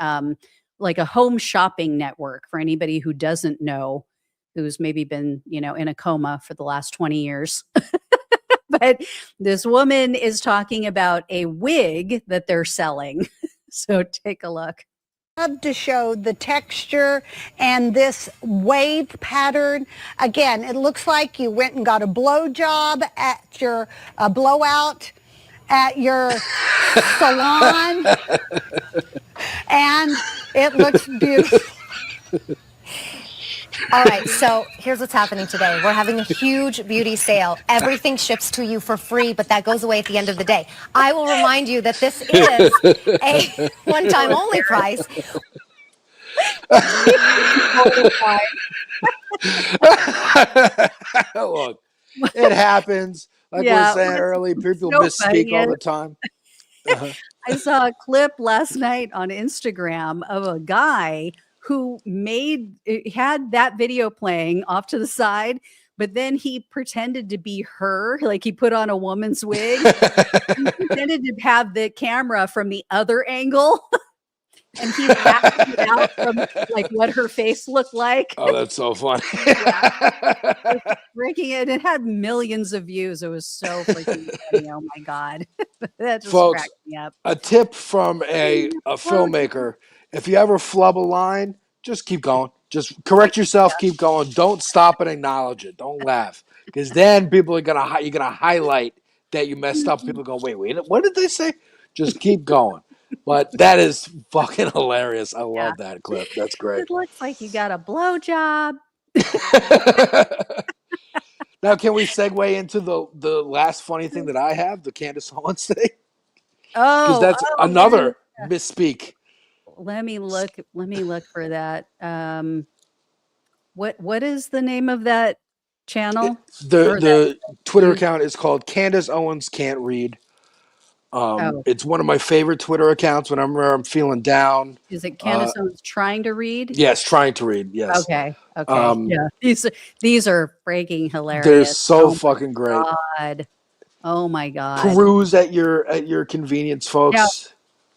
like a home shopping network for anybody who doesn't know, who's maybe been, in a coma for the last 20 years. But this woman is talking about a wig that they're selling. So take a look. To show the texture and this wave pattern. Again, it looks like you went and got a blowjob at your blowout at your salon, and it looks beautiful. All right, so here's what's happening today. We're having a huge beauty sale. Everything ships to you for free, but that goes away at the end of the day. I will remind you that this is a one-time only price. Look, it happens. Like we were saying earlier, people misspeak all the time. I saw a clip last night on Instagram of a guy who had that video playing off to the side, but then he pretended to be her, like he put on a woman's wig. He pretended to have the camera from the other angle. And he's acting it out from like what her face looked like. Oh, that's so funny. Breaking it. It had millions of views. It was so freaking funny. Oh my God. That just Folks, cracked me up. a tip from a filmmaker. If you ever flub a line, just keep going. Just correct yourself, keep going. Don't stop and acknowledge it. Don't laugh. Because then people are you're gonna highlight that you messed up. People go, wait, what did they say? Just keep going. But that is fucking hilarious. I love that clip. That's great. It looks like you got a blowjob. Now, can we segue into the last funny thing that I have, the Candace Owens thing? Because that's another misspeak. Let me look for that. What is the name of that channel? The Twitter account is called Candace Owens Can't Read. It's one of my favorite Twitter accounts whenever I'm feeling down. Is it Candace Owens Trying to Read? Yes, Trying to Read. Yes. Okay. Yeah. These are freaking hilarious. They're so fucking great. God. Oh my God. Peruse at your convenience, folks. Now,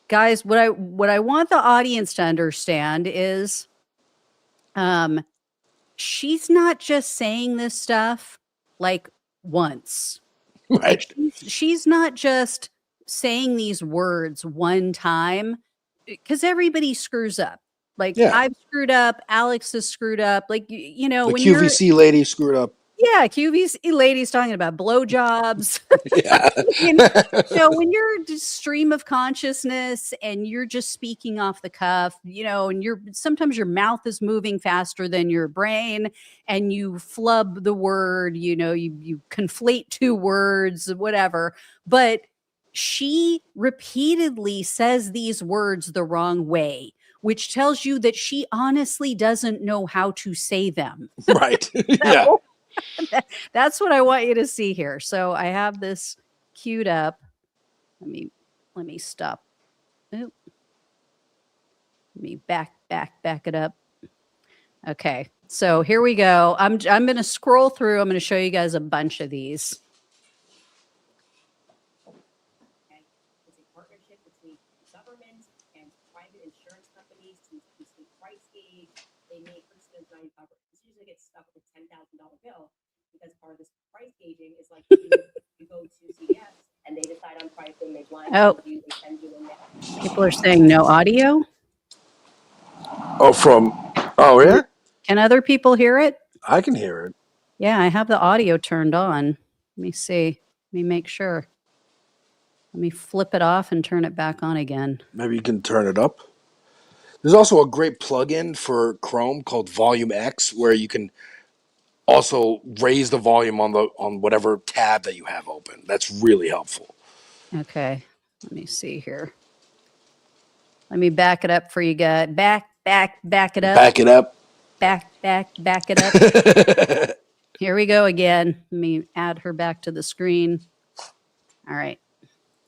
guys, what I want the audience to understand is, she's not just saying this stuff like once. Right. Like she's not just saying these words one time, because everybody screws up. Like I've screwed up, Alex has screwed up. Like, the QVC lady screwed up. Yeah, QVC lady's talking about blowjobs. Yeah. When you're just stream of consciousness and you're just speaking off the cuff, and sometimes your mouth is moving faster than your brain and you flub the word, you conflate two words, whatever. But she repeatedly says these words the wrong way, which tells you that she honestly doesn't know how to say them. Right. Yeah. That's what I want you to see here. So I have this queued up. Let me stop. Oop. Let me back it up. Okay. So here we go. I'm going to scroll through. I'm going to show you guys a bunch of these. It's a partnership between government and private insurance companies to price gauge. They make personal design coverage. This usually gets stuck with a $10,000 bill because part of this price gauging is like you go to CVS and they decide on pricing. They blindfold you. They send you in there. People are saying no audio. Yeah. Can other people hear it? I can hear it. Yeah, I have the audio turned on. Let me see. Let me make sure. Let me flip it off and turn it back on again. Maybe you can turn it up. There's also a great plugin for Chrome called Volume X where you can also raise the volume on whatever tab that you have open. That's really helpful. Okay. Let me see here. Let me back it up for you guys. Back it up. Back it up. Back it up. Here we go again. Let me add her back to the screen. All right.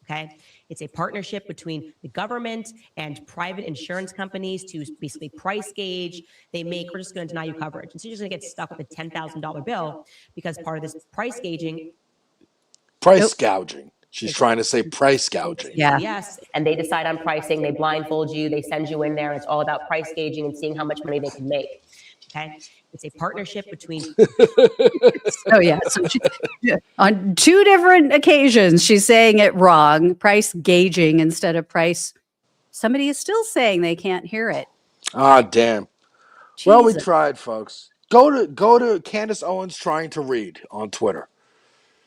Okay. It's a partnership between the government and private insurance companies to basically price gauge. We're just going to deny you coverage. And so you're just going to get stuck with a $10,000 bill because part of this price gauging. Price gouging. She's trying to say price gouging. Yeah. Yes. And they decide on pricing. They blindfold you. They send you in there. It's all about price gauging and seeing how much money they can make. Okay. It's a partnership between. Oh, yeah. So on two different occasions, she's saying it wrong. Price gauging instead of price. Somebody is still saying they can't hear it. Ah, damn. Jesus. Well, we tried, folks. Go to Candace Owens Trying to Read on Twitter.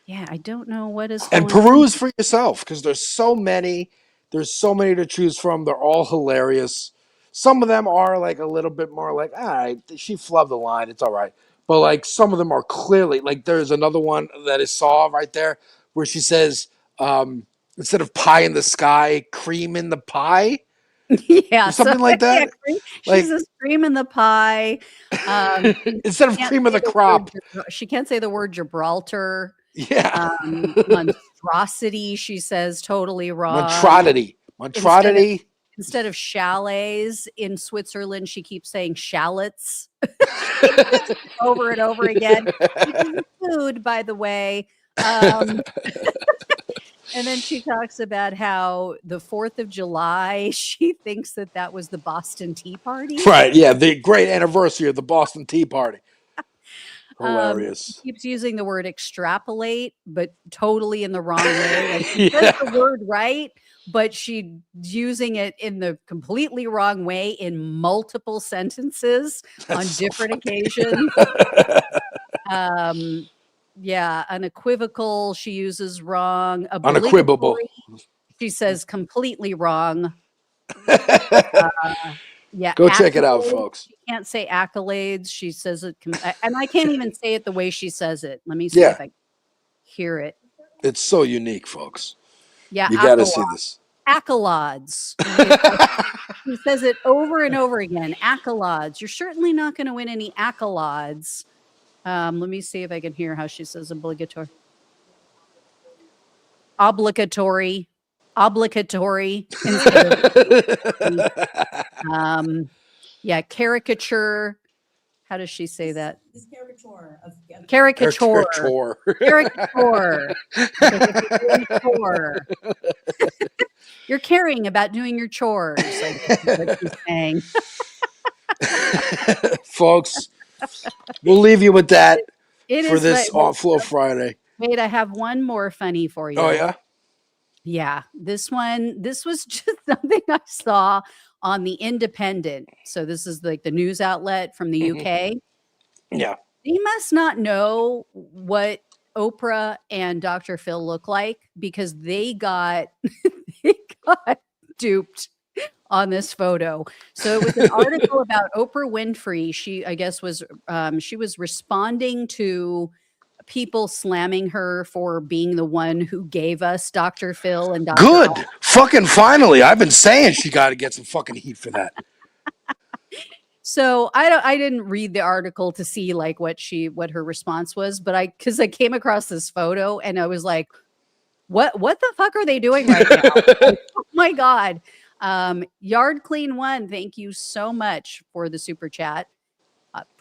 Yeah, I don't know what is going on. And peruse for yourself because there's so many. There's so many to choose from. They're all hilarious. Some of them are like a little bit more like, she flubbed the line. It's all right. But like some of them are clearly like there's another one that I saw right there where she says instead of pie in the sky, cream in the pie. Yeah, or something like that. Yeah, she says cream in the pie. Instead of cream of the crop. She can't say the word Gibraltar. Yeah. Monstrosity, she says totally wrong. Monstrosity. Instead of chalets in Switzerland, she keeps saying shallots over and over again. Food, by the way. And then she talks about how the 4th of July, she thinks that was the Boston Tea Party. Right. Yeah. The great anniversary of the Boston Tea Party. Hilarious. She keeps using the word extrapolate, but totally in the wrong way. Like she says the word right, but she's using it in the completely wrong way in multiple sentences on different occasions. Yeah, unequivocal, she uses wrong. Unequivocal. She says completely wrong. Yeah, go check it out, folks. She can't say accolades. She says it, and I can't even say it the way she says it. Let me see if I can hear it. It's so unique, folks. Yeah, you got to see this. Accolades. She says it over and over again. Accolades. You're certainly not going to win any accolades. Let me see if I can hear how she says obligatory. Obligatory. Yeah, caricature. How does she say that? Caricature. You're caring about doing your chores. Like what she's saying. Folks, we'll leave you with that for this Flow Friday. Wait, I have one more funny for you. Oh, yeah? Yeah, this was just something I saw on The Independent. So this is like the news outlet from the UK. Yeah. They must not know what Oprah and Dr. Phil look like because they got they got duped on this photo. So it was an article about Oprah Winfrey. She, I guess, was she was responding to people slamming her for being the one who gave us Dr. Phil and Dr. Good. Fucking finally. I've been saying she got to get some fucking heat for that. So I didn't read the article to see like what her response was, but because I came across this photo and I was like, what the fuck are they doing right now? Like, oh my God. Yard Clean One, thank you so much for the super chat.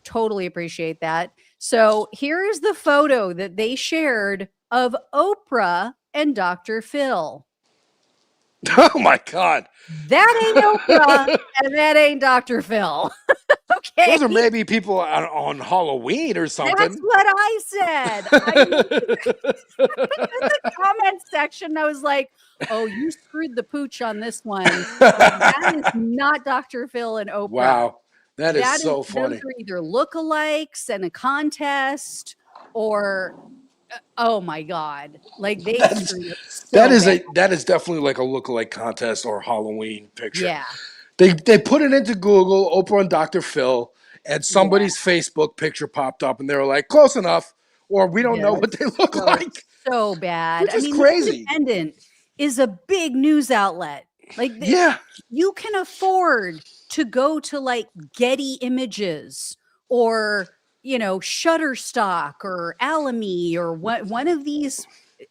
Totally appreciate that. So here's the photo that they shared of Oprah and Dr. Phil. Oh my God. That ain't Oprah and that ain't Dr. Phil. Okay. Those are maybe people on Halloween or something. That's what I said. I in the comment section, I was like, oh, you screwed the pooch on this one. That is not Dr. Phil and Oprah. Wow. That is so funny. Those are either lookalikes and a contest or oh my God. Like they screwed it so that is definitely like a lookalike contest or Halloween picture. Yeah. They put it into Google, Oprah and Dr. Phil, and somebody's Facebook picture popped up, and they were like, close enough, or we don't know what they look like. So bad. Which is crazy. The Independent is a big news outlet. Like, you can afford to go to like Getty Images or, Shutterstock or Alamy or one of these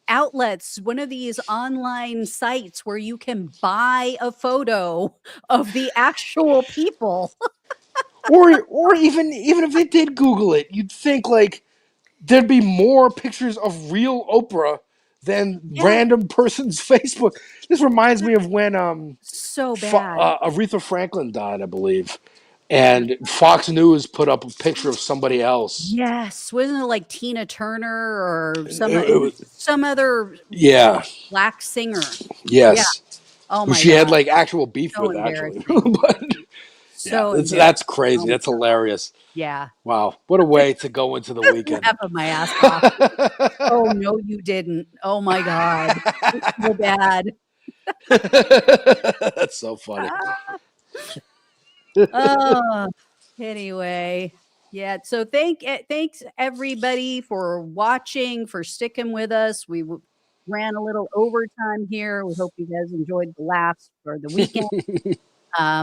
outlets, one of these online sites where you can buy a photo of the actual people. or even if they did Google it, you'd think like there'd be more pictures of real Oprah than random person's Facebook. This reminds me of when so bad. Aretha Franklin died, I believe. And Fox News put up a picture of somebody else. Yes, wasn't it like Tina Turner or some other black singer? Yes. Yeah. Oh my God. She had like actual beef with actually. But that's crazy. That's hilarious. Yeah. Wow. What a way to go into the weekend. Laughing my ass off. Oh no, you didn't. Oh my God. It's so bad. That's so funny. Anyway, yeah. So thanks everybody for watching, for sticking with us. We ran a little overtime here. We hope you guys enjoyed the laughs for the weekend.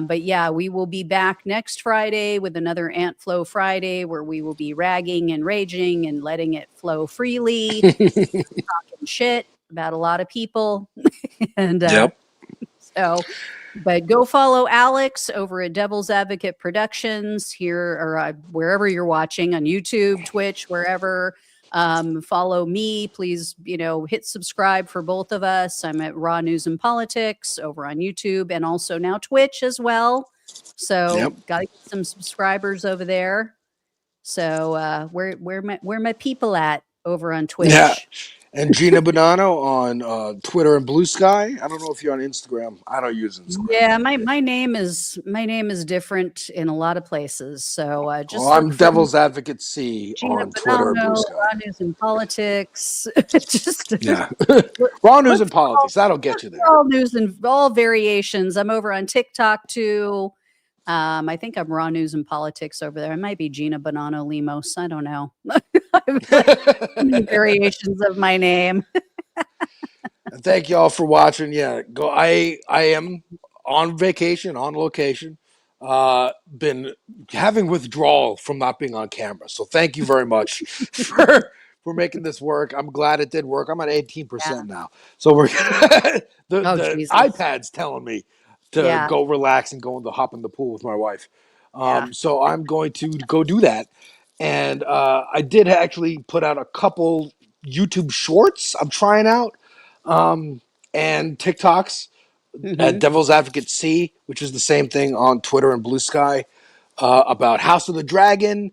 But yeah, we will be back next Friday with another Ant Flow Friday where we will be ragging and raging and letting it flow freely, talking shit about a lot of people. And but go follow Alex over at Devil's Advocate Productions here or wherever you're watching on YouTube, Twitch, wherever. Follow me, please, hit subscribe for both of us. I'm at Raw News and Politics over on YouTube and also now Twitch as well. So got to get some subscribers over there. So where my people at over on Twitch? Yeah. And Gina Bonanno on Twitter and Blue Sky. I don't know if you're on Instagram. I don't use Instagram. Yeah, my name is different in a lot of places. So just I'm Devil's Advocate C Gina on Twitter and Blue Sky. Raw News and Politics. Raw News and Politics. That'll get you there. All news and all variations. I'm over on TikTok too. I think I'm Raw News and Politics over there. It might be Gina Bonanno Limos. I don't know. Variations of my name. Thank you all for watching. Yeah, go. I am on vacation, on location. Been having withdrawal from not being on camera. So thank you very much for making this work. I'm glad it did work. I'm at 18% now. So we're the iPad's telling me to go relax and hop in the pool with my wife. So I'm going to go do that. And I did actually put out a couple YouTube shorts I'm trying out and TikToks at Devil's Advocate C, which is the same thing on Twitter and Blue Sky, about House of the Dragon,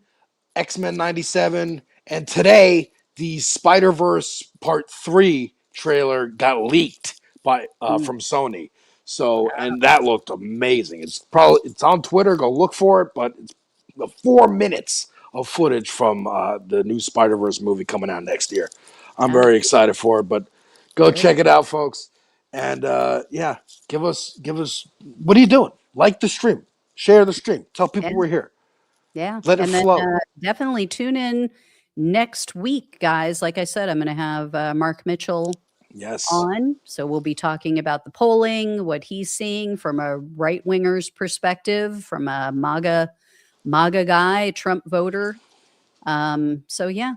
X-Men 97, and today the Spider-Verse Part 3 trailer got leaked by from Sony. So, and that looked amazing. It's on Twitter. Go look for it, but it's 4 minutes of footage from the new Spider-Verse movie coming out next year. I'm very excited for it, but go check it out, folks. And yeah, give us. What are you doing? Like the stream, share the stream, tell people we're here. Yeah. Let it and then flow. Definitely tune in next week, guys. Like I said, I'm going to have Mark Mitchell on. So we'll be talking about the polling, what he's seeing from a right winger's perspective, from a MAGA guy, Trump voter. So yeah.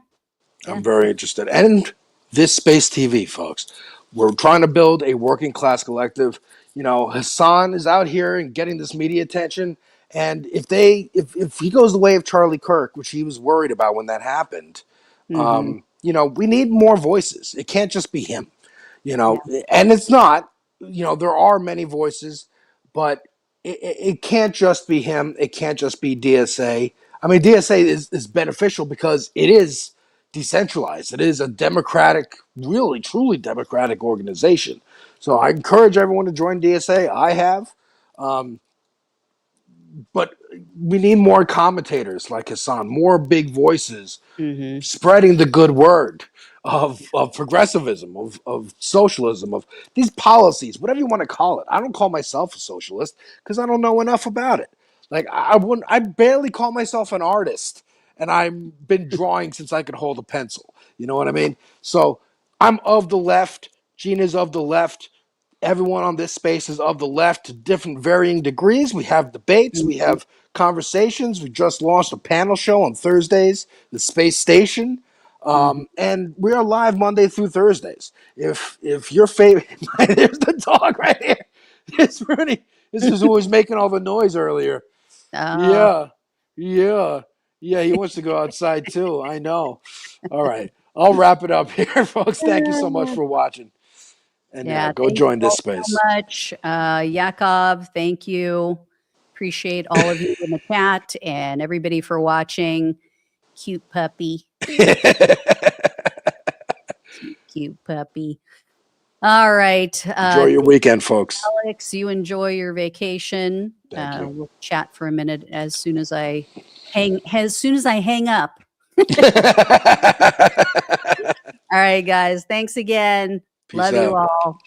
I'm very interested. And this Space TV, folks. We're trying to build a working class collective. You know, Hasan is out here and getting this media attention. And if he goes the way of Charlie Kirk, which he was worried about when that happened, you know, we need more voices. It can't just be him. You know, and it's not. You know, there are many voices, but it can't just be him. It can't just be DSA. I mean, DSA is beneficial because it is decentralized. It is a democratic, really, truly democratic organization. So I encourage everyone to join DSA. I have. But we need more commentators like Hasan, more big voices spreading the good word of progressivism, of socialism, of these policies, whatever you want to call it. I don't call myself a socialist because I don't know enough about it. Like I barely call myself an artist, and I've been drawing since I could hold a pencil. You know what I mean? So I'm of the left. Gina's of the left. Everyone on this space is of the left to different varying degrees. We have debates, we have conversations. We just launched a panel show on Thursdays, the Space Station, and we are live Monday through Thursdays. If your favorite, there's the dog right here. It's Rudy. This is who was making all the noise earlier. Yeah. He wants to go outside too. I know. All right, I'll wrap it up here, folks. Thank you so much for watching. And go thank join you this all space. so much. Yakov, thank you. Appreciate all of you in the chat and everybody for watching. Cute puppy. Cute puppy. All right. Enjoy your weekend, folks. Alex, you enjoy your vacation. We'll chat for a minute as soon as I hang up. All right, guys. Thanks again. Peace Love you out. all.